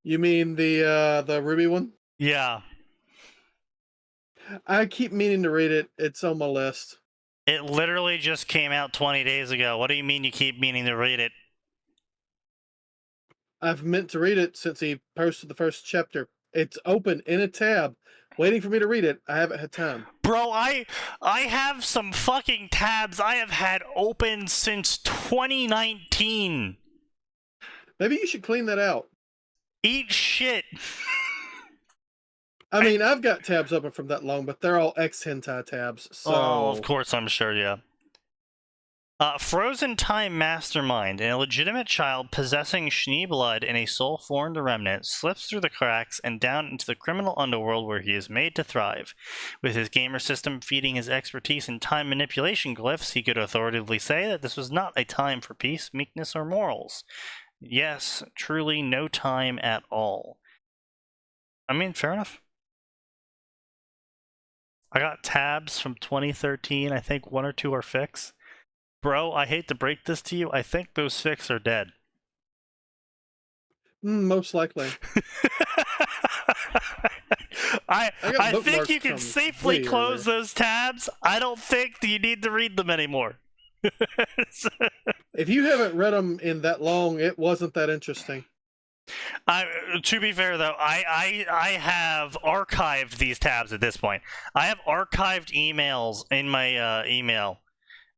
You mean the Ruby one?
Yeah.
I keep meaning to read it. It's on my list.
It literally just came out 20 days ago. What do you mean you keep meaning to read it?
I've meant to read it since he posted the first chapter. It's open in a tab, waiting for me to read it. I haven't had time.
Bro, I have some fucking tabs I have had open since 2019.
Maybe you should clean that out.
Eat shit.
I mean, I've got tabs open from that long, but they're all ex-hentai tabs, so...
Oh, of course, I'm sure, yeah. Frozen Time Mastermind, an illegitimate child possessing Schnee blood in a soul-formed remnant, slips through the cracks and down into the criminal underworld where he is made to thrive. With his gamer system feeding his expertise in time manipulation glyphs, he could authoritatively say that this was not a time for peace, meekness, or morals. Yes, truly no time at all. I mean, fair enough. I got tabs from 2013. I think 1 or 2 are fics. Bro, I hate to break this to you. I think those fics are dead.
Most likely.
I think you can safely close those tabs. I don't think that you need to read them anymore.
If you haven't read them in that long, it wasn't that interesting.
To be fair, though, I have archived these tabs at this point. I have archived emails in my email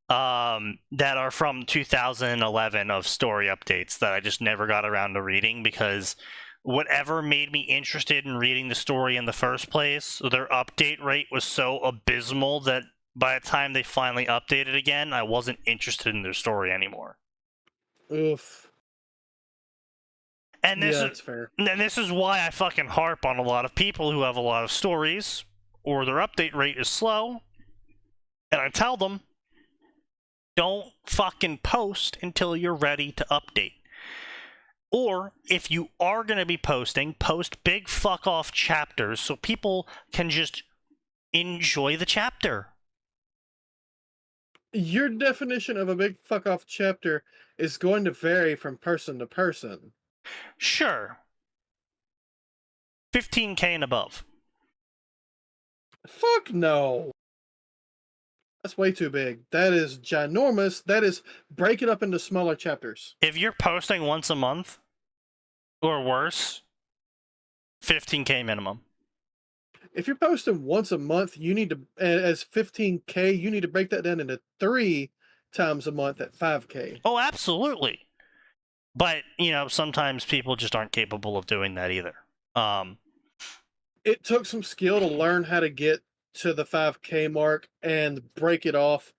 that are from 2011 of story updates that I just never got around to reading because whatever made me interested in reading the story in the first place, their update rate was so abysmal that by the time they finally updated again, I wasn't interested in their story anymore.
Oof.
And this
that's fair.
And this is why I fucking harp on a lot of people who have a lot of stories, or their update rate is slow, and I tell them, don't fucking post until you're ready to update. Or, if you are going to be posting, post big fuck-off chapters so people can just enjoy the chapter.
Your definition of a big fuck-off chapter is going to vary from person to person.
Sure. 15K and above.
Fuck no. That's way too big. That is ginormous. That is break it up into smaller chapters.
If you're posting once a month, or worse, 15K minimum.
If you're posting once a month, you need to, as 15K, you need to break that down into 3 times a month at 5K.
Oh, absolutely. But, you know, sometimes people just aren't capable of doing that either.
It took some skill to learn how to get to the 5K mark and break it off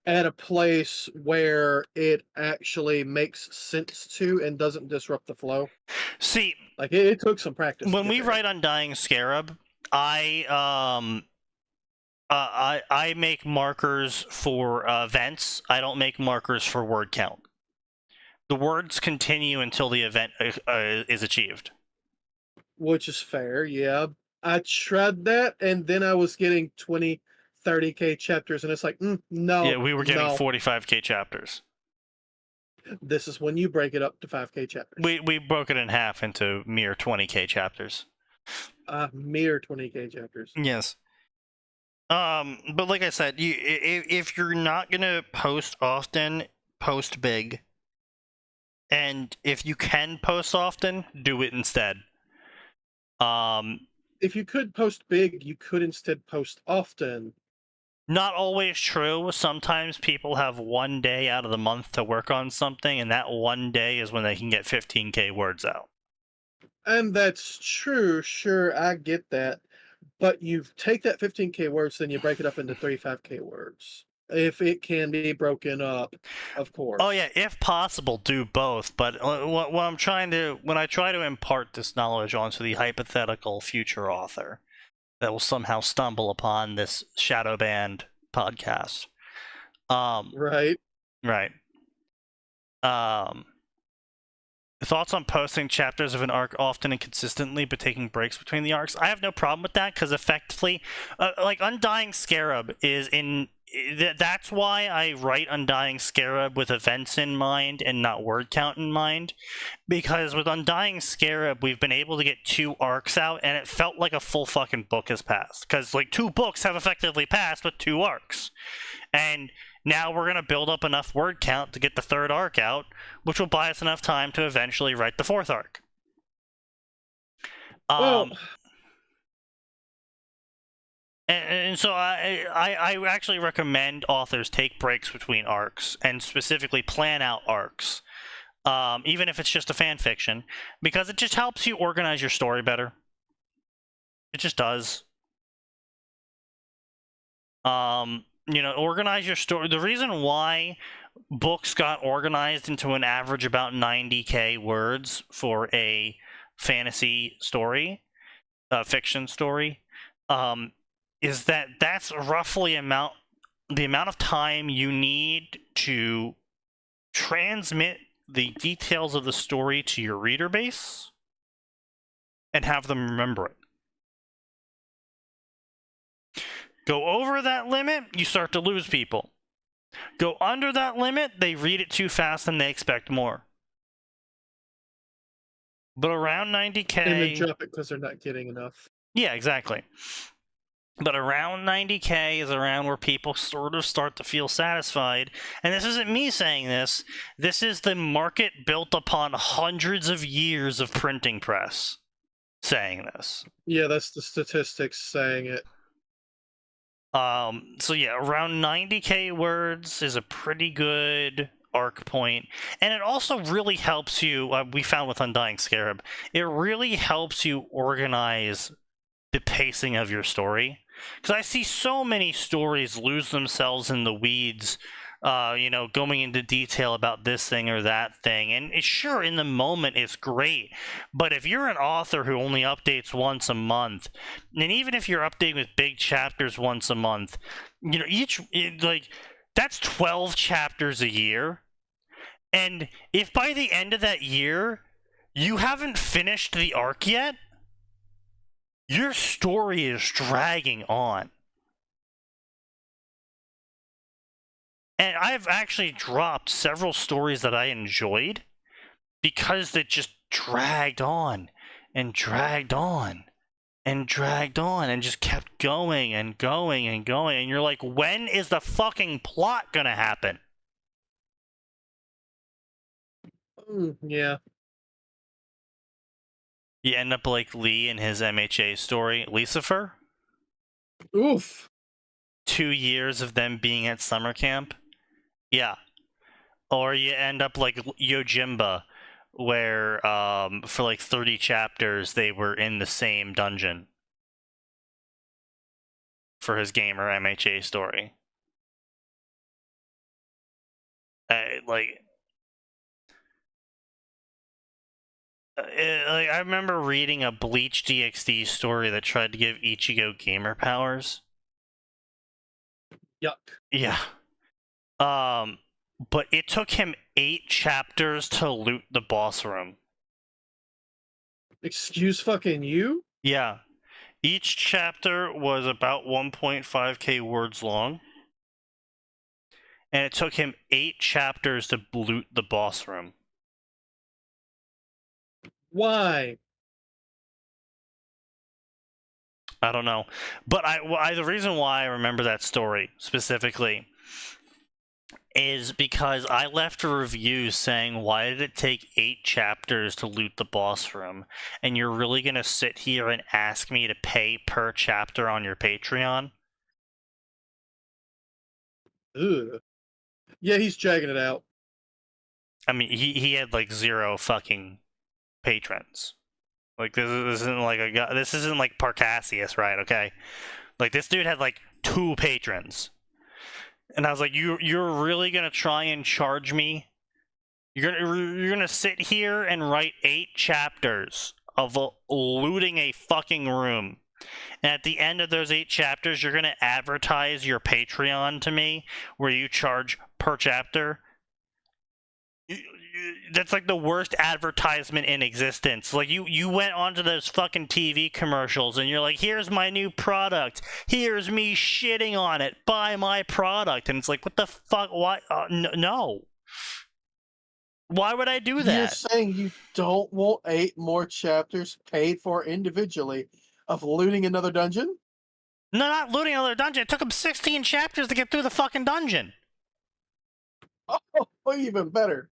at a place where it actually makes sense to and doesn't disrupt the flow.
See,
like it took some practice.
When we write Undying Scarab, I make markers for events. I don't make markers for word count. The words continue until the event is achieved.
Which is fair, yeah. I tried that, and then I was getting 20, 30K chapters, and it's like, no.
Yeah, we were getting 45K chapters.
This is when you break it up to 5K chapters.
We broke it in half into mere 20K chapters.
Mere 20K chapters.
Yes. But like I said, if you're not gonna post often, post big. And if you can post often, do it instead.
If you could post big, you could instead post often.
Not always true. Sometimes people have one day out of the month to work on something, and that one day is when they can get 15K words out.
And that's true, sure, I get that. But you take that 15K words, then you break it up into 35K words. If it can be broken up, of course.
Oh yeah, if possible, do both. But when I try to impart this knowledge onto the hypothetical future author that will somehow stumble upon this shadow banned podcast,
Right.
Thoughts on posting chapters of an arc often and consistently, but taking breaks between the arcs? I have no problem with that, because effectively, like Undying Scarab is in. That's why I write Undying Scarab with events in mind and not word count in mind, because with Undying Scarab we've been able to get 2 arcs out, and it felt like a full fucking book has passed, because like 2 books have effectively passed with 2 arcs, and now we're going to build up enough word count to get the 3rd arc out, which will buy us enough time to eventually write the 4th arc. And so I actually recommend authors take breaks between arcs, and specifically plan out arcs, even if it's just a fan fiction, because it just helps you organize your story better. It just does. Organize your story. The reason why books got organized into an average about 90K words for a fantasy story, fiction story, is that that's roughly the amount of time you need to transmit the details of the story to your reader base and have them remember it. Go over that limit, you start to lose people. Go under that limit, they read it too fast and they expect more. But around 90K...
And they drop it because they're not getting enough.
Yeah, exactly. But around 90K is around where people sort of start to feel satisfied. And this isn't me saying this. This is the market built upon hundreds of years of printing press saying this.
Yeah, that's the statistics saying it.
So yeah, around 90K words is a pretty good arc point. And it also really helps you, we found with Undying Scarab, it really helps you organize the pacing of your story. Because I see so many stories lose themselves in the weeds, going into detail about this thing or that thing. And sure, in the moment, it's great. But if you're an author who only updates once a month, and even if you're updating with big chapters once a month, that's 12 chapters a year. And if by the end of that year, you haven't finished the arc yet, your story is dragging on. And I've actually dropped several stories that I enjoyed because they just dragged on and dragged on and dragged on and just kept going and going and going. And you're like, when is the fucking plot gonna happen?
Yeah.
You end up like Lee in his MHA story, Lucifer.
Oof.
2 years of them being at summer camp. Yeah. Or you end up like Yojimba, where for like 30 chapters they were in the same dungeon for his gamer MHA story. I remember reading a Bleach DxD story that tried to give Ichigo gamer powers.
Yuck.
Yeah. But it took him 8 chapters to loot the boss room.
Excuse fucking you?
Yeah. Each chapter was about 1.5k words long. and it took him 8 chapters to loot the boss room.
Why?
I don't know, but the reason why I remember that story specifically is because I left a review saying, why did it take 8 chapters to loot the boss room? And you're really going to sit here and ask me to pay per chapter on your Patreon?
Ugh. Yeah, he's dragging it out.
I mean, he had like 0 fucking patrons. Like, this isn't like a guy, this isn't like Parcassius, right? Okay. Like, this dude had like 2 patrons. And I was like, you're really gonna try and charge me? You're gonna sit here and write 8 chapters of looting a fucking room, and at the end of those 8 chapters, you're gonna advertise your Patreon to me, where you charge per chapter? That's like the worst advertisement in existence. Like, you went onto those fucking TV commercials and you're like, here's my new product, here's me shitting on it, buy my product, and it's like, what the fuck? Why? No, why would I do that?
You're saying you don't want 8 more chapters paid for individually of looting another dungeon?
No, not looting another dungeon. It took him 16 chapters to get through the fucking dungeon.
Oh, even better.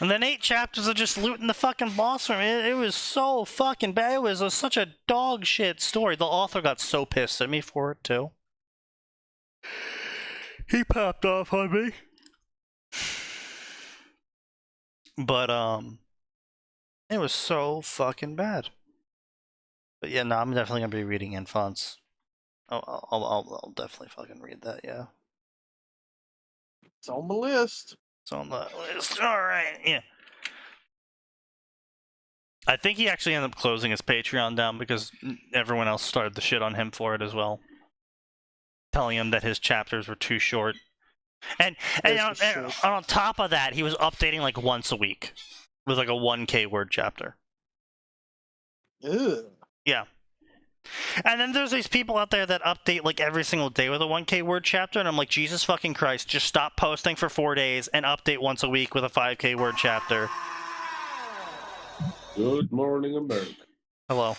And then 8 chapters of just looting the fucking boss room. It was so fucking bad. It was such a dog shit story. The author got so pissed at me for it, too. He popped off on me. But, it was so fucking bad. But yeah, no, I'm definitely gonna be reading Infants. I'll definitely fucking read that, yeah.
It's on the list.
It's on the list. Alright, yeah. I think he actually ended up closing his Patreon down because everyone else started the shit on him for it as well. Telling him that his chapters were too short. And on top of that, he was updating like once a week. With like a 1K word chapter.
Ugh.
Yeah. And then there's these people out there that update like every single day with a 1K word chapter, and I'm like, Jesus fucking Christ, just stop posting for 4 days and update once a week with a 5K word chapter.
Good morning, America.
Hello.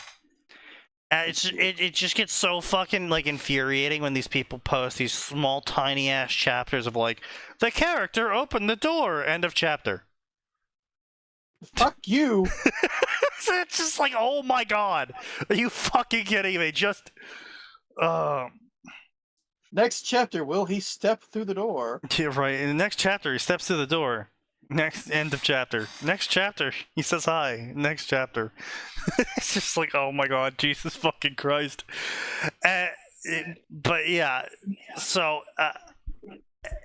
It just gets so fucking like infuriating when these people post these small tiny ass chapters of like, the character opened the door, end of chapter.
Fuck you.
It's just like, oh my god, are you fucking kidding me? Just
Next chapter, will he step through the door?
Yeah, right. In the next chapter, he steps through the door. Next, end of chapter. Next chapter, he says hi. Next chapter. It's just like, oh my god, Jesus fucking Christ. But yeah, so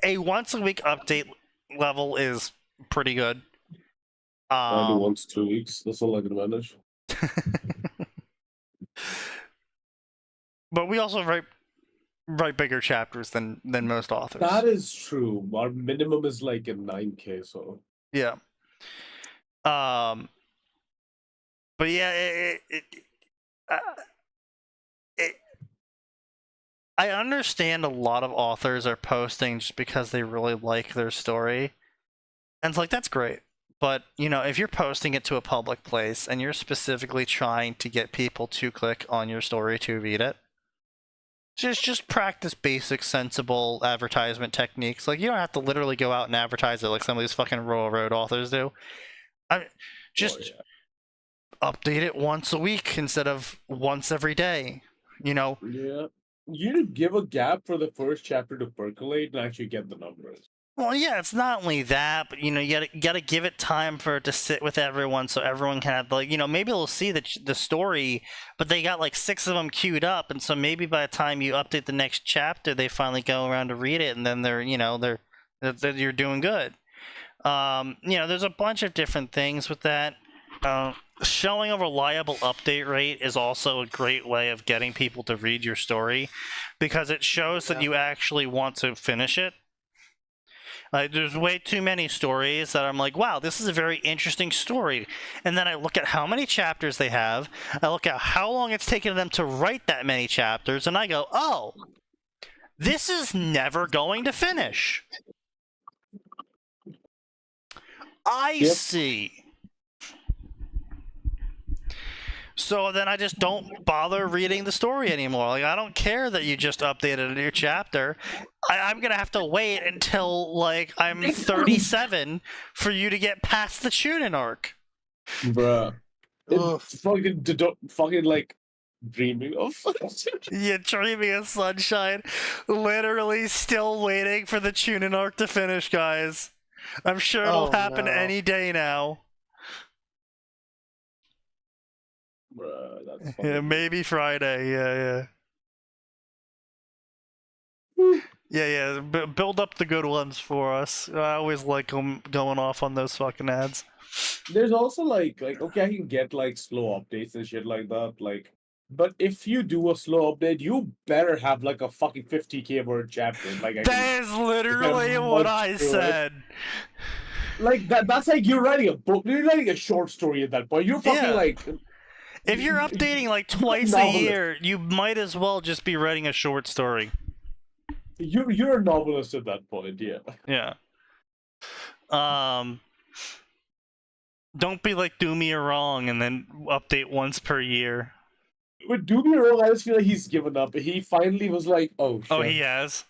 a once a week update level is pretty good.
I do once 2 weeks. That's all I can manage.
But we also write bigger chapters than most authors.
That is true. Our minimum is like a 9K, so
yeah. But yeah, I understand a lot of authors are posting just because they really like their story, and it's like, that's great. But, you know, if you're posting it to a public place and you're specifically trying to get people to click on your story to read it, just practice basic, sensible advertisement techniques. Like, you don't have to literally go out and advertise it like some of these fucking Royal Road authors do. Update it once a week instead of once every day, you know?
yeah. You need to give a gap for the first chapter to percolate and actually get the numbers.
Well, yeah, it's not only that, but, you know, you gotta give it time for it to sit with everyone so everyone can have, like, you know, maybe they'll see the story, but they got like 6 of them queued up, and so maybe by the time you update the next chapter, they finally go around to read it, and then you're doing good. You know, there's a bunch of different things with that. Showing a reliable update rate is also a great way of getting people to read your story, because it shows that you actually want to finish it. Like, there's way too many stories that I'm like, wow, this is a very interesting story. And then I look at how many chapters they have, I look at how long it's taken them to write that many chapters, and I go, oh, this is never going to finish. I see. So then I just don't bother reading the story anymore. Like, I don't care that you just updated a new chapter. I'm gonna have to wait until, like, I'm 37 for you to get past the Chunin arc.
Bruh. Fucking like dreaming of
Yeah, dreaming of sunshine. Literally still waiting for the Chunin arc to finish, guys. I'm sure it'll happen any day now.
Bruh, that's
Yeah, maybe Friday. Yeah. Build up the good ones for us. I always like them going off on those fucking ads.
There's also like okay, I can get like slow updates and shit like that, like, but if you do a slow update, you better have like a fucking 50k word chapter. Like,
that is literally what I said.
Like that's like you're writing a book. You're writing a short story at that point. You're fucking like.
If you're updating like twice a year, you might as well just be writing a short story.
You're a novelist at that point, yeah.
Yeah. Don't be like Do Me Wrong and then update once per year.
With Do Me Wrong, I just feel like he's given up. He finally was like, oh shit.
Oh, he has?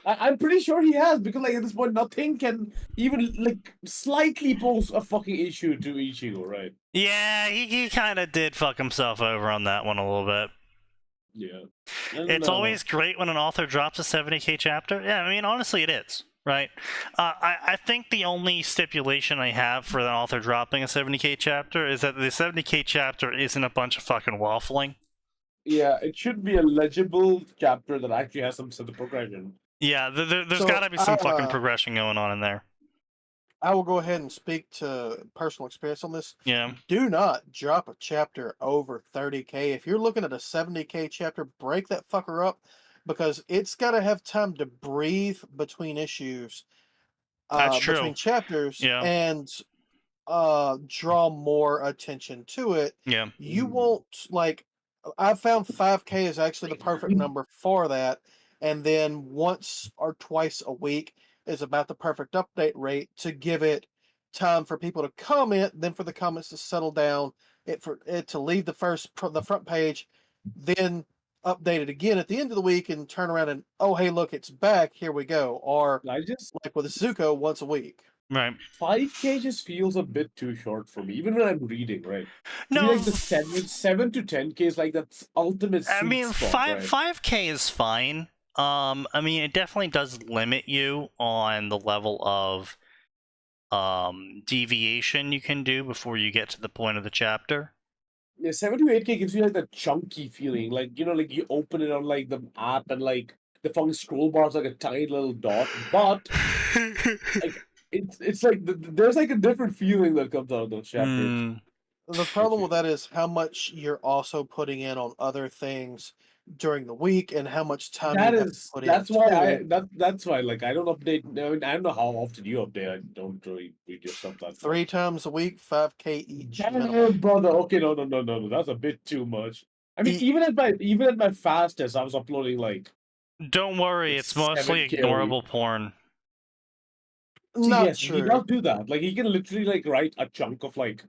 I'm pretty sure he has, because like at this point nothing can even like slightly pose a fucking issue to Ichigo, right?
Yeah, he kind of did fuck himself over on that one a little bit.
Yeah.
It's always great when an author drops a 70k chapter. Yeah, I mean, honestly, it is, right? I think the only stipulation I have for an author dropping a 70k chapter is that the 70k chapter isn't a bunch of fucking waffling.
Yeah, it should be a legible chapter that actually has some sort of progression.
Yeah, there's got to be some fucking progression going on in there.
I will go ahead and speak to personal experience on this.
Yeah.
Do not drop a chapter over 30k. If you're looking at a 70k chapter, break that fucker up, because it's got to have time to breathe between issues.
That's true.
Between chapters,
yeah.
And draw more attention to it.
Yeah.
You won't, like, I found 5k is actually the perfect number for that. And then once or twice a week is about the perfect update rate to give it time for people to comment, then for the comments to settle down, for it to leave the front page, then update it again at the end of the week and turn around and, oh, hey, look, it's back, here we go. Or like with Zuko, once a week.
Right.
5k just feels a bit too short for me, even when I'm reading, right?
No,
like the 7 to 10k is like that's ultimate.
I mean,
spot,
5k is fine. I mean, it definitely does limit you on the level of deviation you can do before you get to the point of the chapter.
Yeah, 7 to 8k gives you like the chunky feeling, like, you know, like you open it on like the app and like the fucking scroll bar is like a tiny little dot, but like it's like there's like a different feeling that comes out of those chapters.
The problem with that is how much you're also putting in on other things during the week and how much time
that's why like I don't update. I mean, I don't know how often you update. I don't really read your stuff that
3 times a week, 5k each.
Brother, okay, no, that's a bit too much. I mean, even at my fastest, I was uploading like.
Don't worry, it's mostly ignorable porn.
Yes, he does do that. Like, he can literally like write a chunk of like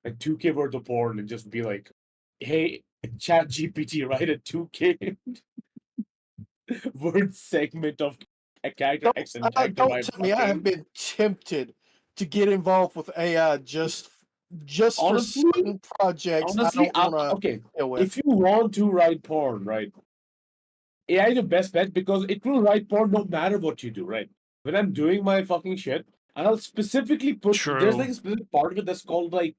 2k worth of porn and just be like, hey, Chat GPT, write a 2k word segment of a character X and
don't tell me I have been tempted to get involved with AI just honestly, for certain projects.
Honestly, okay, if you want to write porn, right, AI is the best bet because it will write porn no matter what you do, right? When I'm doing my fucking shit, I'll specifically put there's like a specific part of it that's called like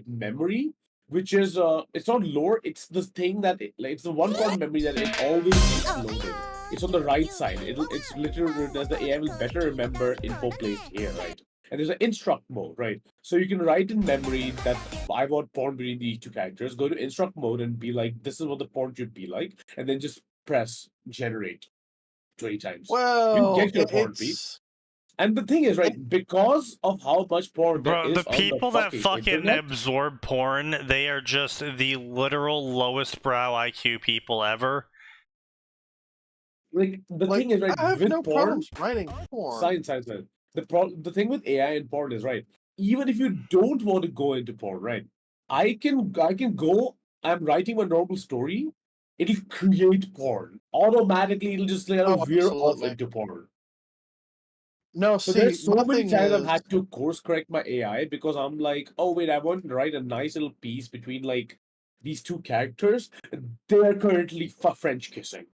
memory, which is it's not lore, it's the thing that it's the one part of memory that it always keeps loading. It's on the right side. It's literally does the AI will better remember info placed here, right? And there's an instruct mode, right? So you can write in memory that I want porn between these two characters, go to instruct mode and be like, this is what the porn should be like, and then just press generate 20 times.
Well,
you get your porn piece. And the thing is, right, because of how much porn there
Bro,
is
the people
on the
that fucking
internet,
absorb porn, they are just the literal lowest brow IQ people ever.
like the thing is, right,
I have
with
no
porn,
problems writing porn.
science. The thing with AI and porn is, right, even if you don't want to go into porn, right, I can go. I'm writing a normal story. It'll create porn automatically. It'll just
Oh,
veer off
absolutely.
into porn.
No,
So
see,
there's so
my
many
thing
times I've
is,
had to course correct my AI because I'm like, oh wait, I want to write a nice little piece between like these two characters. They're currently French kissing.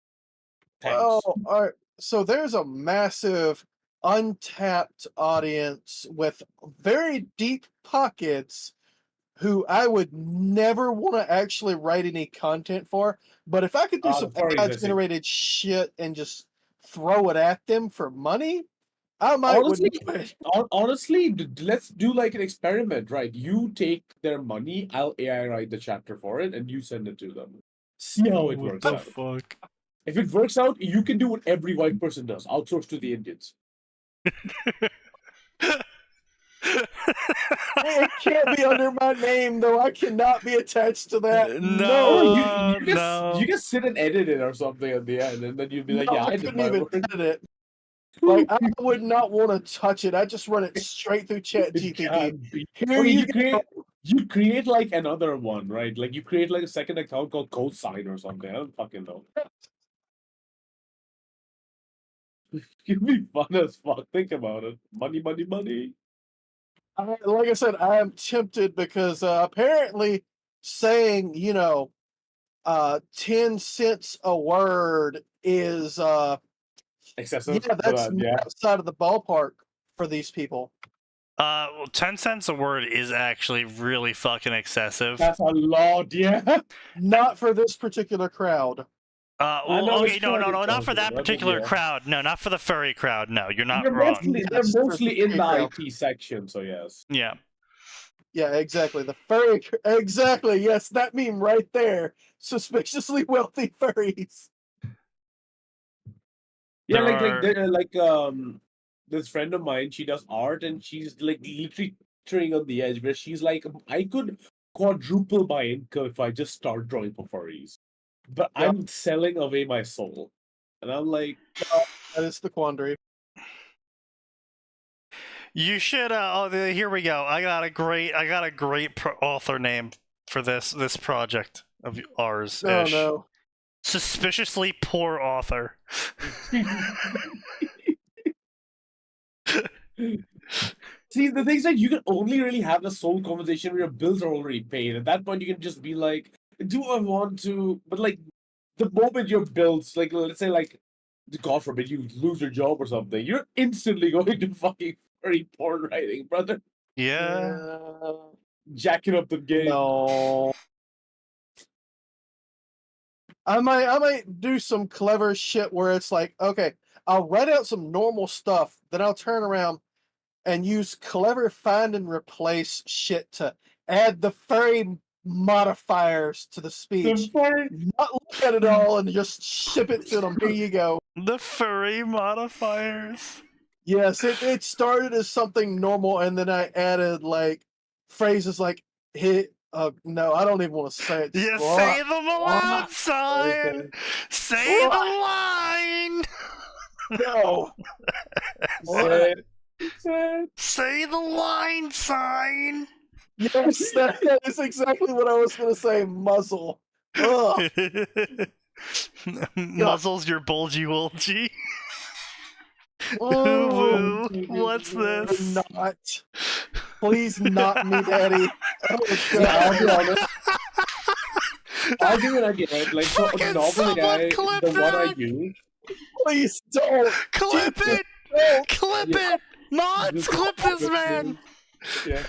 Thanks.
well, all right, so there's a massive untapped audience with very deep pockets who I would never want to actually write any content for. But if I could do
The
some
furries, I see.
AI-generated shit and just throw it at them for money, I might would do it.
Honestly, let's do like an experiment, right? You take their money, I'll AI write the chapter for it, and you send it to them. See how it works out.
Fuck?
If it works out, you can do what every white person does: outsource to the Indians.
It can't be under my name, though. I cannot be attached to that.
No,
You just sit and edit it or something at the end, and then you'd be like,
No,
"Yeah,
I
I did
couldn't
my
even
work."
edit it. Like, I would not want to touch it. I just run it straight through ChatGPT. Here
Okay,
you
you create like another one, right? Like you create like a second account called Cosine or something. I don't fucking know. It'd be fun as fuck. Think about it. Money, money, money.
Like I said, I am tempted because apparently saying, 10 cents a word is,
Excessive.
yeah, that's
yeah.
outside of the ballpark for these people.
Well, 10 cents a word is actually really fucking excessive.
That's a lot, yeah.
Not for this particular crowd.
Well, okay, no, not for that particular crowd. No, not for the furry crowd. No, you're not wrong.
They're mostly in the IT section, so yes.
Yeah.
Yeah, exactly. The furry, exactly. Yes, that meme right there. Suspiciously wealthy furries.
Yeah, like this friend of mine, she does art and she's like literally teetering on the edge where she's like, I could quadruple my income if I just start drawing for furries. But I'm selling away my soul. And I'm like,
no, that is the quandary.
You should. Here we go. I got a great author name for this project of ours.
Oh no!
Suspiciously poor author.
See, the thing is that you can only really have a soul conversation where your bills are already paid. At that point, you can just be like, "Do I want to?" But like, the moment your bills, like, let's say, like, God forbid, you lose your job or something, you're instantly going to fucking furry porn writing, brother.
Yeah.
Jacking up the game.
No. I might do some clever shit where it's like, okay, I'll write out some normal stuff, then I'll turn around and use clever find and replace shit to add the furry modifiers to the speech. Not look at it all and just ship it to them. Here you go.
The furry modifiers.
Yes, it started as something normal, and then I added like phrases like "hit." No, I don't even want to say it.
Yeah, say them aloud, son. Say the line.
No.
Say
the
line, sign.
Yes, that is exactly what I was going to say. Muzzle.
Muzzles your bulgy wolgy.
Oh,
what's this?
Not. Please not me, Daddy.
I'll be honest. I'll give you an idea, right? Like, so the novel guy, the one I use.
Please don't.
Clip it!
Don't.
Clip it! Mods, clip this man!
Yeah.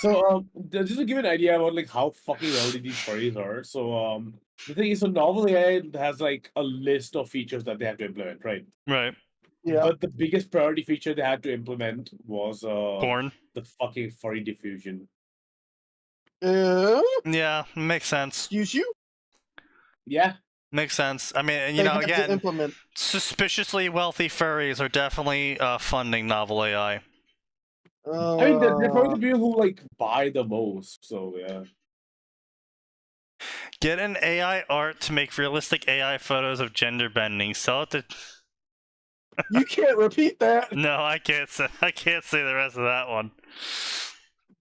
So, just to give you an idea about like how fucking rowdy these furries are. So, the thing is, so novel AI has like a list of features that they have to implement, right?
Right.
Yeah.
But the biggest priority feature they had to implement was
porn.
The fucking furry diffusion.
Yeah, makes sense.
Excuse you?
Yeah.
Makes sense. I mean,
They had to
again,
implement.
suspiciously wealthy furries are definitely funding novel AI.
I mean, they're probably the people who like buy the most. So yeah.
Get an AI art to make realistic AI photos of gender bending. Sell it to.
You can't repeat that.
No, I can't say the rest of that one.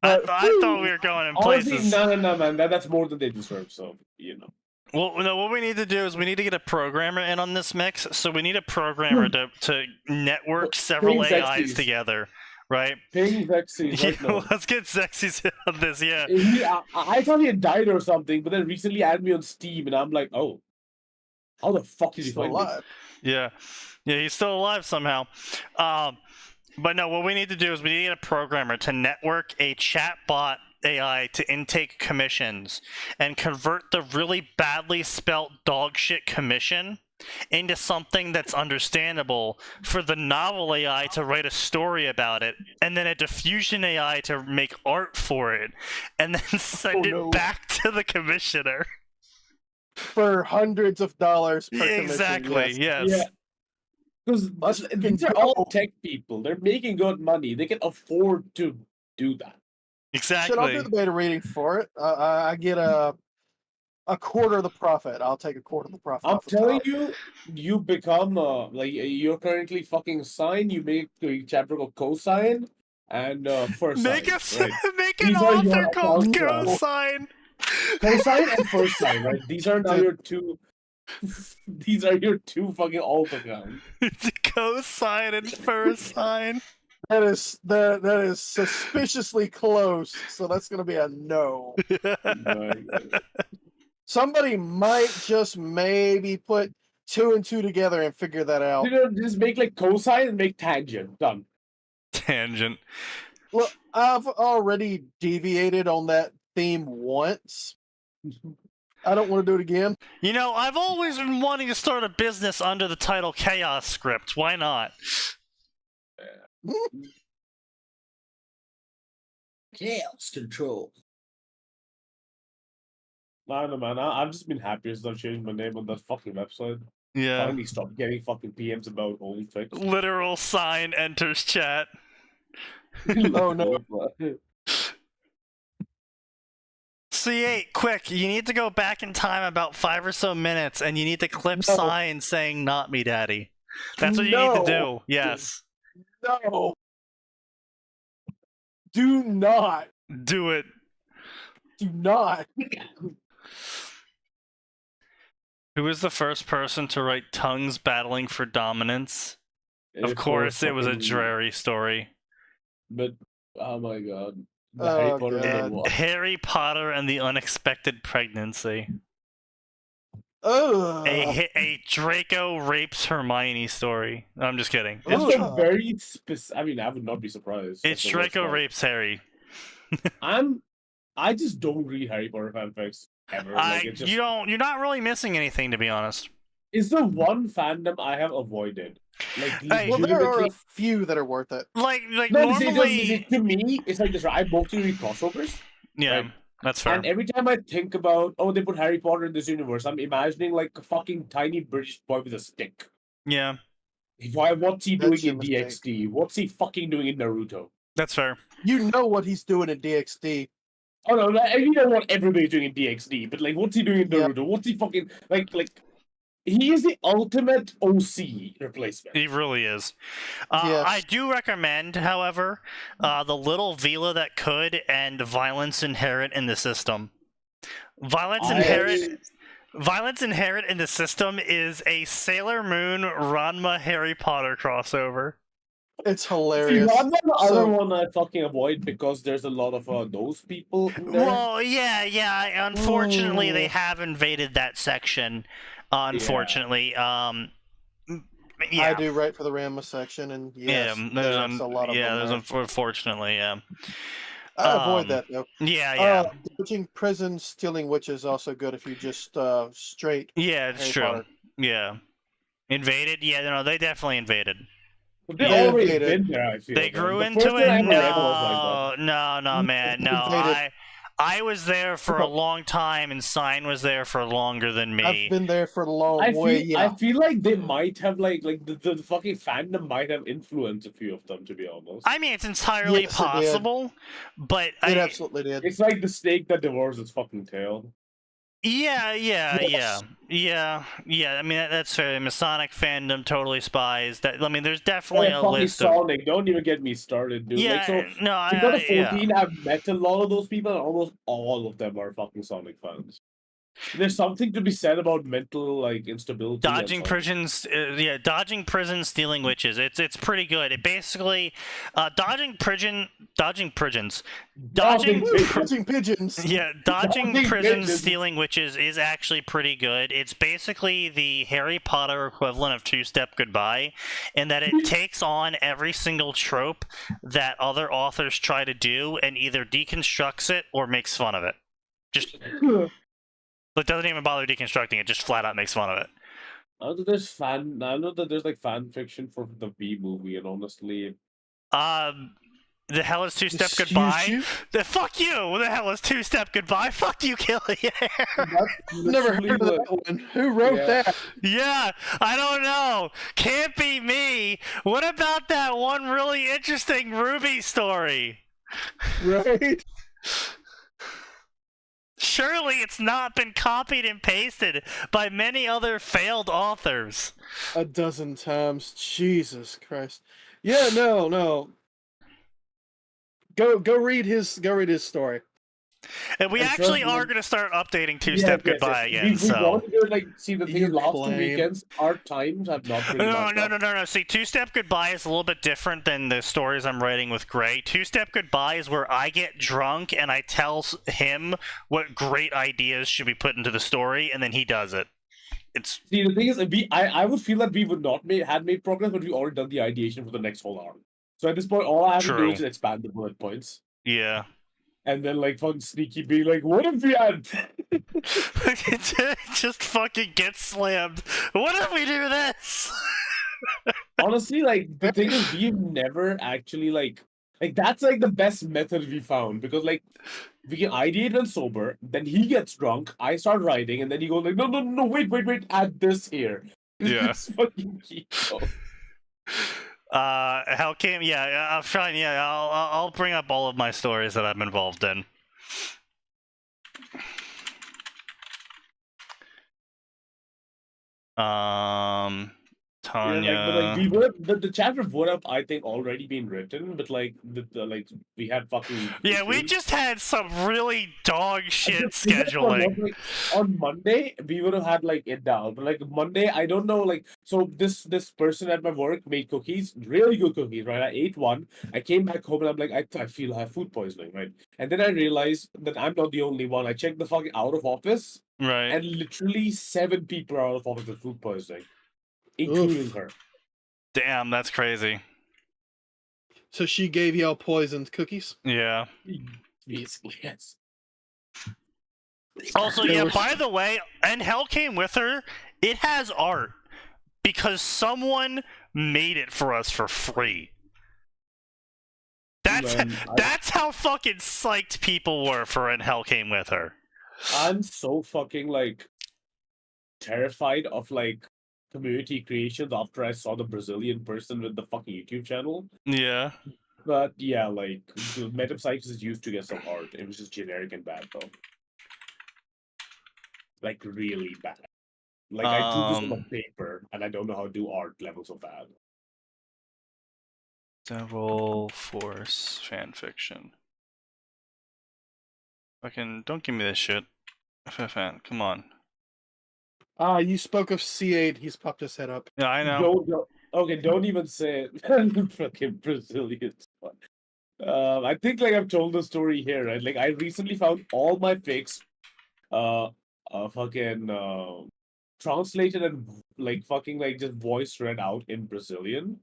But
I thought we were going in
Honestly,
places.
no, man. That's more than they deserve. So
Well, no. What we need to do is we need to get a programmer in on this mix. So we need a programmer to network several
Ping
AIs
Zexies.
together, right?
Ping Zexies right now.
Let's get Zexies on this. Yeah.
I thought he had died or something, but then recently added me on Steam, and I'm like, oh, how the fuck did he
still
find me?
alive.
Yeah, he's still alive somehow. But no, what we need to do is we need to get a programmer to network a chatbot AI to intake commissions and convert the really badly spelt dogshit commission into something that's understandable for the novel AI to write a story about it, and then a diffusion AI to make art for it, and then send it back to the commissioner.
For hundreds of dollars per commission,
Exactly, yes.
Yeah. Because these are all tech people. They're making good money. They can afford to do that.
Exactly.
Shit, I'll do the beta reading for it. I get a quarter of the profit. I'll take a quarter of the profit.
I'm
off the
telling
top.
you, you become like you're currently fucking sign. You make a chapter called cosign and first
Make
sign.
make
These
an
are
author
your
called
accounts,
Cosign.
Cosign and first sign, right? These are now your two. These are your two fucking alt accounts.
Cosign and first sign.
That is suspiciously close. So that's gonna be a no. Somebody might just maybe put 2 and 2 together and figure that out.
Just make like cosine and make tangent. Done.
Tangent.
Look, I've already deviated on that theme once. I don't want to do it again.
I've always been wanting to start a business under the title Chaos Script. Why not?
Chaos control. I don't know, man. I've just been happy since I've changed my name on that fucking website.
Yeah.
Finally stopped getting fucking PMs about only fix.
Literal sign enters chat.
Oh no.
C8, quick, you need to go back in time about 5 or so minutes and you need to clip sign saying not me daddy. That's what you need to do. Yes.
No. Do not.
Do it.
Do not.
Who was the first person to write Tongues Battling for Dominance? Of course, it was a dreary story.
But, oh my god.
Harry Potter and the Unexpected Pregnancy. A Draco rapes Hermione story. I'm just kidding.
That's a very specific. I mean, I would not be surprised.
It's Draco rapes Harry.
I just don't read Harry Potter fanfics ever.
You're not really missing anything, to be honest.
Is the one fandom I have avoided?
Well, there are a few that are worth it.
Normally,
to me, it's like this. I mostly read crossovers.
Yeah, right? That's fair.
And every time I think about, they put Harry Potter in this universe, I'm imagining like a fucking tiny British boy with a stick.
Yeah.
What's he doing in DxD? What's he fucking doing in Naruto?
That's fair.
You know what he's doing in DxD.
Oh no, you know what everybody's doing in DxD, but like, what's he doing in Naruto? Yeah. What's he fucking like? He is the ultimate OC replacement.
He really is.
Yes.
I do recommend, however, the Little Vila That Could and Violence Inherent in the System. Violence Inherent in the System is a Sailor Moon Ranma Harry Potter crossover.
It's hilarious.
Ranma the other one I fucking avoid because there's a lot of those people in there.
Well, yeah. Unfortunately, they have invaded that section. Unfortunately, yeah.
I do write for the Ranma section, and yes, there's a lot of them.
Unfortunately, yeah.
I avoid that though.
Yeah.
Dodging prison, stealing witches is also good if you just straight.
Yeah, it's
Harry
true.
Potter.
Yeah, invaded. Yeah, no, they definitely invaded.
But they always been there. I feel
they grew into it. No, man, no. I was there for a long time, and Sign was there for longer than me.
I've been there for a long
I feel like they might have like the fucking fandom might have influenced a few of them, to be honest.
I mean, it's entirely possible, but
it absolutely did.
It's like the snake that devours its fucking tail.
Yeah.
Yes.
I mean, that's fair. Masonic fandom, totally spies. That I mean, there's definitely a
fucking
list
Sonic. Don't even get me started, dude.
Yeah,
like, so
no,
Figure 14, I've met a lot of those people, and almost all of them are fucking Sonic fans. There's something to be said about mental like instability.
Dodging prisons, dodging prisons, stealing witches. It's pretty good. It basically, dodging pigeons.
Dodging pigeons.
Yeah, dodging prisons,
pigeons.
stealing witches is actually pretty good. It's basically the Harry Potter equivalent of Two-Step Goodbye, in that it takes on every single trope that other authors try to do and either deconstructs it or makes fun of it. Just. It doesn't even bother deconstructing it; just flat out makes fun of it.
I know that there's like fan fiction for the V movie, and honestly,
the hell is Two-Step Goodbye? Fuck you! What the hell is Two-Step Goodbye? Fuck you, Killian.
Never heard of that one. Who wrote that?
Yeah, I don't know. Can't be me. What about that one really interesting Ruby story?
Right.
Surely it's not been copied and pasted by many other failed authors.
A dozen times. Jesus Christ. Yeah, no. Go read his story.
And we actually are going to start updating Two-Step Goodbye again.
We wanted to like see the thing. Last 2 weekends, our times have not really.
No. See, Two-Step Goodbye is a little bit different than the stories I'm writing with Gray. Two-Step Goodbye is where I get drunk and I tell him what great ideas should be put into the story, and then he does it.
See, the thing is, I would feel that we would not had made progress, but we already done the ideation for the next whole arc. So at this point, all I have to do is expand the bullet points.
Yeah.
And then, like, fucking Sneaky being like, what if we had...
Just fucking get slammed. What if we do this?
Honestly, like, the thing is, we've never actually, like, that's, like, the best method we found. Because, like, we can ideate when sober, then he gets drunk, I start writing, and then he goes like, no, wait, add this here.
Yeah.
It's fucking key, though.
How came? Yeah, I'm fine. Yeah, I'll bring up all of my stories that I'm involved in. Tanya.
Yeah, but the chapter would have, I think, already been written, but like we had fucking.
Yeah, we just had some really dog shit scheduling.
On Monday, we would have had like it down, but like Monday, I don't know, like so this person at my work made cookies, really good cookies, right? I ate one, I came back home and I'm like, I feel I have food poisoning, right? And then I realized that I'm not the only one. I checked the fucking out of office,
right?
And literally 7 people are out of office with food poisoning. Including her.
Damn, that's crazy.
So she gave y'all poisoned cookies?
Yeah.
Basically, yes.
Also, yeah, by the way, and Hell Came With Her, it has art. Because someone made it for us for free. That's how fucking psyched people were for when Hell Came With Her.
I'm so fucking, like, terrified of, like, community creations after I saw the Brazilian person with the fucking YouTube channel.
Yeah.
But yeah, like the metapsychs is used to get some art. It was just generic and bad though. Like really bad. Like I drew this on paper and I don't know how to do art levels of bad.
Devil Force fanfiction. Fucking don't give me this shit. FFN, come on.
You spoke of C8. He's popped his head up.
Yeah, I know.
Don't even say it. Fucking Brazilian. I think like I've told the story here, right? Like I recently found all my fakes, fucking translated and like fucking like just voice read out in Brazilian.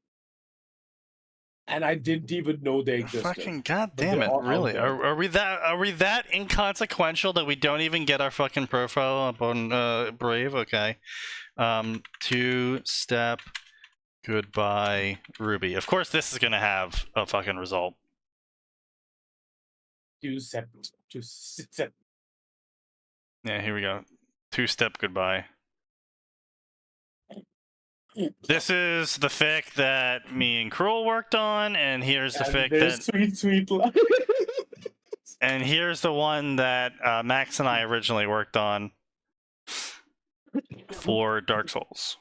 And I didn't even know they existed.
Fucking goddamn it! Really? Are we that inconsequential that we don't even get our fucking profile up on Brave? Okay. Two-Step Goodbye Ruby. Of course, this is gonna have a fucking result.
Two-step.
Yeah, here we go. Two-step goodbye. This is the fic that me and Cruel worked on, and here's the fic that...
Sweet line.
And here's the one that Max and I originally worked on for Dark Souls.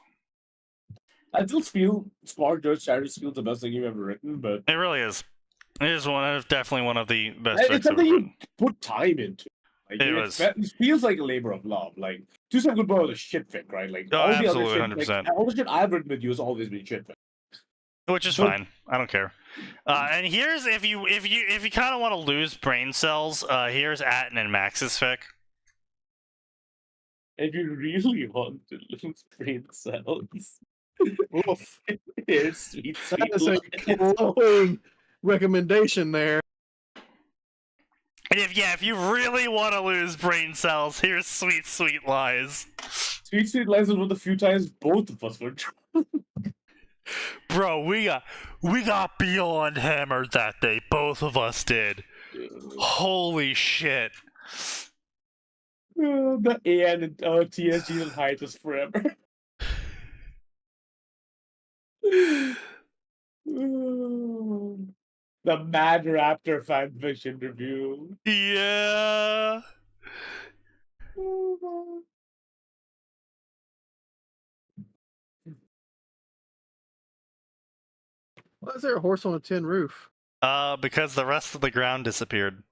I still feel Smart George Charity School the best thing you've ever written, but
It really is. It is definitely one of the best fics
it's
I've
something
ever
you
written.
put time into. Like,
It
it feels like a labor of love. Like Two-Step Goodbye was a shit fic, right? Like
Oh,
all the other
absolutely,
shit,
100%.
like, all the shit I've written with you has always been shit fic.
Which is fine. I don't care. And here's if you kind of want to lose brain cells, here's Atin and Max's fic.
If you really want to lose brain cells, here's sweet
That is a
line.
glowing recommendation there.
And if you really want to lose brain cells, here's Sweet Lies.
Sweet Lies was one of the few times both of us were drunk.
Bro, we got beyond hammered that day. Both of us did. Holy shit.
The AN and TSG will hide us forever. The Mad Raptor fanfiction review.
Yeah.
Why is there a horse on a tin roof?
Because the rest of the ground disappeared.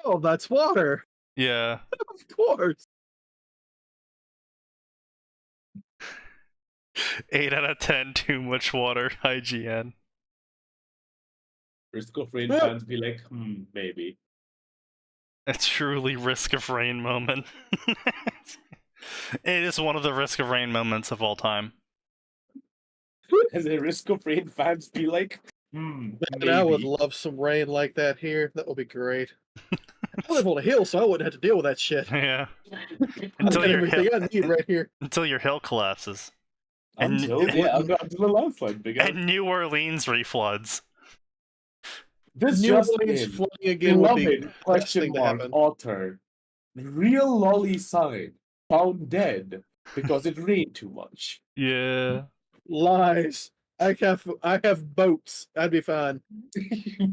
Oh, that's water.
Yeah.
Of course.
8 out of 10, too much water, IGN.
Risk of Rain fans be like, maybe.
A truly Risk of Rain moment. It is one of the Risk of Rain moments of all time.
As a Risk of Rain fans be like,
Man,
maybe.
I would love some rain like that here. That would be great. I live on a hill, so I wouldn't have to deal with that shit.
Yeah.
I
Until
got
your
everything
hill,
I need right here.
until your hill collapses.
Until the landslide began.
And New Orleans refloods.
This
New
just
Orleans
in.
flooding again would be
Beloved
the best
question
thing to
mark
happen.
author. Real lolly sign found dead because it rained too much.
Yeah.
Lies. I have boats. I'd be fine.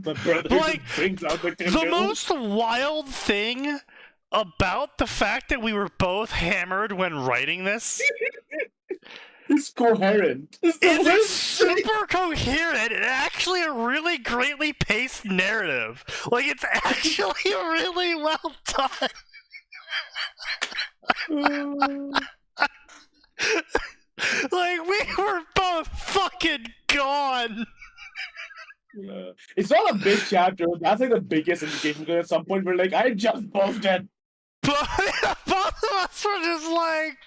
My brother
Like,
just brings out the
The most wild thing about the fact that we were both hammered when writing this
It's coherent.
it's super coherent and actually a really greatly paced narrative. Like, it's actually really well done. Like, we were both fucking gone.
It's not a big chapter. That's like the biggest indication because at some point we're like, I just posted.
But both of us were just like,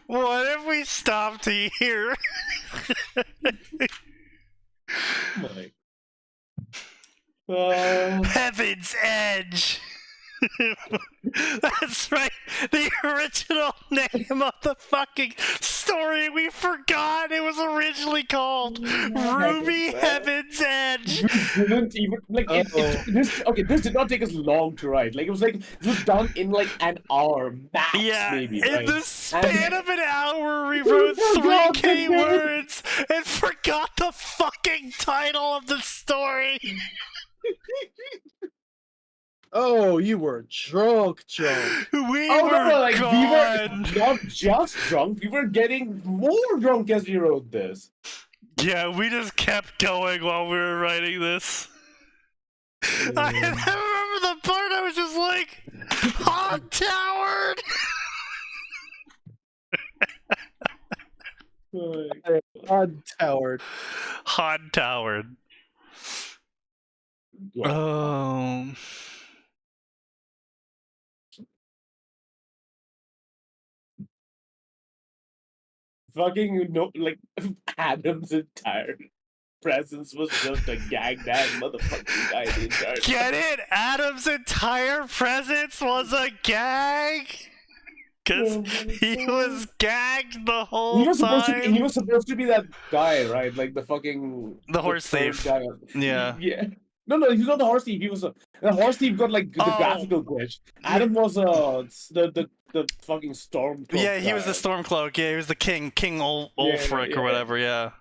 what if we stopped here? Heaven's Edge. That's right. The original name of the fucking story. We forgot it was originally called Ruby Heaven's Edge.
We didn't even like this did not take us long to write. Like it was done in like an hour max.
Yeah,
maybe,
in
right?
the span of an hour, we wrote 3K words and forgot the fucking title of the story.
Oh, you were drunk.
We
Oh
were
no, like
gone.
we were not just drunk, we were getting more drunk as we wrote this.
Yeah, we just kept going while we were writing this. I remember the part I was just like, hot towered.
Towered.
Hot towered. Oh.
Fucking like Adam's entire presence was just a gag that motherfucking guy the entire
Get it? Adam's entire presence was a gag? Because he was gagged the whole
he was
time.
supposed to be that guy, right? Like the fucking
The horse thief.
guy.
Yeah.
Yeah. No, he's not the horse thief. He was the horse thief got like the graphical glitch. Adam was the fucking storm.
Yeah, he was the Stormcloak. Yeah, he was the King Ulfric or whatever. Yeah.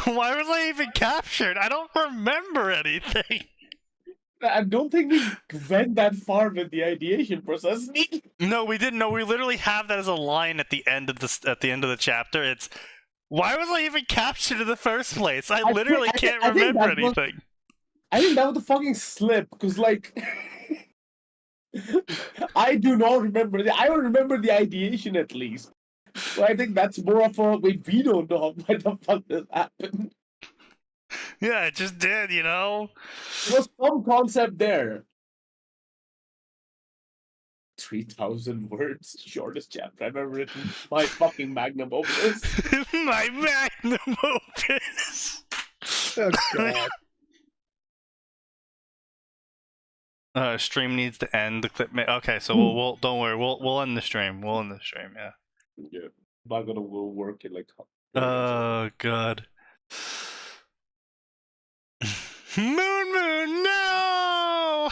Why was I even captured? I don't remember anything.
I don't think we went that far with the ideation process.
No, we didn't. No, we literally have that as a line at the end of the chapter. It's why was I even captured in the first place? I literally can't remember anything.
I think that was the fucking slip, because like I do not remember. I don't remember the ideation at least. So I think that's more of a we don't know what the fuck this happened.
Yeah, it just did, you know?
There was some concept there. 3,000 words, shortest chapter I've ever written. My fucking magnum opus.
My magnum opus.
Oh god.
Stream needs to end. The clip. Okay, so we'll don't worry. We'll end the stream. We'll end the stream. Yeah.
Yeah, I'm not gonna work it like.
Oh god. Moon, no!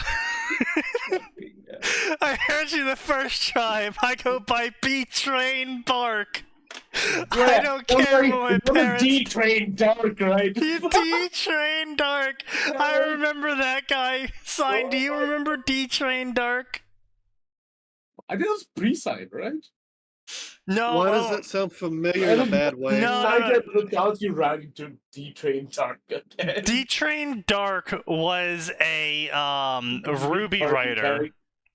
I heard you the first time. I go by B-Train Bark. I don't care what my parents...
D-Train Dark, right?
D-Train Dark. I remember that guy. Sign, do you remember D-Train Dark?
I think it was pre-signed, right?
No.
Why does that sound familiar in a bad way?
No.
You ran into D-Train Dark again.
D-Train Dark was a Ruby writer.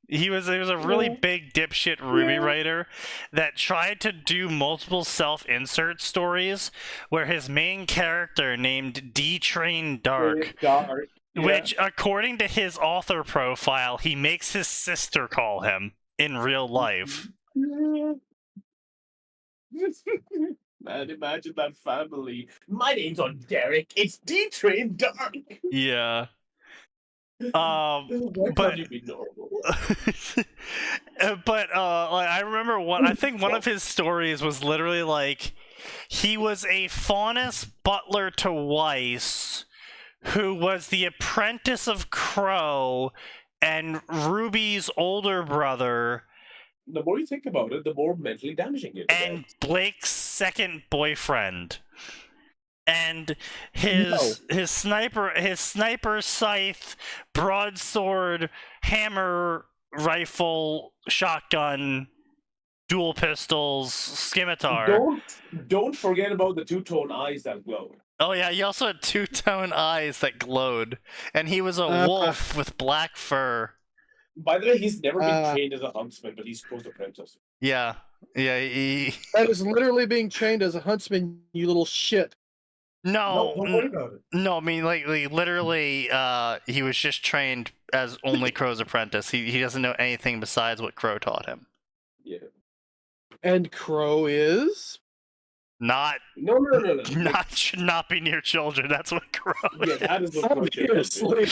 He was a really big dipshit Ruby writer that tried to do multiple self-insert stories where his main character named D-Train Dark, which according to his author profile, he makes his sister call him in real life.
Man, imagine that family. My name's on Derek. It's D-Train Dark.
Yeah.
Why
but
can't you be normal?
like, I remember I think one of his stories was literally like he was a Faunus butler to Weiss who was the apprentice of Crow and Ruby's older brother.
The more you think about it, the more mentally damaging it is.
And Blake's second boyfriend. And his sniper scythe, broadsword, hammer, rifle, shotgun, dual pistols, scimitar.
Don't forget about the two-tone eyes that glow.
Oh yeah, he also had two-tone eyes that glowed. And he was a wolf with black fur.
By the way, he's never been trained as a huntsman, but he's close apprentice.
Yeah. Yeah,
That is literally being trained as a huntsman, you little shit.
No,
don't worry about it.
No, I mean, like literally, he was just trained as only Crow's apprentice. He doesn't know anything besides what Crow taught him.
Yeah.
And Crow is?
No. Should not be near children. That's what Crow is.
Yeah, that is the obviously.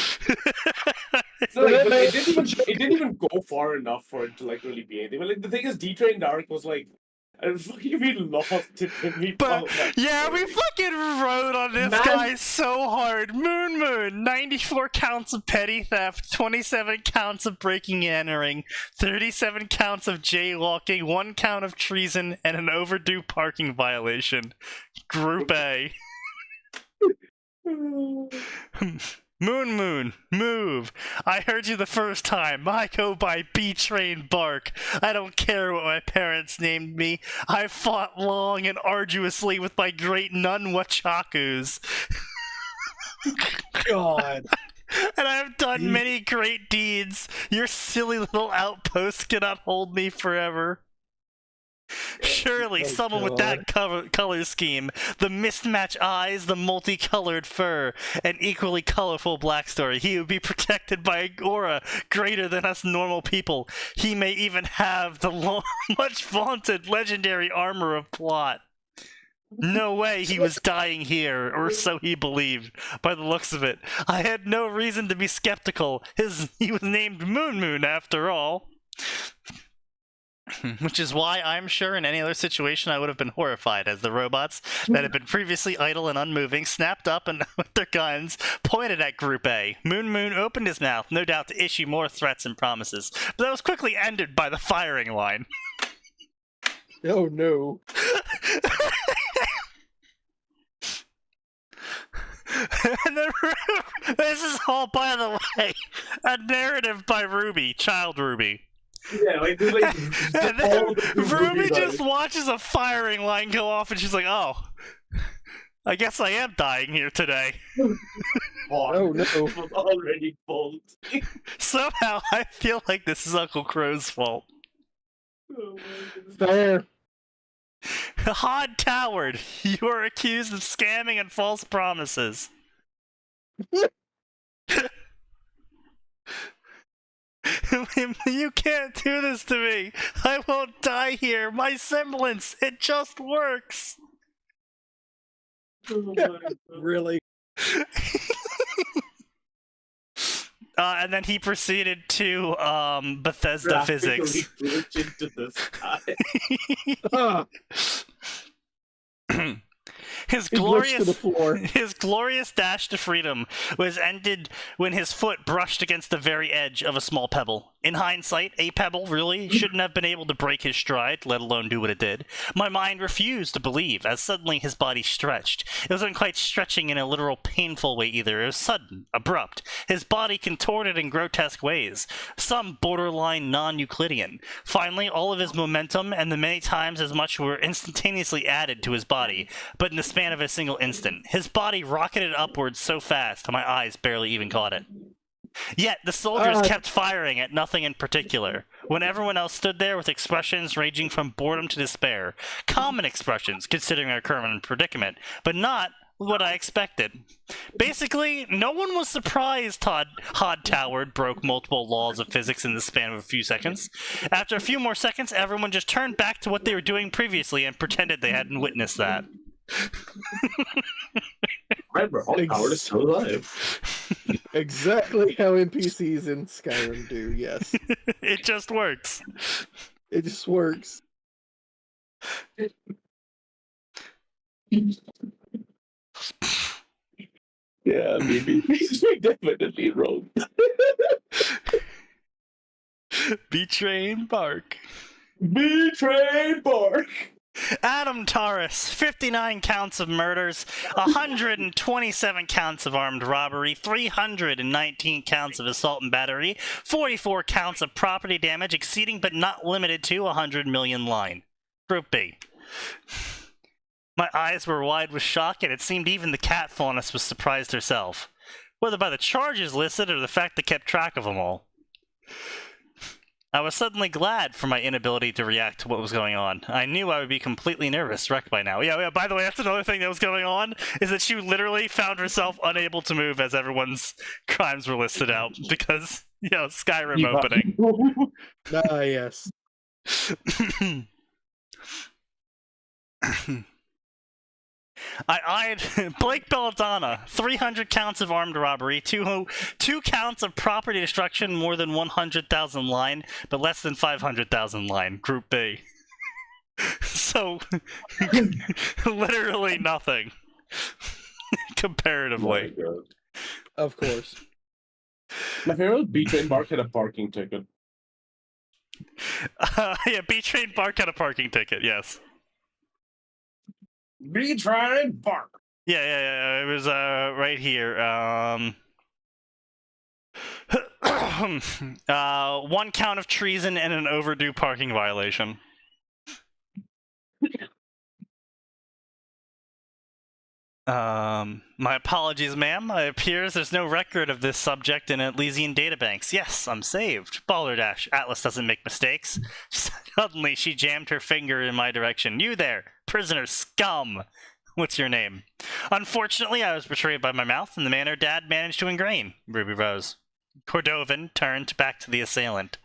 It didn't even go far enough for it to like really be anything. But like the thing is, D-Train Dark was like, I fucking we lost it when we
yeah, we fucking rode on this guy so hard. Moon, 94 counts of petty theft, 27 counts of breaking and entering, 37 counts of jaywalking, 1 count of treason, and an overdue parking violation. Group A. Moon, move. I heard you the first time. I go by B-Train Bark. I don't care what my parents named me. I fought long and arduously with my great nunwachakus.
God.
And I have done many great deeds. Your silly little outpost cannot hold me forever. Surely someone with that color scheme, the mismatched eyes, the multicolored fur, and equally colorful black story, he would be protected by an aura greater than us normal people. He may even have the much vaunted legendary armor of plot. No way he was dying here, or so he believed, by the looks of it. I had no reason to be skeptical. He was named Moon after all. Which is why I'm sure in any other situation I would have been horrified, as the robots that had been previously idle and unmoving snapped up and with their guns pointed at Group A. Moon opened his mouth, no doubt to issue more threats and promises, but that was quickly ended by the firing line.
Oh no.
And then, this is all, by the way, a narrative by Ruby, child Ruby.
Yeah, like,
and then Ruby just watches a firing line go off, and she's like, "Oh, I guess I am dying here today."
Oh no!
Was already cold.
Somehow, I feel like this is Uncle Crow's fault.
Oh,
Fair.
Hod Toward, you are accused of scamming and false promises. You can't do this to me. I won't die here. My semblance, it just works.
Really?
And then he proceeded to Bethesda Physics.
Into the sky.
His
He glitched to the
glorious,
floor.
his glorious dash to freedom was ended when his foot brushed against the very edge of a small pebble. In hindsight, a pebble really shouldn't have been able to break his stride, let alone do what it did. My mind refused to believe, as suddenly his body stretched. It wasn't quite stretching in a literal painful way either. It was sudden, abrupt. His body contorted in grotesque ways, some borderline non-Euclidean. Finally, all of his momentum and the many times as much were instantaneously added to his body, but in the span of a single instant. His body rocketed upwards so fast, my eyes barely even caught it. Yet, the soldiers kept firing at nothing in particular, when everyone else stood there with expressions ranging from boredom to despair. Common expressions, considering our current predicament, but not what I expected. Basically, no one was surprised Hod Toward broke multiple laws of physics in the span of a few seconds. After a few more seconds, everyone just turned back to what they were doing previously and pretended they hadn't witnessed that.
Remember, all power is still alive.
Exactly how NPCs in Skyrim do, yes.
It just works.
It just works.
Yeah, maybe. He's definitely wrong.
Betraying Bark.
Betrayed Bark.
Adam Taurus, 59 counts of murders, 127 counts of armed robbery, 319 counts of assault and battery, 44 counts of property damage exceeding but not limited to 100 million line. Group B. My eyes were wide with shock, and it seemed even the cat faunus was surprised herself, whether by the charges listed or the fact they kept track of them all. I was suddenly glad for my inability to react to what was going on. I knew I would be completely nervous wrecked by now. Yeah, by the way, that's another thing that was going on, is that she literally found herself unable to move as everyone's crimes were listed out, because, you know, Skyrim opening.
Ah, yes.
I eyed Blake Belladonna, 300 counts of armed robbery, two counts of property destruction, more than 100,000 line, but less than 500,000 line. Group B. So, literally nothing. Comparatively.
Oh
Of course.
my favorite Betrayed Bark had a parking ticket.
Yeah, B-Train Bark had a parking ticket, yes.
Betrayed Bark.
Yeah, it was right here. 1 count of treason and an overdue parking violation. My apologies, ma'am. It appears there's no record of this subject in Elysian databanks. Yes, I'm saved. Balderdash. Atlas doesn't make mistakes. Suddenly, she jammed her finger in my direction. You there, prisoner scum. What's your name? Unfortunately, I was betrayed by my mouth in the manner Dad managed to ingrain. Ruby Rose. Cordovan turned back to the assistant.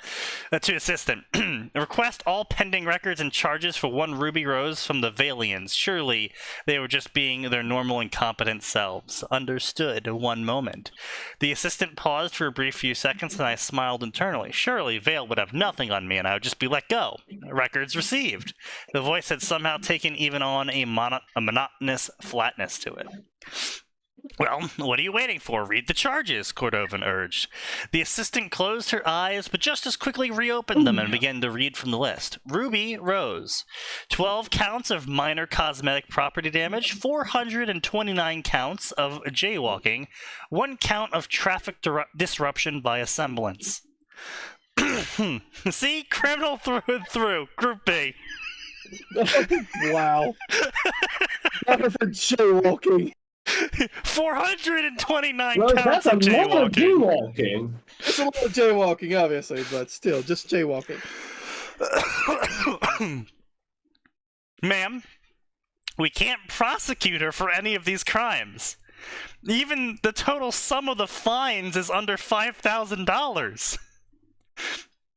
Request all pending records and charges for 1 Ruby Rose from the Valians. Surely they were just being their normal incompetent selves. Understood. 1 moment. The assistant paused for a brief few seconds, and I smiled internally. Surely Vale would have nothing on me, and I would just be let go. Records received. The voice had somehow taken even on a monotonous flatness to it. Well, what are you waiting for? Read the charges, Cordovan urged. The assistant closed her eyes, but just as quickly reopened them and began to read from the list. Ruby Rose. 12 counts of minor cosmetic property damage, 429 counts of jaywalking, 1 count of traffic disruption by a semblance. See? Criminal through and through. Group B.
Wow. Never for jaywalking.
429
Well,
counts
that's
of
a lot of
jaywalking.
jaywalking.
It's a lot of jaywalking, obviously, but still, just jaywalking.
Ma'am, we can't prosecute her for any of these crimes. Even the total sum of the fines is under $5,000.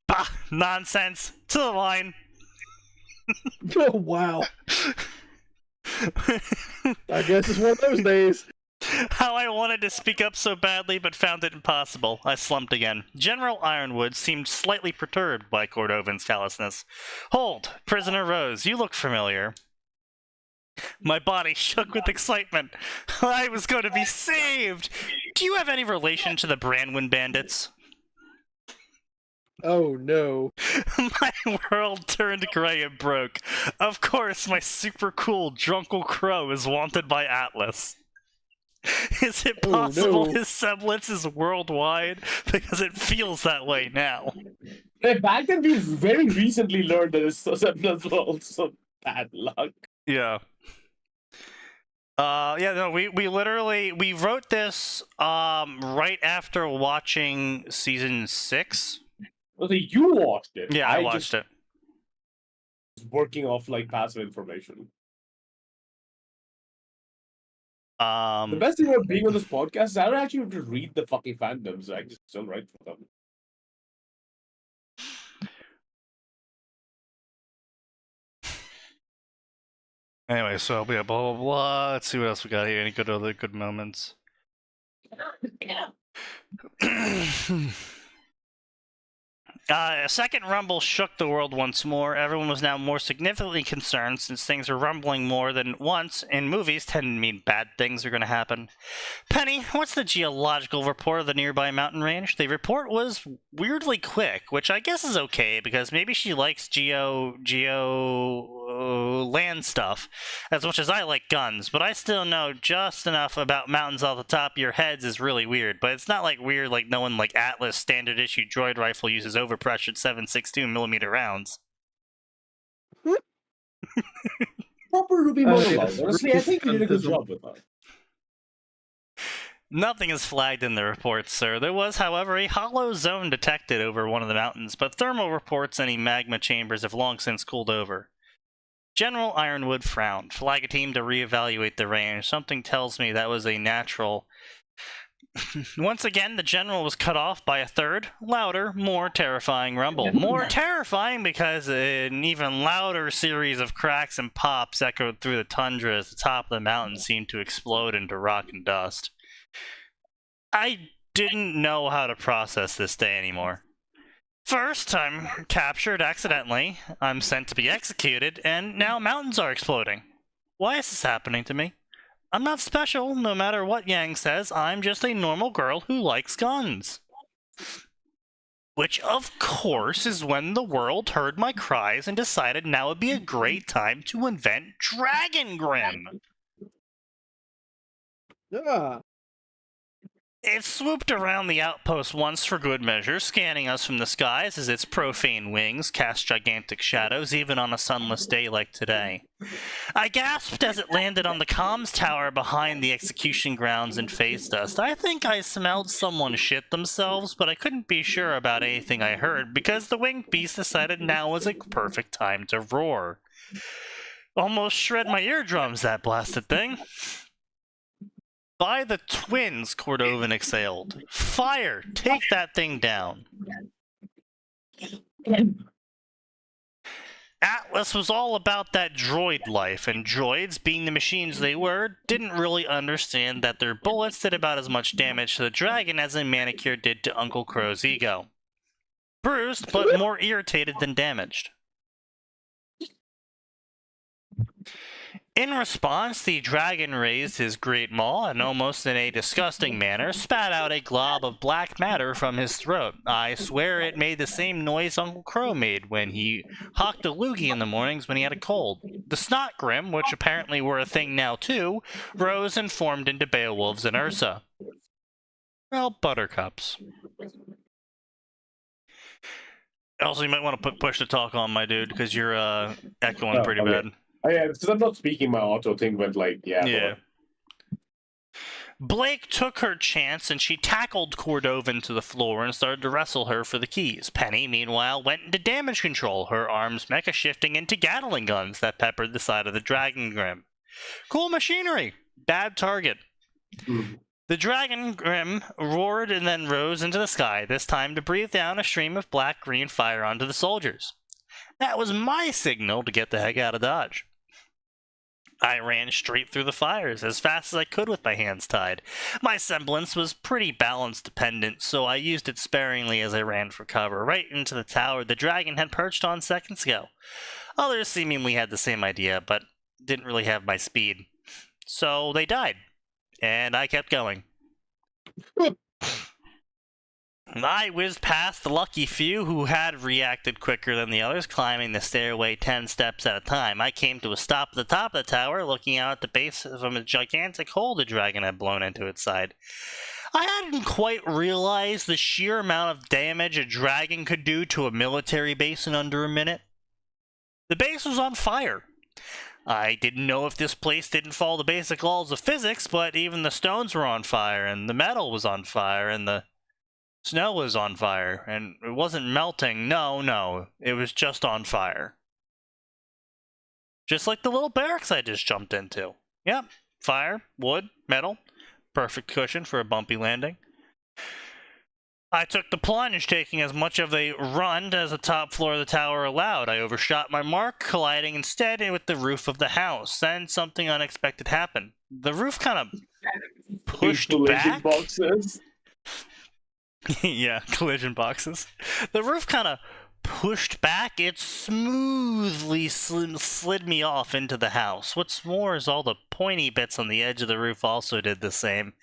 Bah, nonsense. To the line.
Oh, wow. I guess it's one of those days.
How I wanted to speak up so badly, but found it impossible. I slumped again. General Ironwood seemed slightly perturbed by Cordovan's callousness. Hold, Prisoner Rose, you look familiar. My body shook with excitement. I was going to be saved! Do you have any relation to the Branwyn bandits?
Oh, no.
My world turned gray and broke. Of course, my super cool Drunkle Crow is wanted by Atlas. Is it possible his semblance is worldwide? Because it feels that way now.
Back then, we very recently learned that his semblance was also bad luck.
Yeah. We literally, we wrote this, right after watching season 6.
So you watched it.
Yeah, I watched it.
Working off like passive information. The best thing about being on this podcast is I don't actually have to read the fucking fandoms. I just still write for them.
Anyway, so yeah, blah blah blah. Let's see what else we got here. Any other good moments? A second rumble shook the world once more. Everyone was now more significantly concerned, since things were rumbling more than once, and movies tend to mean bad things are going to happen. Penny, what's the geological report of the nearby mountain range? The report was weirdly quick, which I guess is okay, because maybe she likes land stuff as much as I like guns, but I still know just enough about mountains off the top of your heads is really weird, but it's not like weird like knowing like Atlas standard issue droid rifle uses overpressured 7.62mm rounds.
Proper Ruby monologue. Honestly, I think you did a good job with that.
Nothing is flagged in the reports, sir. There was, however, a hollow zone detected over one of the mountains, but thermal reports any magma chambers have long since cooled over. General Ironwood frowned. Flag a team to reevaluate the range. Something tells me that was a natural... Once again, the general was cut off by a third, louder, more terrifying rumble. More terrifying because an even louder series of cracks and pops echoed through the tundra as the top of the mountain seemed to explode into rock and dust. I didn't know how to process this day anymore. First, I'm captured accidentally, I'm sent to be executed, and now mountains are exploding. Why is this happening to me? I'm not special, no matter what Yang says, I'm just a normal girl who likes guns. Which, of course, is when the world heard my cries and decided now would be a great time to invent Dragon Grim.
Yeah.
It swooped around the outpost once for good measure, scanning us from the skies as its profane wings cast gigantic shadows even on a sunless day like today. I gasped as it landed on the comms tower behind the execution grounds and faced us. I think I smelled someone shit themselves, but I couldn't be sure about anything I heard because the winged beast decided now was a perfect time to roar. Almost shred my eardrums, that blasted thing. By the twins, Cordovan exhaled. Fire! Take that thing down. Atlas was all about that droid life, and droids, being the machines they were, didn't really understand that their bullets did about as much damage to the dragon as a manicure did to Uncle Crow's ego. Bruised, but more irritated than damaged. In response, the dragon raised his great maw and, almost in a disgusting manner, spat out a glob of black matter from his throat. I swear it made the same noise Uncle Crow made when he hawked a loogie in the mornings when he had a cold. The snot grim, which apparently were a thing now too, rose and formed into Beowulfs and Ursa. Well, buttercups. Also, you might want to push the talk on, my dude, because you're echoing pretty bad.
Oh, yeah, because I'm not speaking, my auto thing went like, yeah.
Blake took her chance, and she tackled Cordovan to the floor and started to wrestle her for the keys. Penny, meanwhile, went into damage control, her arms mecha shifting into Gatling guns that peppered the side of the Dragon Grim. Cool machinery! Bad target. The Dragon Grim roared and then rose into the sky, this time to breathe down a stream of black-green fire onto the soldiers. That was my signal to get the heck out of Dodge. I ran straight through the fires, as fast as I could with my hands tied. My semblance was pretty balance dependent, so I used it sparingly as I ran for cover, right into the tower the dragon had perched on seconds ago. Others seemingly had the same idea, but didn't really have my speed. So they died, and I kept going. I whizzed past the lucky few who had reacted quicker than the others, climbing the stairway 10 steps at a time. I came to a stop at the top of the tower, looking out at the base from a gigantic hole the dragon had blown into its side. I hadn't quite realized the sheer amount of damage a dragon could do to a military base in under a minute. The base was on fire. I didn't know if this place didn't follow the basic laws of physics, but even the stones were on fire, and the metal was on fire, and the snow was on fire, and it wasn't melting. No, it was just on fire. Just like the little barracks I just jumped into. Yep, fire, wood, metal, perfect cushion for a bumpy landing. I took the plunge, taking as much of a run as the top floor of the tower allowed. I overshot my mark, colliding instead with the roof of the house. Then something unexpected happened. The roof kind of pushed back.
Boxes.
Yeah, collision boxes. The roof kind of pushed back. It smoothly slid me off into the house. What's more is all the pointy bits on the edge of the roof also did the same.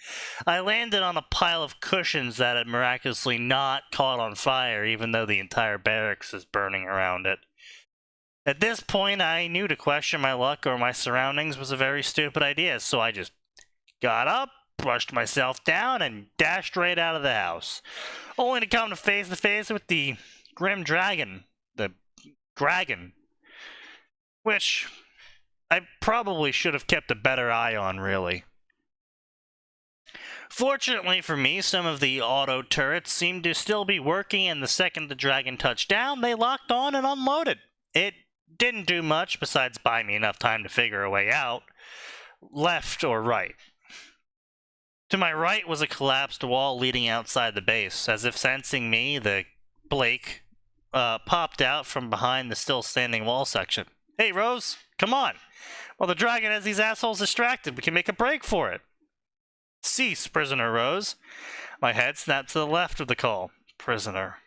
I landed on a pile of cushions that had miraculously not caught on fire, even though the entire barracks is burning around it. At this point, I knew to question my luck or my surroundings was a very stupid idea, so I just got up, brushed myself down, and dashed right out of the house, only to come to face with the Grim Dragon, the dragon, which I probably should have kept a better eye on, really. Fortunately for me, some of the auto turrets seemed to still be working, and the second the dragon touched down, they locked on and unloaded. It didn't do much besides buy me enough time to figure a way out, left or right. To my right was a collapsed wall leading outside the base. As if sensing me, the Blake popped out from behind the still standing wall section. Hey, Rose, come on. While the dragon has these assholes distracted, we can make a break for it. Cease, prisoner Rose. My head snapped to the left of the call. Prisoner.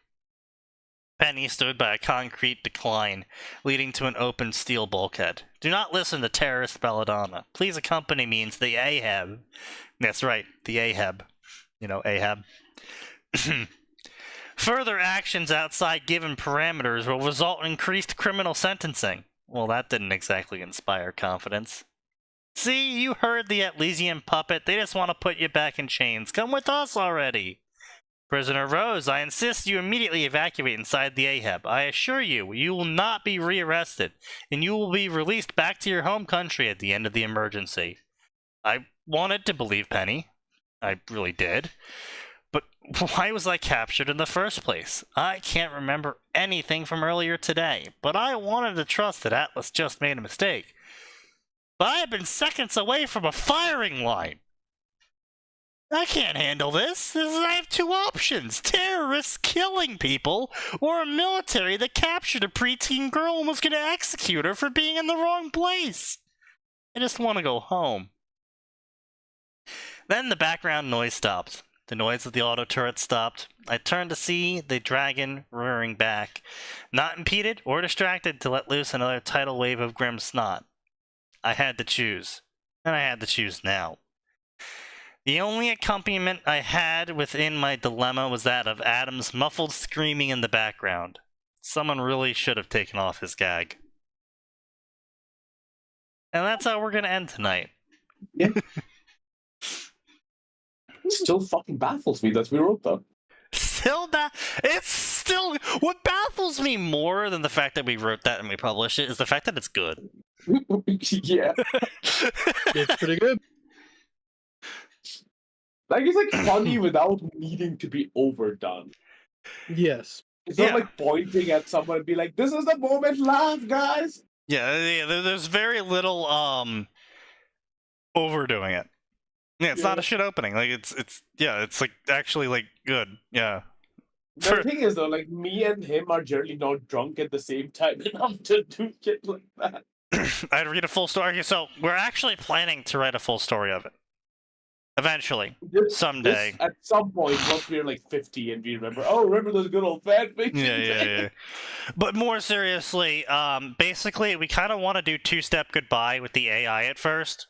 Penny stood by a concrete decline, leading to an open steel bulkhead. Do not listen to terrorist belladonna. Please accompany me into the Ahab. That's right, the Ahab. You know, Ahab. Further actions outside given parameters will result in increased criminal sentencing. Well, that didn't exactly inspire confidence. See, you heard the Elysian puppet. They just want to put you back in chains. Come with us already. Prisoner Rose, I insist you immediately evacuate inside the Ahab. I assure you, you will not be rearrested, and you will be released back to your home country at the end of the emergency. I wanted to believe Penny. I really did. But why was I captured in the first place? I can't remember anything from earlier today, but I wanted to trust that Atlas just made a mistake. But I have been seconds away from a firing line. I can't handle this. I have two options. Terrorists killing people, or a military that captured a preteen girl and was going to execute her for being in the wrong place. I just want to go home. Then the background noise stopped. The noise of the auto turret stopped. I turned to see the dragon rearing back, not impeded or distracted to let loose another tidal wave of grim snot. I had to choose, and I had to choose now. The only accompaniment I had within my dilemma was that of Adam's muffled screaming in the background. Someone really should have taken off his gag. And that's how we're going to end tonight.
Yeah. Still fucking baffles me that we wrote that.
It's still... What baffles me more than the fact that we wrote that and we published it is the fact that it's good.
Yeah.
It's pretty good.
Like, it's like funny without needing to be overdone.
Yes.
It's not like pointing at someone and be like, "This is the moment, laugh, guys."
Yeah, there's very little overdoing it. Yeah, it's not a shit opening. Like it's like actually like good. Yeah.
The thing is though, like me and him are generally not drunk at the same time enough to do shit like that.
I'd read a full story. So we're actually planning to write a full story of it. Eventually. Someday.
At some point, once we're like 50 and we remember those good old fanfiction.
Yeah. But more seriously, basically we kind of want to do two-step goodbye with the AI at first.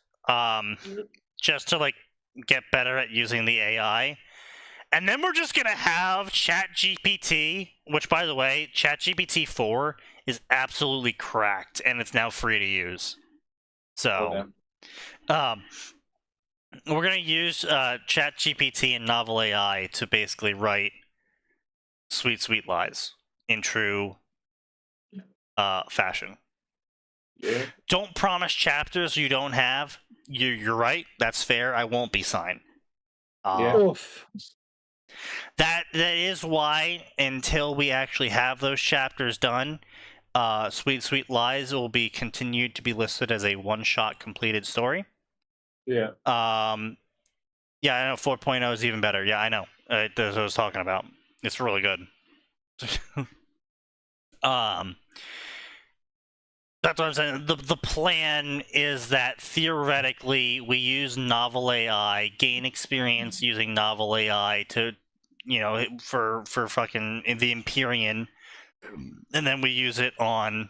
Just to like get better at using the AI. And then we're just gonna have ChatGPT, which by the way, ChatGPT 4 is absolutely cracked and it's now free to use. So we're gonna use ChatGPT and Novel AI to basically write sweet, sweet lies in true fashion.
Yeah.
Don't promise chapters you don't have. You're right. That's fair. I won't be signed.
Oof.
That is why until we actually have those chapters done, Sweet Sweet Lies will be continued to be listed as a one-shot completed story.
Yeah.
Yeah, I know 4.0 is even better. Yeah, I know. That's what I was talking about. It's really good. That's what I'm saying. The plan is that theoretically we use Novel AI, gain experience using Novel AI to, for fucking the Empyrean, and then we use it on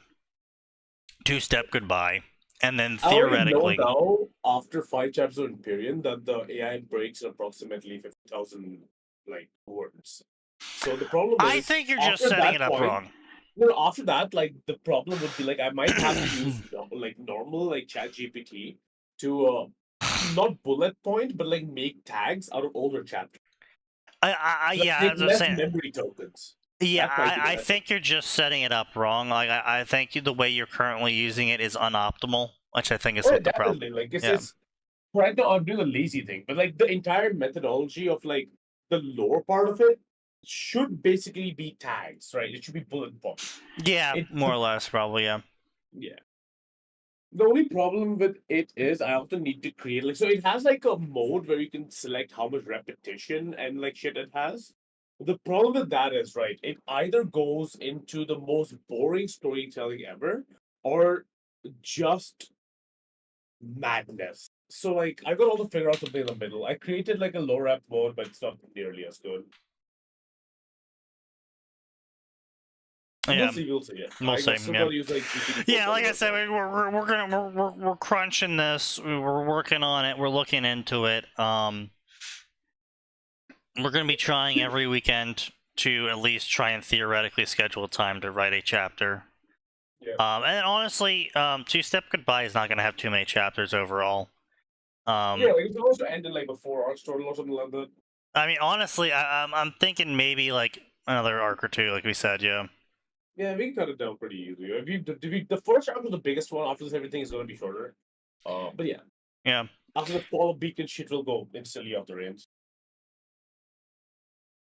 Two-Step Goodbye, and then theoretically.
I know now, after 5 chapters of Empyrean, that the AI breaks approximately 50,000 words. So the problem is,
I think you're just setting it up wrong.
No, after that, the problem would be I might have to use normal ChatGPT to not bullet point, but make tags out of older chapters.
As I'm saying,
memory tokens.
Yeah, I think you're just setting it up wrong. I think the way you're currently using it is unoptimal, which I think is the problem.
Right now I'm doing a lazy thing, but the entire methodology of the lore part of it should basically be tags, right? It should be bullet points.
Yeah, more or less, probably, yeah.
Yeah. The only problem with it is I often need to create so it has a mode where you can select how much repetition and shit it has. The problem with that is, right, it either goes into the most boring storytelling ever or just madness. So I got all to figure out something in the middle. I created a low rep mode, but it's not nearly as good.
Yeah,
we'll see.
We'll see. Yeah, like I said, we're crunching this. We're working on it. We're looking into it. We're gonna be trying every weekend to at least try and theoretically schedule a time to write a chapter.
Yeah.
And honestly, Two-Step Goodbye is not gonna have too many chapters overall.
It's supposed to end in a 4-arc story or something like that.
I mean, honestly, I'm thinking maybe another arc or two, like we said. Yeah.
Yeah, we can cut it down pretty easily. The first chapter was the biggest one. After this, everything is going to be shorter. But yeah.
Yeah.
After the fall of beacon, shit will go instantly off the reins.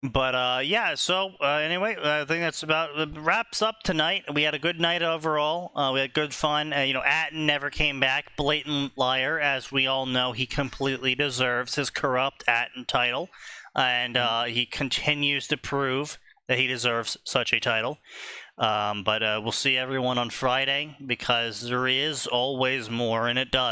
But yeah, so anyway, I think that's about wraps up tonight. We had a good night overall. We had good fun. Atin never came back. Blatant liar, as we all know. He completely deserves his corrupt Atin title, and he continues to prove that he deserves such a title. But we'll see everyone on Friday, because there is always more, and it does.